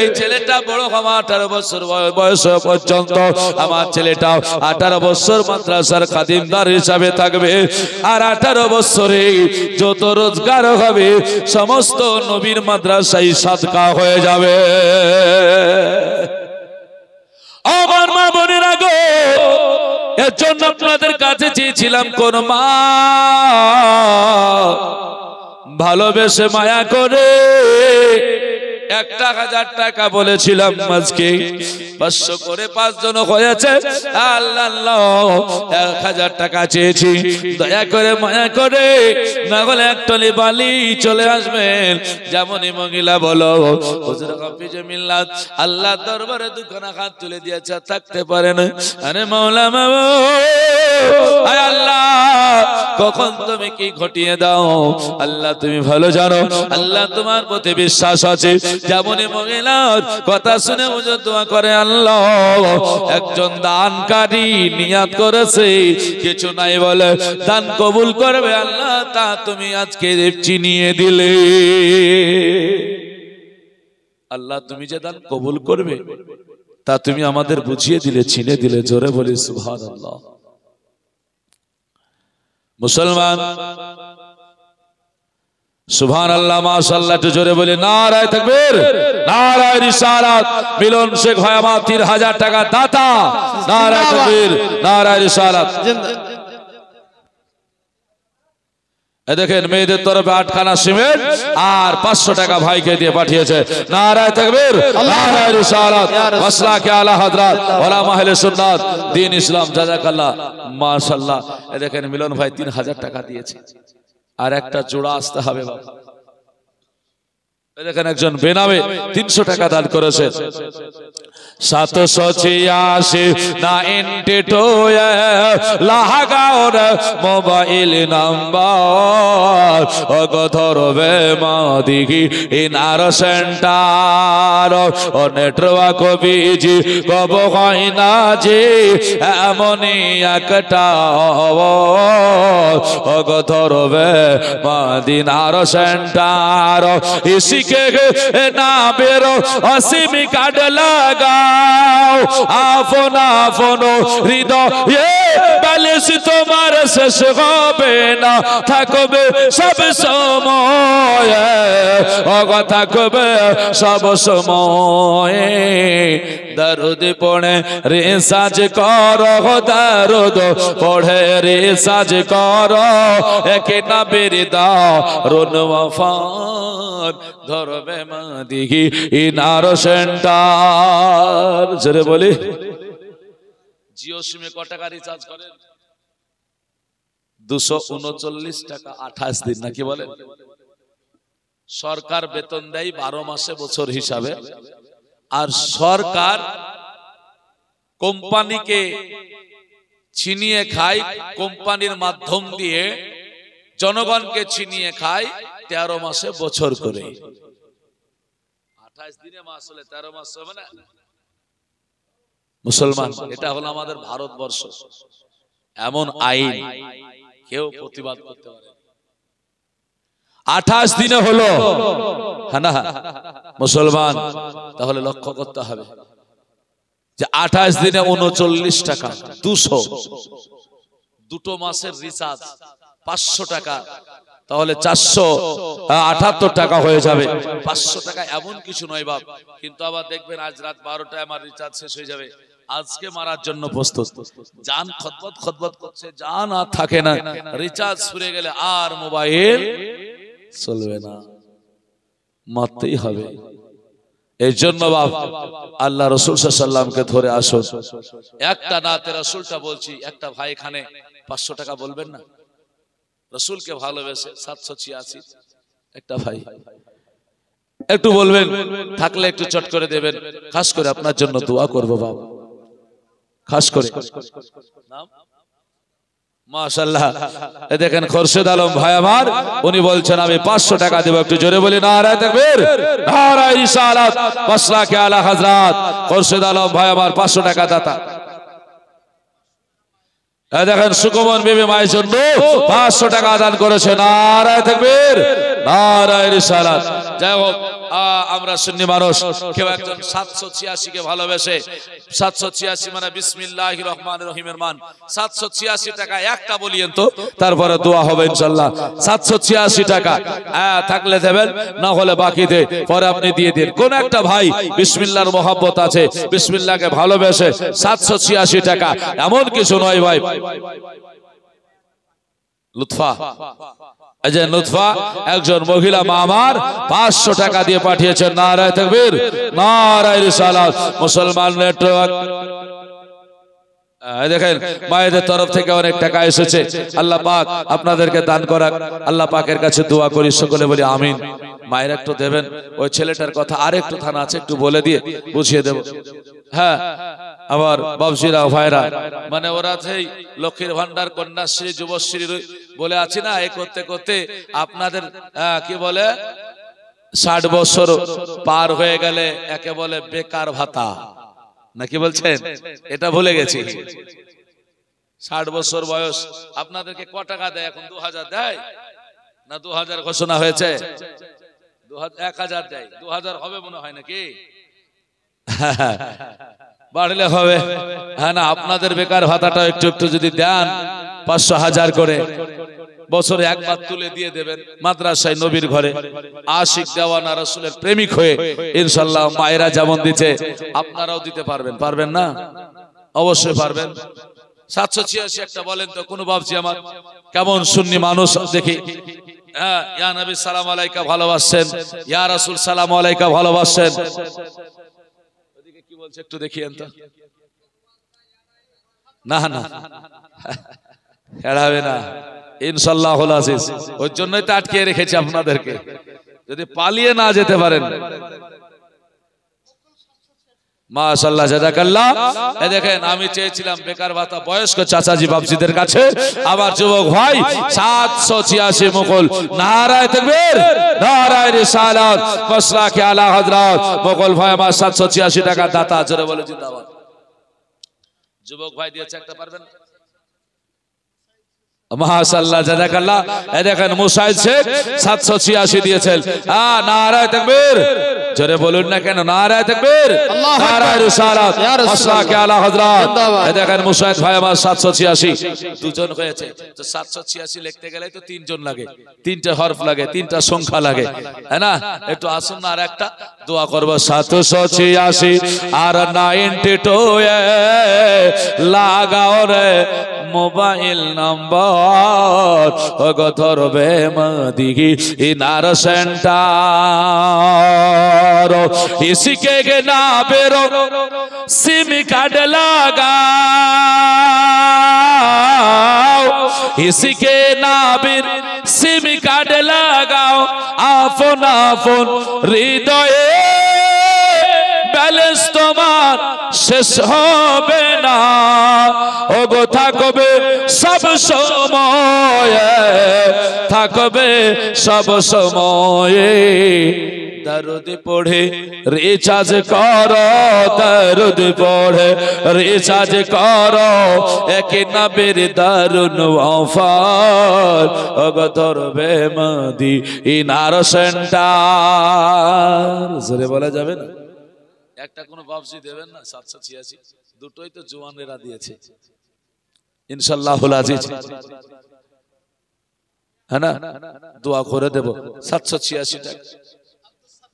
এই ছেলেটা বড় হওয়া 18 বছর বয়স পর্যন্ত আমার ছেলেটা 18 বছর মাদ্রাসার খাদিমদার হিসাবে থাকবে। আর 18 বছরে যত রোজগার হবে সমস্ত নবীর মাদ্রাসায় সাদকা হয়ে যাবে। আমার মা বোনেরা গো, এর জন্য আপনাদের কাছে চেয়েছিলাম কোন মা ভালোবেসে মায়া করে 1000 টাকা বলেছিলাম, আজকে 500 করে 5 জন হয়েছে। আল্লাহ আল্লাহ 1000 টাকা চেয়েছি, দয়া করে মায়া করে না হলে একটলি বালি চলে আসবেন। যেমনই মহিলা বলো হুজুর হাফিজে মিল্লাত আল্লাহ দরবারে দুখানা হাত তুলে দিয়েছে, থাকতে পারে না। আরে মাওলা আল্লাহ কখন তুমি কি ঘটিয়ে দাও আল্লাহ তুমি ভালো জানো। আল্লাহ তোমার প্রতি বিশ্বাস আছে। যেমনই মহিলার কথা শুনে হুজুর দোয়া করে, আল্লাহ একজন দানকারী নিয়াত করেছে কিছু নাই বলে দান কবুল করবে, আল্লাহ তা তুমি আজকে চিনিয়ে দিলে। আল্লাহ তুমি যে দান কবুল করবে তা তুমি আমাদের বুঝিয়ে দিলে, চিনে দিলে। জোরে বলি সুবহানাল্লাহ। মুসলমান সুবহানাল্লাহ মাশাআল্লাহ একটু জোরে বলি নারায়ে তাকবীর, নারায়ে রিসালাত। মিলন শেখ ভাই আমার 3000 টাকা দাতা, নারায়ে তাকবীর, নারায়ে রিসালাত। দেখেন মেয়েদের তরফে 8 খানা সিমেন্ট আর 500 টাকা ভাইকে দিয়ে পাঠিয়েছে। নারায়ে তাকবীর, নারায়ে রিসালাত। মাসলাকে আলা হযরত ওলামা আহলে সুন্নাত দ্বীন ইসলাম জাযাকাল্লাহ মাশাআল্লাহ। দেখেন মিলন ভাই 3000 টাকা দিয়েছে, আর একটা জোড়া আসতে হবে বাবা। দেখেন একজন বেনামে 300 টাকা দান করেছে। 786 লাগাওর মোবাইল নাম্বার ধরবে মাদিঘি ইনার সেন্টার ও নেটওয়ার্ক বিজি কব হয় না যে এমনই একটা ধরবে মাদিনার সেন্টার। ইসিকে না বেরো অসীমি কার্ড লাগাও আপন আপন হৃদয়ে বালিশ তোমার শেষ হবে না, থাকবে সব সময় থাকবে সব সময়। দরুদ পড়ে রিসাজ করো, দরুদ পড়ে রিসাজ করো, একে নবীর দারুন ওয়াফার ধরবে মাদিঘি ইনার সেন্টার। জোরে বলি জিও সিমে কত টাকা রিচার্জ করেন? 239 টাকা 28 দিন নাকি বলেন? সরকার বেতন দেয় 12 মাসে বছর হিসাবে, আর সরকার কোম্পানিকে ছিনিয়ে খায়, কোম্পানির মাধ্যম দিয়ে জনগণকে ছিনিয়ে খায় 13 মাসে বছর করে। 28 দিনে মাস হলে 13 মাস হবে না মুসলমান? এটা হলো আমাদের ভারতবর্ষ, এমন আইন কেউ প্রতিবাদ করতে পারে। 28 দিনে হলো না মুসলমান, তাহলে লক্ষ্য করতে হবে যে 28 দিনে 39 টাকা 200, দুটো মাসের রিচার্জ 500 টাকা, তাহলে 478 টাকা হয়ে যাবে। 500 টাকা এমন কিছু নয় বাপ, কিন্তু আবার দেখবেন আজ রাত 12টায় আমার রিচার্জ শেষ হয়ে যাবে, আজকে মারার জন্য প্রস্তুত। জান খতবত খতবত করছে, জান আর থাকে না, রিচার্জ ফুরিয়ে গেলে আর মোবাইল চলবে না, মারতেই হবে। এই জন্য বাপ আল্লাহ রাসূল সাল্লাল্লাহু আলাইহি ওয়াসাল্লামকে ধরে আসুন। একটা নাতে রাসূলটা বলছি, একটা ভাই এখানে 500 টাকা বলবেন না? রাসূলকে ভালোবেসে 786 একটা ভাই একটু বলবেন, থাকলে একটু চট করে দেবেন, খাস করে আপনার জন্য দোয়া করব বাবা, খাস করে নাম মাশাআল্লাহ। এই দেখেন খোরশেদ আলম ভাই আমার, উনি বলছেন আমি 500 টাকা দেব, একটু জোরে বলি নারায়ে তাকবীর, নারায়ে রিসালাত, মাসলাকে আলা হযরত খোরশেদ আলম ভাই আমার 500 টাকা দাতা। দেখেন সুকুমন বিবি মায়ের জন্য 500 টাকা দান করেছে। নারায়ে তাকবীর, নারায়ে রিসালাত। যাই হোক, আমরা সুন্নি মানুষ, কেউ একজন 786 কে ভালোবেসে, 786 মানে বিসমিল্লাহির রহমানির রহিমের মান 786 টাকা একটা বলিয়েন তো, তারপরে দোয়া হবে ইনশাআল্লাহ। 786 টাকা থাকলে দেবেন, না হলে বাকিতে পরে আপনি দিয়ে দিন। কোন একটা ভাই বিসমিল্লাহর মহব্বত আছে, বিসমিল্লাহকে ভালোবেসে 786 টাকা, এমন কিছু নয় ভাই। লুৎফা, এই যে লুৎফা একজন মহিলা মা আমার 500 টাকা দিয়ে পাঠিয়েছেন। নারায়ে তাকবীর, নারায়ে রিসালাত। মুসলমান নেটওয়ার্ক, দেখেন মায়েদের তরফ থেকে অনেক টাকা এসেছে। আল্লাহ পাক আপনাদেরকে দান করাক। আল্লাহ পাকের কাছে দোয়া করি, সকলে বলি আমিন। মায়ের একটু দেবেন, ওই ছেলেটার কথা আরেকটু থানা আছে, একটু বলে দিয়ে বুঝিয়ে দেব। হ্যাঁ, আবার বাবজিরা ভাইরা, মানে ওরা সেই লক্ষ্মীর ভান্ডার, কন্যাশ্রী, যুবশ্রী বলে আছি না, এই করতে করতে আপনাদের কি বলে 60 বছর পার হয়ে গেলে একে বলে বেকার ভাতা, নাকি বলছেন? এটা ভুলে গেছি। 60 বছর বয়স আপনাদেরকে ক টাকা দেয় এখন? 2000 দেয় না? 2000 ঘোষণা হয়েছে, 1000 দেয়। 2000 হবে মনে হয় নাকি? বাড়লে হবে। হ্যাঁ না, আপনাদের বেকার ভাতাটা একটু একটু যদি দেন, 500-1000 করে বছরে একবার তুলে দিয়ে দেবেন মাদ্রাসায়, নবীর ঘরে আশিক দেওয়ানা রাসূলের প্রেমিক হয়ে ইনশাআল্লাহ মায়েরা যেমন দিতে আপনারাও দিতে পারবেন। পারবেন না? অবশ্যই পারবেন। 786 একটা বলেন তো কোন বাপজি আমার, কেমন সুন্নি মানুষ দেখি। হ্যাঁ, ইয়া নবী সালাম আলাইকা ভালোবাসেন, ইয়া রাসূল সালাম আলাইকা ভালোবাসেন। ওদিকে কি বলছে একটু দেখিয়েন তো। না না, খেলাবে না ইনশাআল্লাহুল আজিজ। ওই জন্যই তো আটকে রেখেছি আপনাদেরকে, যদি পালিয়ে না যেতে পারেন। মাশাআল্লাহ, জাযাকাল্লাহ। এই দেখেন, আমি চেয়েছিলাম বেকার ভাতা বয়স্ক চাচাজি বাবজিদের কাছে, আবার যুবক ভাই 786 মুকুল। নারায়ে তাকবীর, নারায়ে রিসালাত, মাসলাকে আলা হযরত মুকুল ভাই আমার 786 টাকা দাতা, জোরে বলে জিন্দাবাদ। যুবক ভাই দিয়েছে একটা, পারবেন? মাশাআল্লাহ, জাযাকাল্লাহ। এই দেখেন মুসাইদ শেখ 786 দিয়েছেন। নারায়ে তাকবীর, জোরে বলুন না কেন? নারায়ে তাকবীর, নারায়ে রিসালাত, মাসলাকে আলা হযরত। এই দেখেন মুসাইদ ভাই আমার 786 দুজন হয়েছে। তো 786 লিখতে গেলে তো 3 জন লাগে, 3টা হরফ লাগে, 3টা সংখ্যা লাগে, তাই না? একটু আসুন না, আর একটা দোয়া করব। 786 আর 92 এ লাগাও রে মোবাইল নাম্বার, ওগো ধরবে মদিহি ইনার সেন্টার। ইসকে কে না বেরো সিম কার্ড লাগাও, ইসকে না বের সিম কার্ড লাগাও, আপন আপন হৃদয়ে ব্যালেন্স তোমার শেষ হবে না, ওগো থাকবে সব সময়, থাকবে সব সময়ে। দরুদ পড়ে রিচার্জ করো, দরুদ পড়ে রিচার্জ করো, এক নবীর দারুন অফার, ওগো ধরবে মদিনার সেন্টার। জোরে বলা যাবে না? একটা কোনো বাবজি দেবেন না? 786 দুটোই তো জওয়ানেরা দিয়েছে ইনশাআল্লাহুল আজিজ, হ্যাঁ না? দোয়া করে দেব। 786 টাকা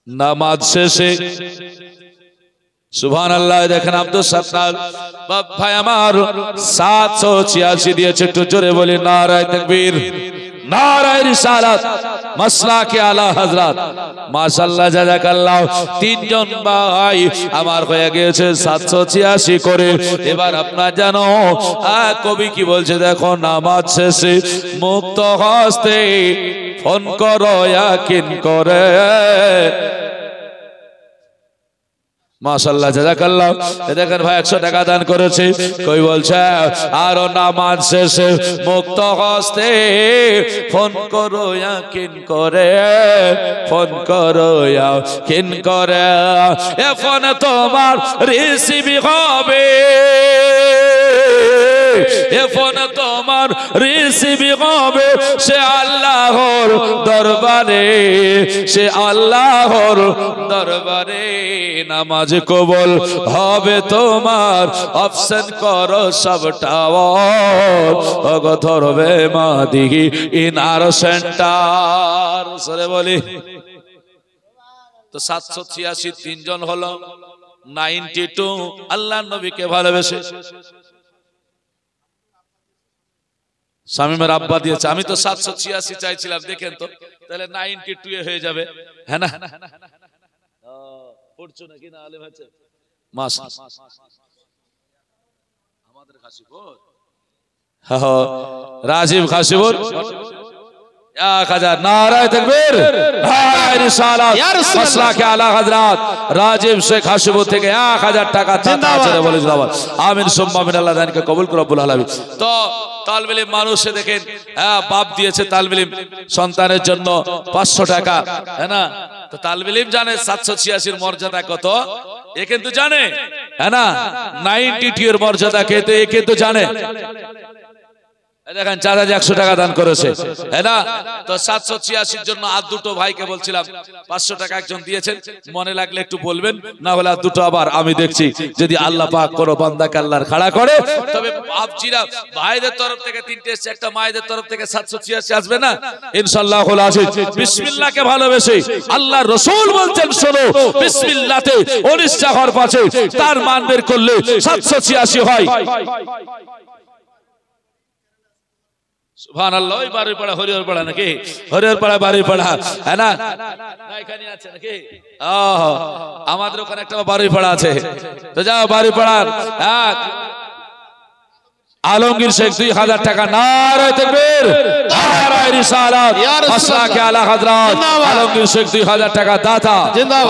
নামাজ শেষে সুবহানাল্লাহ। দেখেন আব্দুল সাত্তার বাপ ভাই আমার 786 দিয়েছে, একটু জোরে বলি নারায়ে তাকবীর, নারায়ে রিসালাত, মাসলাকে আলা হযরত। মাশাআল্লাহ, জাযাকাল্লাহ। 3 জন ভাই আমার হয়ে গেছে 786 করে। এবার আপনারা জানো কবি কি বলছে, দেখো। নামাজ শেষে মুক্ত হস্তে ফোন করো ইয়াকিন করে। মাশাআল্লাহ, জাযাকাল্লাহ। দেখেন ভাই 100 টাকা দান করেছে। কই বলছে, আর নামাজ শেষে মুক্ত হস্তে ফোন করো ইয়াকিন করে, ফোন করো ইয়াকিন করে। এ ফোন তোমার রিসিভ হবে, এ ফোন তোমার রিসিভ হবে সে আল্লাহর দরবারে, সে আল্লাহর দরবারে। নামাজ কবুল হবে তোমার, অপশন করো সবটা ওগো ধরবে মাদিহি ইনার সেন্টার। সরে বলি তো 786 তিনজন হলো 92 আল্লাহর নবীকে ভালোবেসে। শামীমের আব্বা দিয়েছে, আমি তো 786 চাইছিলাম, দেখেন তো তাহলে 92 হয়ে যাবে, হ্যাঁ না? পড়ছো নাকি না আলেম আছে? মাস আমাদের খাসিপুর, রাজীব খাসিপুর 1000 নারায়ে তাকবীর, নারায়ে রিসালাত, মাসলাকে আলা হযরত রাজীব শেখ হাসিপুর থেকে 1000 টাকা দাতা আছে বলে জিন্দাবাদ। আমিন সুম্মা আমিন। আল্লাহ দানকে কবুল করে রব্বুল আলামিন। তো তালবে ইলম মানুষে দেখেন, বাপ দিয়েছে তালবে ইলম সন্তানের জন্য 500 টাকা, হ্যাঁ না? তো তালবে ইলম জানে 786 এর মর্যাদা কত, এ কিন্তু জানে, হ্যাঁ না? 92 এর মর্যাদা কে, তো এ কিন্তু জানে। দেখেন 4100 টাকা দান করেছে, হ্যাঁ না? তো 786 জন্য আর দুটো ভাইকে বলছিলাম 500 টাকা একজন দিয়েছেন, মনে লাগলে একটু বলবেন, না হলে আর দুটো আবার আমি দেখছি যদি আল্লাহ পাক কোনো বান্দাকে আল্লাহর খাড়া করে। তবে বাপজিরা ভাইদের তরফ থেকে 3টে এসেছে, একটা মায়েদের তরফ থেকে 786 আসবে না ইনশাআল্লাহ আসে। বিসমিল্লাহকে ভালোবেসে আল্লাহর রাসূল বলছেন, শোনো বিসমিল্লাহতে 19 টা হরফ আছে, তার মান বের করলে 786 হয়। সুবহানাল্লাহ। ওই বাড়িপাড়া হরিহর পাড়া নাকি? হরিহর পাড়া বাড়িপাড়া, হ্যাঁ না? এখানে আছে নাকি? আমাদের ওখানে একটা বাড়িপাড়া আছে, তো যাও বাড়িপাড়ার আলমগীর শেখ 2000 টাকা। নারায়ে তাকবীর, নারায়ে রিসালাত, মাসলাকে আলা হযরত আলমগীর শেখ 2000 টাকা দাতা,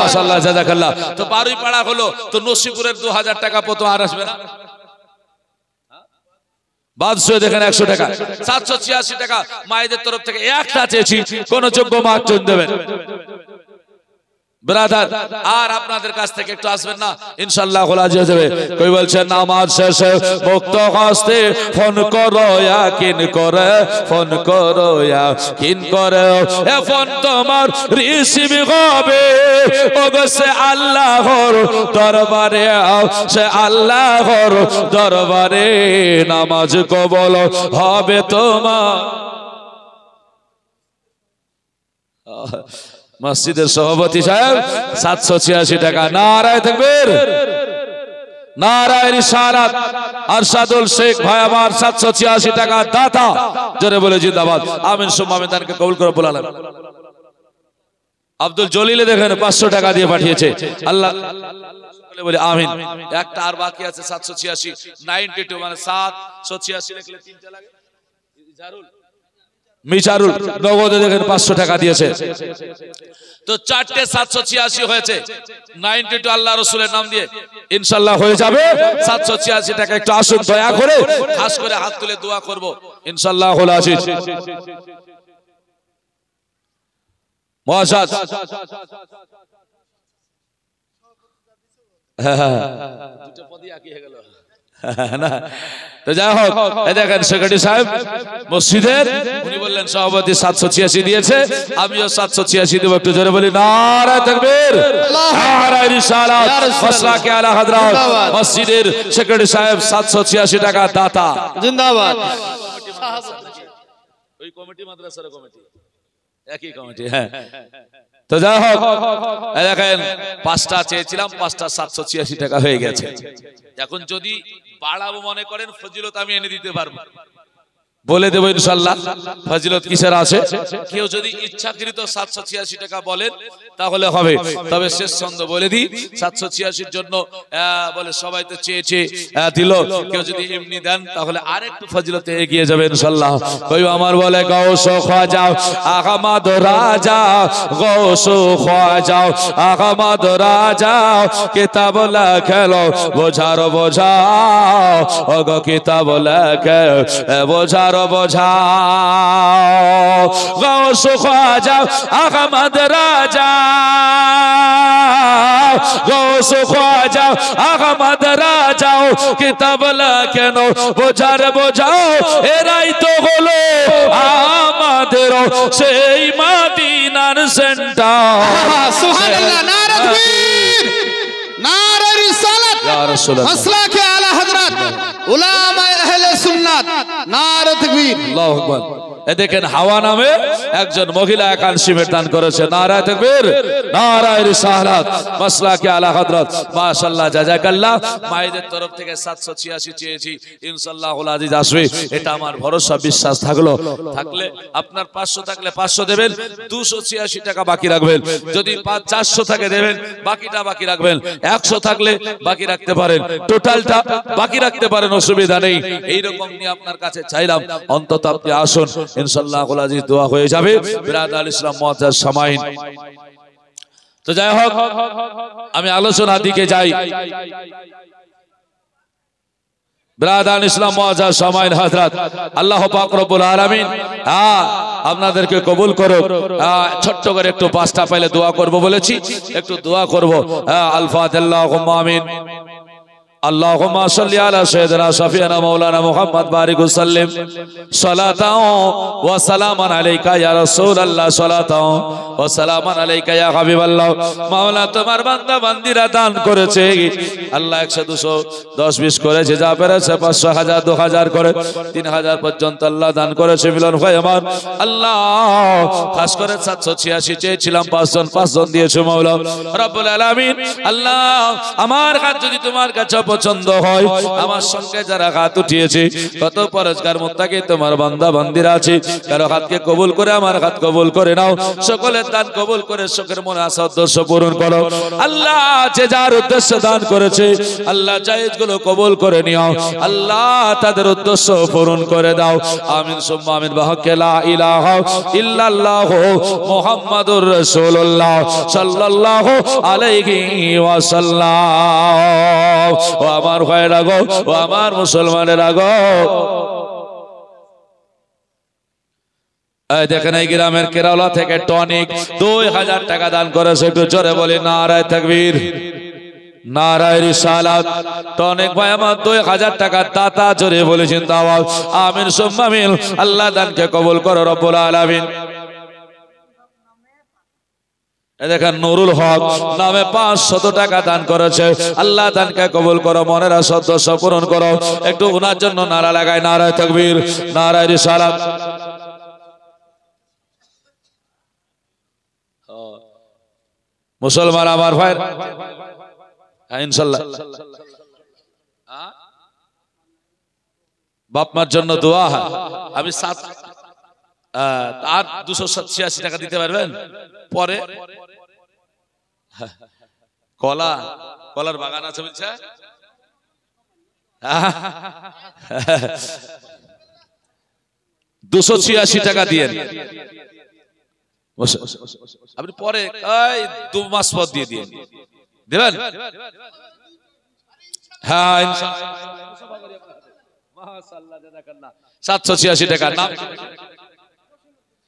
মাশাআল্লাহ জাযাকাল্লাহ। তো বাড়িপাড়া হলো, তো নসিপুরের 2000 টাকা প্রথম আর আসবে না? বাদশাহ দেখেন 100 টাকা। 786 টাকা মায়েদের তরফ থেকে একটা চেয়েছি, কোন যোগ্য মা চুন দেবেন ব্রাদার। আর আপনাদের কাছ থেকে একটু আসবেন না ইনশাআল্লাহ খোলাজ হয়ে যাবে। কই বলছেন নামাজ শেষে মুক্ত হস্তে ফোন করো ইয়াকিন করে, ফোন করো ইয়াকিন করে, এ ফোন তোমার রিসিভ হবে ওগো সে আল্লাহর দরবারে, সে আল্লাহর দরবারে। নামাজ কবুল হবে তোমার। মসজিদের সভাপতি সাহেব 786 টাকা। নারায়ে তাকবীর, নারায়ে রিসালাত, আরশাদুল শেখ ভাই আমার 786 টাকা দাতা, জোরে বলে জিন্দাবাদ। আমিন সুম্মা আমিন। দানকে কবুল করে বলে আল্লাহ। আব্দুল জলিলে দেখেন 500 টাকা দিয়ে পাঠিয়েছে, আল্লাহ বলে আমিন। একটা আর বাকি আছে 786, 92 মানে 786 লিখলে 3টা লাগে। জারুল মিজারুল নগদে দেখেন 500 টাকা দিয়েছে। তো 4টে 786 হয়েছে, 92 আল্লাহ রাসূলের নাম দিয়ে ইনশাআল্লাহ হয়ে যাবে 786 টাকা। একটু আসুন দয়া করে, খাস করে হাত তুলে দোয়া করব ইনশাআল্লাহ হল আসিস। মুআজ্জাজ দুটো পদই আকি হয়ে গেল না? তো যাই হোক, এই দেখেন সেক্রেটারি সাহেব মসজিদের, উনি বললেন সভাপতি 786 দিয়েছে, আমিও 786 দেব। একটু জোরে বলি নারায়ে তাকবীর, নারায়ে রিসালাত, মাসলাকে আলা হযরত মসজিদের সেক্রেটারি সাহেব 786 টাকা দাতা, জিন্দাবাদ। ওই কমিটি মাদ্রাসার কমিটি একই কমিটি, হ্যাঁ। তো যাই হোক, দেখেন 5টা চেয়েছিলাম, 5টা 786 টাকা হয়ে গেছে। এখন যদি বাড়াবো মনে করেন, ফজিলত আমি এনে দিতে পারবো, বলে দেবো ইনশাআল্লাহ ফজিলত কিসের আছে। কেউ যদি ইচ্ছাকৃত 786 টাকা বলেন তাহলে হবে। তবে শেষ ছন্দ বলে দিই, 786 জন্য বলে সবাই তো চেয়েছে দিল, কেউ যদি এমনি দেন তাহলে আরেকটু ফজিলতে এগিয়ে যাবে ইনশাআল্লাহ। কই আমার বলে গৌস খাজা আহমদ রাজা, গৌস খাজা আহমদ রাজা, কিতাব লেখলো বোঝার বোঝা, ওগো কিতাব লেখে বোঝার বোঝাও, গৌস খাজা আহমদ রাজা, গৌস খাজা আহমদ রাজাও কিতাবলা কেন বোঝার বোঝাও এরাই তো হলো আমাদের সেই মদিনার সেন্টার সুবহানাল্লাহ নারে তাকবীর নারে রিসালাত ইয়া রাসূলুল্লাহ মাসলাকে আলা হযরত উলামা আহলে সুন্নাত নারে তাকবীর আল্লাহু আকবার এ দেখেন হাওয়া নামে একজন মহিলা একাংশিমের দান করেছে নারায়ে তাকবীর নারায়ে রিসালাত মাসলাকে আলা হযরত মাশাআল্লাহ জাযাকাল্লাহ মায়েদের তরফ থেকে 786 চেয়েছি ইনশাআল্লাহুল আজিজ আসবে এটা আমার ভরসা বিশ্বাস থাকলে আপনার 500 থাকলে 500 দেবেন 286 টাকা বাকি রাখবেন যদি 400 থাকে দেবেন বাকিটা বাকি রাখবেন 100 থাকলে বাকি রাখতে পারেন টোটালটা বাকি রাখতে পারেন অসুবিধা নেই এই রকম নিয়ে আপনার কাছে চাইলাম অন্তত আপনি আসুন ইনশাআল্লাহুল আজিজ দোয়া হয়ে যাবে বিরাদার ইসলাম মুআজ্জাজ সামাইন তো যাই হোক আমি আলোচনা দিকে যাই বিরাদার ইসলাম মুআজ্জাজ সামাইন হযরত আল্লাহ পাক রব্বুল আলামিন আপনাদেরকে কবুল করুক ছোট্ট করে একটু পাঁচটা পাইলে দোয়া করব বলেছি একটু দোয়া করব আল ফাতিহা আল্লাহুম্মা আমিন اللهم صل على سيدنا شفيعنا مولانا محمد بارك وسلم صلاة وسلاما عليك يا رسول الله صلاة وسلاما عليك يا حبيب الله مولا তোমার বান্দা বান্দিরা দান করেছে আল্লাহ 100 200 10 20 করেছে যা পেরেছে 500 1000 2000 করে 3000 পর্যন্ত আল্লাহ দান করেছে মিলন ভাই আমার আল্লাহ খাস করে 786 চেয়েছিলাম 5 জন দিয়েছো মাওলা রব্বুল আলামিন আল্লাহ আমার কাছে যদি তোমার কাছে পছন্দ হয় আমার সঙ্গে যারা হাত উঠিয়েছে কত পরস্কার মুত্তাকি তোমার বান্দা বান্দিরা আছে কারো হাতকে কবুল করে আমার হাত কবুল করে নাও সকলের দান কবুল করে সকলের মনে আশা উদ্দেশ্য পূরণ করো আল্লাহ যে যার উদ্দেশ্য দান করেছে আল্লাহ জায়েজ গুলো কবুল করে নিও আল্লাহ তাদের উদ্দেশ্য পূরণ করে দাও আমিন সুম্মা আমিন বাহাক্কে লা ইলাহা ইল্লাল্লাহ মুহাম্মাদুর রাসূলুল্লাহ সাল্লাল্লাহু আলাইহি ওয়াসাল্লাম ও আমার ভাইরা গো ও আমার মুসলমানেরা গো এই দেখেন এই গ্রামের কেরালা থেকে টনিক 2000 টাকা দান করেছে একটু জোরে বলি নারায়ে তাকবীর নারায়ে রিসালাত টনিক ভাই আমার 2000 টাকা দাতা জোরে বলেছেন দাওয়াত আমিন সুম্মা আমিন আল্লাহ দানকে কবুল করো রব্বুল আলামিন দেখেন নুরুল হক নামে 500 টাকা দান করেছে আল্লাহ দানকে কবুল করো মনের সদ্য পূরণ করো একটু উনার জন্য নারা লাগায় নারায়ে তাকবীর নারায়ে রিসালাত মুসলমান আমার ভাই ইনশাআল্লাহ বাপ মার জন্য দোয়া হয় আমি 286 টাকা দিতে পারবেন পরে কলার বাগান আছে বলছে 286 টাকা দিয়ে আপনি পরে 2 মাস পর দিয়ে দেবেন হ্যাঁ মাশাআল্লাহ জাযাকাল্লাহ 786 টাকা নাম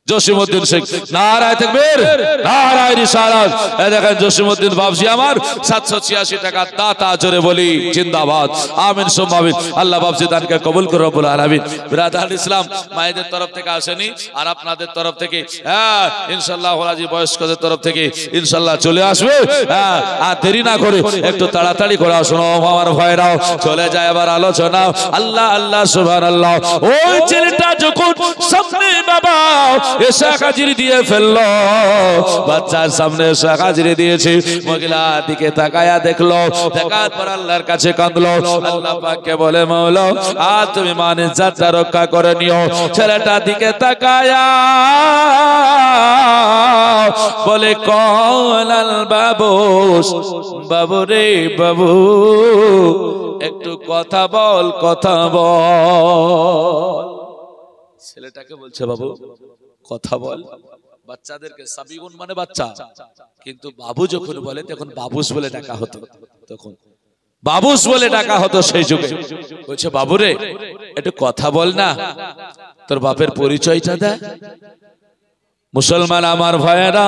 জসিমউদ্দিন শেখ নারায়ে তাকবীর নারায়ে রিসালাত এই দেখেন জসিমউদ্দিন বাবজি আমার 786 টাকা দাতা জোরে বলি জিন্দাবাদ আমিন সুম্মা আমিন আল্লাহ বাবজি দানকে কবুল করো রব্বুল আলামিন বিরাদার ইসলাম মায়েদের তরফ থেকে আসেনি আর আপনাদের তরফ থেকে হ্যাঁ ইনশাআল্লাহ হাজী বয়স্কদের তরফ থেকে ইনশাআল্লাহ চলে আসবে হ্যাঁ আর দেরি না করে একটু তাড়াতাড়ি করে আসুন আমার ভাইরাও চলে যায় আবার আলোচনা আল্লাহ আল্লাহ সুবহানাল্লাহ ওই ছেলেটা যখন সামনে বাবা এসা হাজিরি দিয়ে ফেললো বাচ্চার সামনে এসা হাজিরি দিয়েছে মহিলা দিকে তাকায়া দেখলো দেখার পর আল্লাহর কাছে কাঁদলো আল্লাহ পাককে বলে মাওলা আজ তুমি মান ইজ্জতটা রক্ষা করে নিও ছেলেটা দিকে তাকায়া বলে কলাল বাবু বাবু রে বাবু একটু কথা বল ছেলেটাকে বলছে বাবু কথা বল বাচ্চাদেরকে সাবিগুন মানে বাচ্চা কিন্তু বাবু যখন বলে তখন বাবুস বলে ডাকা হতো তখন বাবুস বলে ডাকা হতো সেই যুগে বলছে বাবু রে একটু কথা বল না তোর বাপের পরিচয়টা দে মুসলমান আমার ভাইয়েরা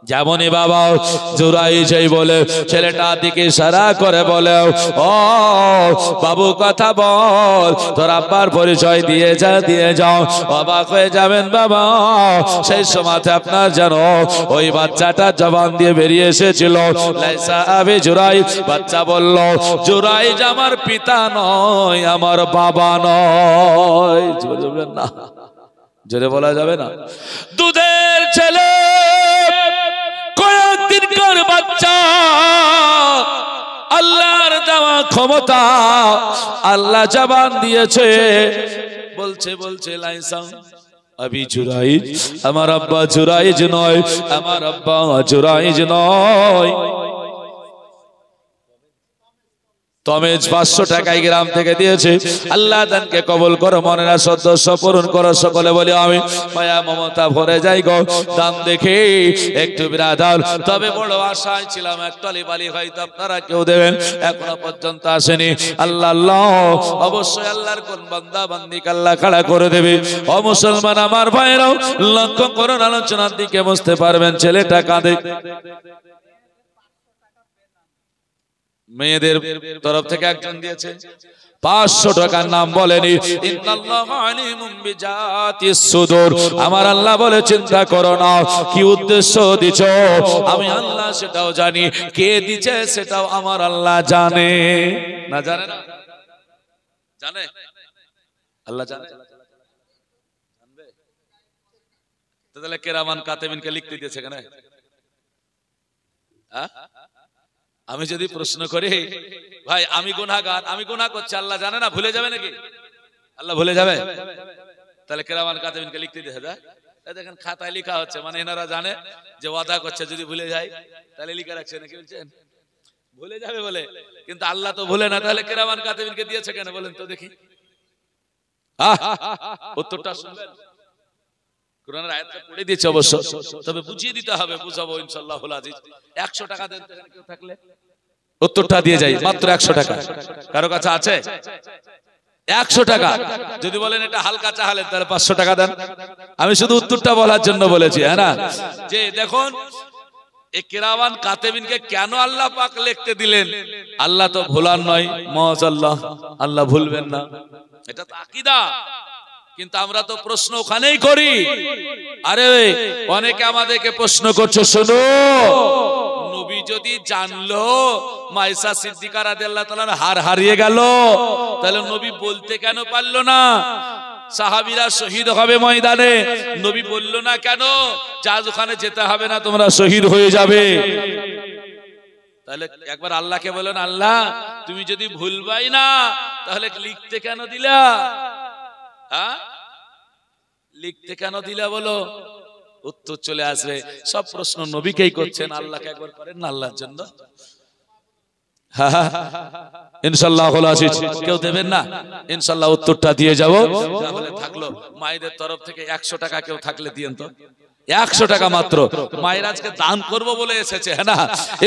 যেমনই বাবা জুরাই যাই বলে ছেলেটা দিকে ইশারা করে বলে, ও বাবু কথা বল, তোর আব্বার পরিচয় দিয়ে যাও। অবাক হয়ে যাবেন বাবা, সেই সময়তে আপনার যেন ওই বাচ্চাটা জবান দিয়ে বেরিয়ে এসেছিল, লাইসা আবি জুরাই। বাচ্চা বলল, জুরাই আমার পিতা নয়, আমার বাবা নয়। জোরে বলবেন না, জোরে বলা যাবে না। দুধের ছেলে, কয়েকদিনকার বাচ্চা, আল্লাহর দেওয়া ক্ষমতা, আল্লাহ জবান দিয়েছে। বলছে লাইসা আবি জুরাইজ, আমার আব্বা জুরাইজ নয়, আমার আব্বা জুরাইজ নয়। তমেজ 500 টাকায় গ্রাম থেকে দিয়েছে। আল্লাহ দানকে কবুল করো, মনের সদস্য পূরণ করো। সকলে বলি আমি। মায়া মমতা ভরে যাই গো দান দেখে একটু বিরাদার। তবে বড় আশায় ছিলাম একটলি বালি হয়তো আপনারা কেউ দেবেন, এখনো পর্যন্ত আসেনি। আল্লাহ অবশ্যই আল্লাহর কোন বান্দা বান্দিকে আল্লাহ খাড়া করে দেবে। ও মুসলমান আমার ভাইরাও, লক্ষ্য করুন, আলোচনার দিকে বুঝতে পারবেন। ছেলেটা কাঁদে, মেয়েদের তরফ থেকে একজন দিয়েছে 500 টাকার নাম বলেনি। ইন্নাল্লাহু আলিমুম বিজাতিস সুদূর। আমার আল্লাহ বলে, চিন্তা করো না কি উদ্দেশ্য দিছো, আমি আল্লাহ সেটাও জানি, কে দিছে সেটাও আমার আল্লাহ জানে। না জানে না? জানে আল্লাহ, জানে। জানবে তাহলে কেরামান কাতেবিনকে লিখতে দিয়েছে কেন? হ্যাঁ, আমি যদি প্রশ্ন করি, ভাই আমি গুনাহগার, আমি গুনাহ করছি, আল্লাহ জানে না, ভুলে যাবে নাকি? আল্লাহ ভুলে যাবে? তাহলে কেরামান কাতিবিনকে লিখতে দিতে হবে। দেখেন খাতায় লেখা হচ্ছে, মানে এনারা জানে যে ওয়াদা করছে, যদি ভুলে যায় তাহলে লিখে রাখছে নাকি, বলছেন ভুলে যাবে বলে। কিন্তু আল্লাহ তো ভুলে না, তাহলে কেরামান কাতিবিনকে দিয়েছে কেন বলেন তো দেখি? উত্তরটা শুনবেন। কোরআনের আয়াতটা পড়ে দিয়েছে অবশ্য, তবে বুঝিয়ে দিতে হবে, বুঝাবো ইনশাআল্লাহুল আজিজ। 100 টাকা দেন কেউ থাকলে উত্তরটা দিয়ে যাই, মাত্র 100 টাকা। কারো কাছে আছে 100 টাকা? যদি বলেন এটা হালকা চাহালেন তাহলে 500 টাকা দেন। আমি শুধু উত্তরটা বলার জন্য বলেছি, হ্যাঁ না? যে দেখুন এই কিরামান কাতিবিনকে কেন আল্লাহ পাক লিখতে দিলেন? আল্লাহ তো ভোলার নয়, মাআল্লাহ, আল্লাহ ভুলবেন না, এটা তো আকীদা। কিন্তু আমরা তো প্রশ্ন ওখানেই করি। আরে অনেকে আমাদেরকে প্রশ্ন করছে, শোনো, নবী যদি জানলো মাইসা সিদ্দিকা রাদিয়াল্লাহু তাআলার হার হারিয়ে গেল, তাহলে নবী বলতে কেন পারলো না? সাহাবীরা শহীদ হবে ময়দানে, নবী বললো না কেন যে আজ ওখানে যেতে হবে না, তোমরা শহীদ হয়ে যাবে? তাহলে একবার আল্লাহকে বলেন, আল্লাহ তুমি যদি ভুলবাই না, তাহলে লিখতে কেন দিলা? হ্যাঁ, লিখতে কেন দিলা বলো? উত্তর চলে আসবে। সব প্রশ্ন নবীকেই করছেন, আল্লাহকে একবার করেন না আল্লাহর জন্য। ইনশাআল্লাহুল আজিজ। কেউ দেবেন না? ইনশাআল্লাহ উত্তরটা দিয়ে যাব। তাহলে থাকলো মায়েদের তরফ থেকে 100 টাকা কেউ থাকলে দিয়েন তো। 100 টাকা মাত্র। মায়ের আজকে দান করব বলে এসেছে, হ্যাঁ না?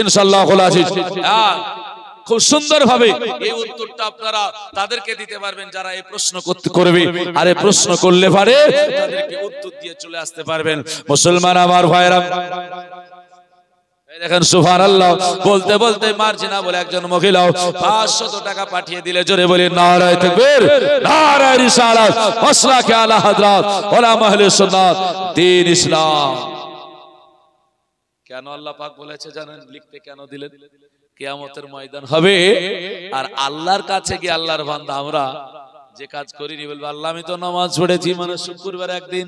ইনশাআল্লাহুল আজিজ। খুব সুন্দর ভাবে এই উত্তরটা আপনারা তাদেরকে দিতে পারবেন যারা এই প্রশ্ন করবে, আর এই প্রশ্ন করলে পারে তাদেরকে উত্তর দিয়ে চলে আসতে পারবেন। মুসলমান আমার ভাইরা, দেখেন সুবহানাল্লাহ, বলতে বলতে মার্জিনা বলে একজন মহিলা 500 টাকা পাঠিয়ে দিলে, জোরে বলি নারায়ে তাকবীর, নারায়ে রিসালাত, মাসলাকে আলা হযরত উলামা আহলে সুন্নাত দ্বীন ইসলাম। কেন আল্লাহ পাক বলেছে জানেন? লিখতে কেন দিলেন? কিয়ামতের ময়দান হবে, আর আল্লাহর কাছে গিয়ে আল্লাহর বান্দা আমরা যে কাজ করিনি বলবো, আল্লাহ আমি তো নামাজ পড়েছি, মানে শুক্রবার একদিন